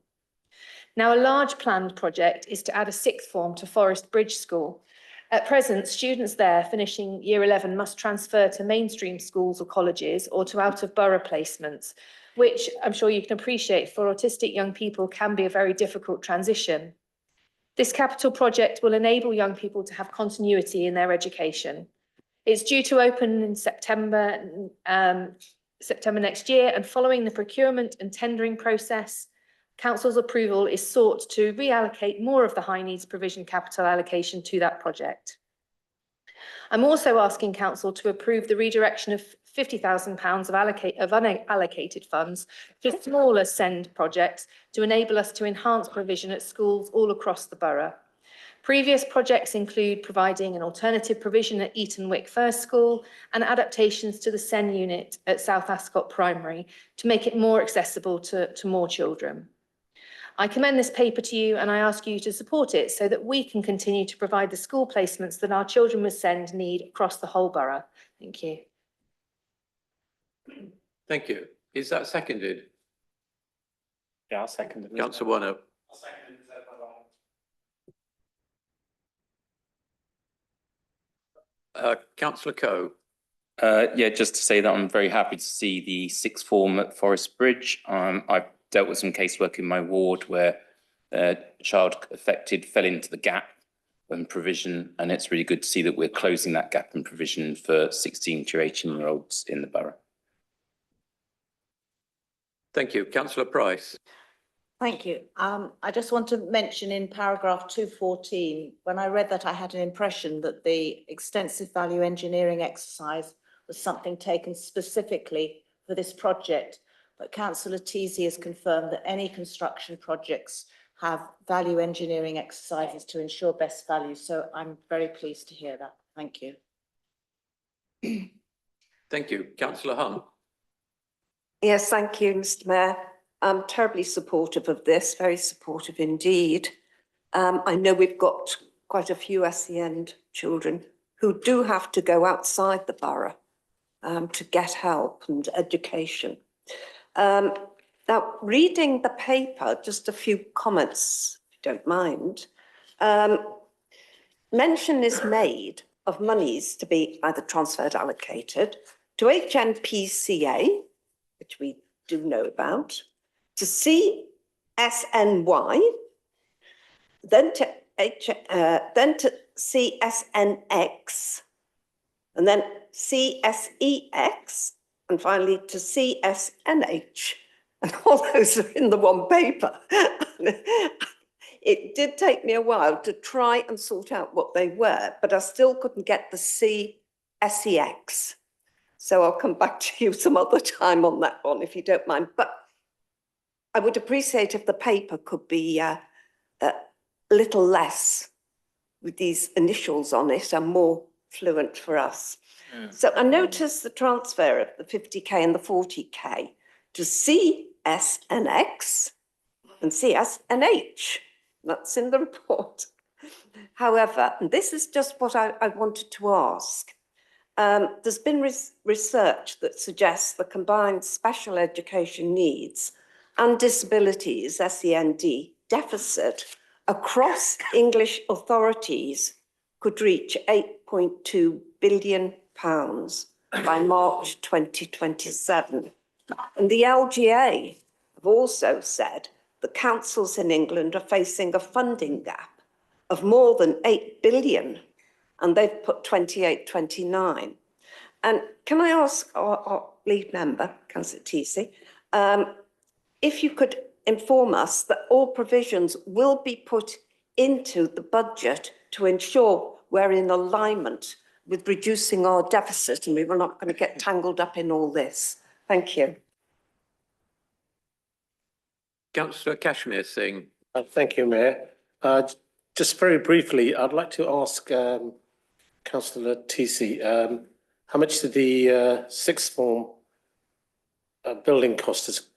Now, a large planned project is to add a sixth form to Forest Bridge School. At present, students there finishing Year 11 must transfer to mainstream schools or colleges or to out-of-borough placements, which I'm sure you can appreciate for autistic young people can be a very difficult transition. This capital project will enable young people to have continuity in their education. It's due to open in September next year, and following the procurement and tendering process, Council's approval is sought to reallocate more of the high needs provision capital allocation to that project. I'm also asking Council to approve the redirection of £50,000 of unallocated funds to smaller SEND projects to enable us to enhance provision at schools all across the borough. Previous projects include providing an alternative provision at Eton Wick First School and adaptations to the SEN unit at South Ascot Primary to make it more accessible to more children. I commend this paper to you and I ask you to support it so that we can continue to provide the school placements that our children with SEND need across the whole borough. Thank you. Thank you. Is that seconded? Yeah, I'll second it. Councillor Warner. Councillor Coe. Yeah, just to say that I'm very happy to see the sixth form at Forest Bridge. I've dealt with some casework in my ward where a child affected fell into the gap in provision, and it's really good to see that we're closing that gap in provision for 16 to 18-year-olds in the borough. Thank you. Councillor Price. Thank you. I just want to mention in paragraph 214, when I read that, I had an impression that the extensive value engineering exercise was something taken specifically for this project. But Councillor Teasey has confirmed that any construction projects have value engineering exercises to ensure best value. So I'm very pleased to hear that. Thank you. Thank you. Councillor Hunt. Yes, thank you, Mr. Mayor. I'm terribly supportive of this, very supportive indeed. I know we've got quite a few SEN children who do have to go outside the borough to get help and education. Now, reading the paper, just a few comments, if you don't mind. Mention is made of monies to be either transferred or allocated to HNPCA, which we do know about, to CSNY, then to CSNX, and then CSEX, and finally to CSNH. And all those are in the one paper. It did take me a while to try and sort out what they were, but I still couldn't get the CSEX. So I'll come back to you some other time on that one, if you don't mind. But I would appreciate if the paper could be a little less with these initials on it and more fluent for us. So I noticed the transfer of the 50k and the 40k to CSNX and CSNH. That's in the report. However, and this is just what I wanted to ask. There's been research that suggests the combined special education needs and disabilities, SEND, deficit across English authorities could reach £8.2 billion by March 2027. And the LGA have also said the councils in England are facing a funding gap of more than 8 billion, and they've put 28-29. And can I ask our lead member, Councillor Teesey, if you could inform us that all provisions will be put into the budget to ensure we're in alignment with reducing our deficit and we were not going to get tangled up in all this. Thank you. Councillor Kashmir Singh. Thank you, Mayor. Just very briefly, I'd like to ask Councillor Teesey, how much did the sixth form building cost is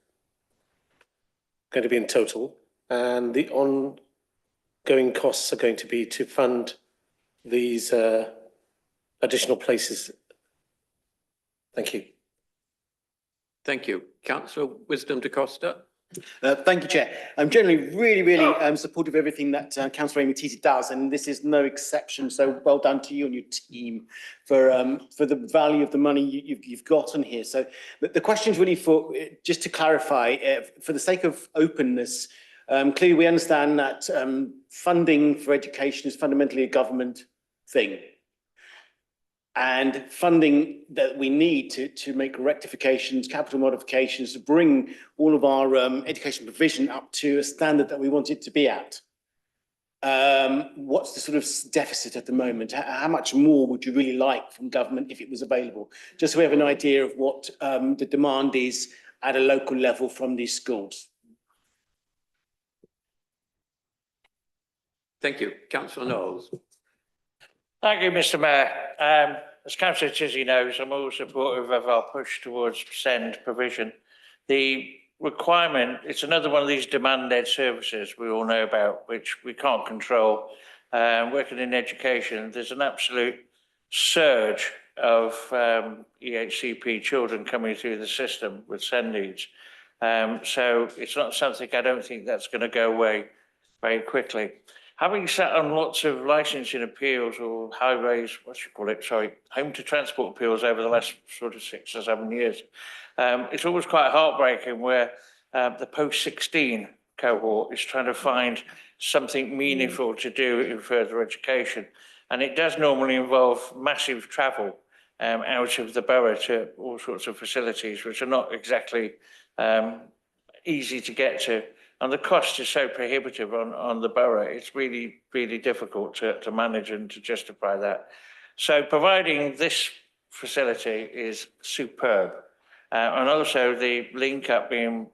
going to be in total, and the ongoing costs are going to be to fund these additional places? Thank you. Thank you. Councillor Wisdom da Costa. Thank you, Chair. I'm generally really supportive of everything that Councillor Amy Teesey does, and this is no exception. So well done to you and your team for the value of the money you've got on here. So the question is really for, just to clarify, for the sake of openness, clearly we understand that funding for education is fundamentally a government thing. And funding that we need to make rectifications, capital modifications, to bring all of our education provision up to a standard that we want it to be at. What's the sort of deficit at the moment? How much more would you really like from government if it was available? Just so we have an idea of what the demand is at a local level from these schools. Thank you. Councillor Knowles. Thank you, Mr. Mayor. As Councillor Tizzy knows, I'm all supportive of our push towards SEND provision. The requirement, it's another one of these demand-led services we all know about, which we can't control. Working in education, there's an absolute surge of EHCP children coming through the system with SEND needs. So it's not something, I don't think that's going to go away very quickly. Having sat on lots of licensing appeals or home to transport appeals over the last sort of 6 or 7 years, it's always quite heartbreaking where the post-16 cohort is trying to find something meaningful to do in further education. And it does normally involve massive travel out of the borough to all sorts of facilities, which are not exactly easy to get to. And the cost is so prohibitive on the borough, it's really, really difficult to manage and to justify that. So providing this facility is superb. And also the link up being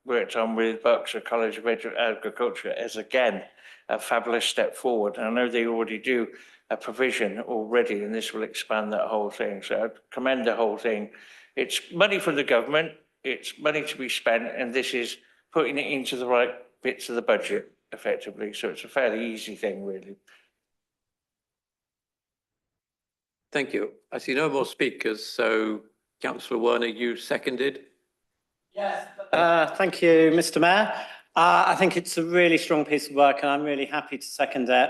worked on with Berkshire College of Agriculture is again a fabulous step forward. And I know they already do a provision already, and this will expand that whole thing. So I commend the whole thing. It's money from the government, it's money to be spent, and this is putting it into the right bits of the budget effectively. So it's a fairly easy thing, really. Thank you. I see no more speakers. So Councillor Werner, you seconded? Yes. Thank you, Mr. Mayor. I think it's a really strong piece of work and I'm really happy to second it.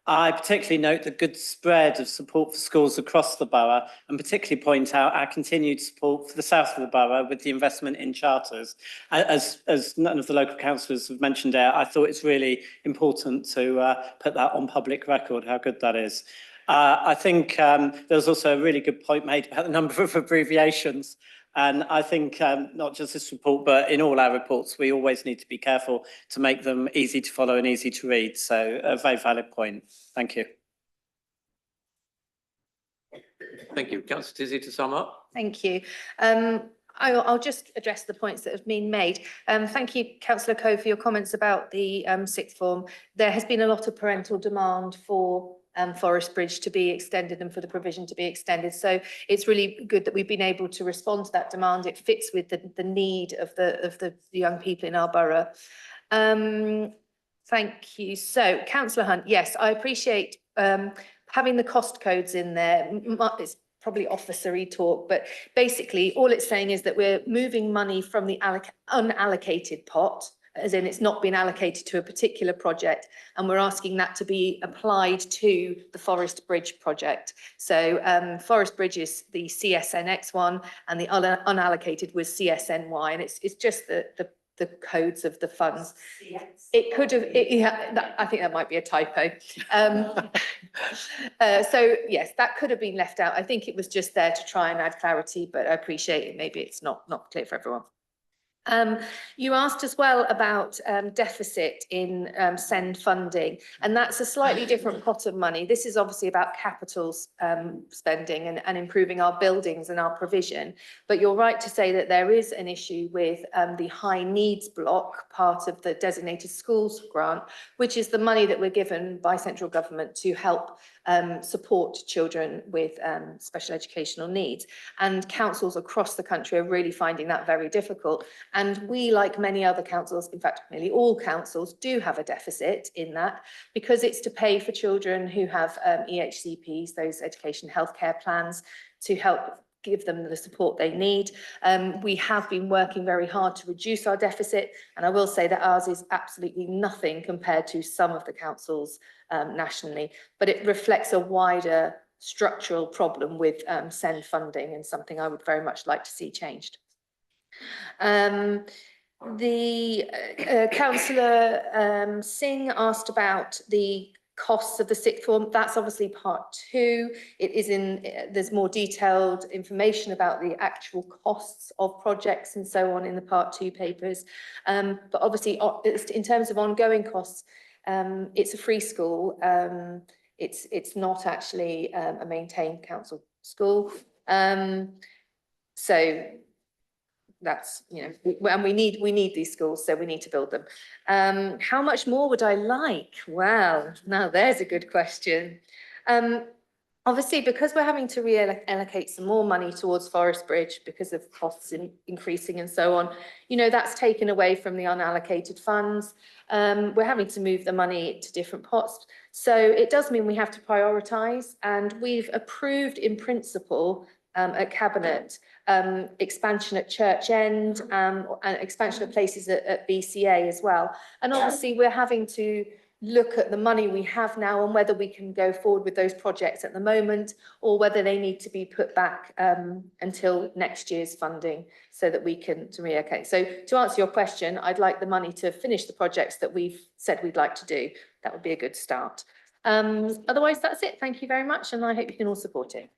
I particularly note the good spread of support for schools across the borough, and particularly point out our continued support for the south of the borough with the investment in charters. As none of the local councillors have mentioned there, I thought it's really important to put that on public record, how good that is. I think there was also a really good point made about the number of abbreviations. And I think not just this report, but in all our reports, we always need to be careful to make them easy to follow and easy to read. So a very valid point. Thank you. Thank you. Councillor Tizzy, to sum up. Thank you. I'll just address the points that have been made. Thank you, Councillor Coe, for your comments about the sixth form. There has been a lot of parental demand for Forest Bridge to be extended and for the provision to be extended. So it's really good that we've been able to respond to that demand. It fits with the need of the young people in our borough. Thank you. So, Councillor Hunt, yes, I appreciate having the cost codes in there. It's probably officery talk, but basically all it's saying is that we're moving money from the unallocated pot, as in it's not been allocated to a particular project, and we're asking that to be applied to the Forest Bridge project. So Forest Bridge is the CSNX one, and the unallocated was CSNY, and it's just the codes of the funds. It could have, I think that might be a typo. So yes, that could have been left out. I think it was just there to try and add clarity, but I appreciate it. Maybe it's not clear for everyone. You asked as well about deficit in SEND funding, and that's a slightly different pot of money. This is obviously about capital spending and improving our buildings and our provision. But you're right to say that there is an issue with the high needs block, part of the designated schools grant, which is the money that we're given by central government to help support children with special educational needs. And councils across the country are really finding that very difficult. And we, like many other councils, in fact, nearly all councils, do have a deficit in that, because it's to pay for children who have EHCPs, those education healthcare plans, to help give them the support they need. We have been working very hard to reduce our deficit, and I will say that ours is absolutely nothing compared to some of the councils nationally, but it reflects a wider structural problem with SEND funding, and something I would very much like to see changed. Councillor Singh asked about the costs of the sixth form. That's obviously part 2. It is there's more detailed information about the actual costs of projects and so on in the part 2 papers. But obviously, in terms of ongoing costs, it's a free school. It's not actually a maintained council school. So that's, you know, and we need these schools, so we need to build them. How much more would I like? Well, now there's a good question. Obviously, because we're having to reallocate some more money towards Forest Bridge because of costs increasing and so on, you know, that's taken away from the unallocated funds. We're having to move the money to different pots. So it does mean we have to prioritise, and we've approved in principle at Cabinet expansion at Church End and expansion of places at BCA as well. And obviously we're having to look at the money we have now and whether we can go forward with those projects at the moment, or whether they need to be put back until next year's funding so that we can reallocate. So to answer your question, I'd like the money to finish the projects that we've said we'd like to do. That would be a good start. Otherwise, that's it. Thank you very much, and I hope you can all support it.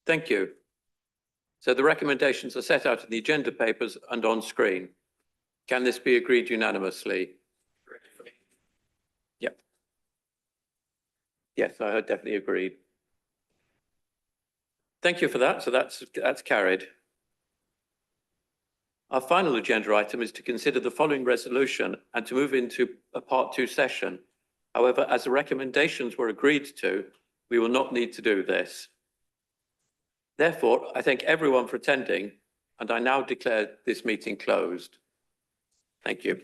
Thank you. So the recommendations are set out in the agenda papers and on screen. Can this be agreed unanimously? Yep. Yes, I definitely agreed. Thank you for that. So that's carried. Our final agenda item is to consider the following resolution and to move into a part 2 session. However, as the recommendations were agreed to, we will not need to do this. Therefore, I thank everyone for attending, and I now declare this meeting closed. Thank you.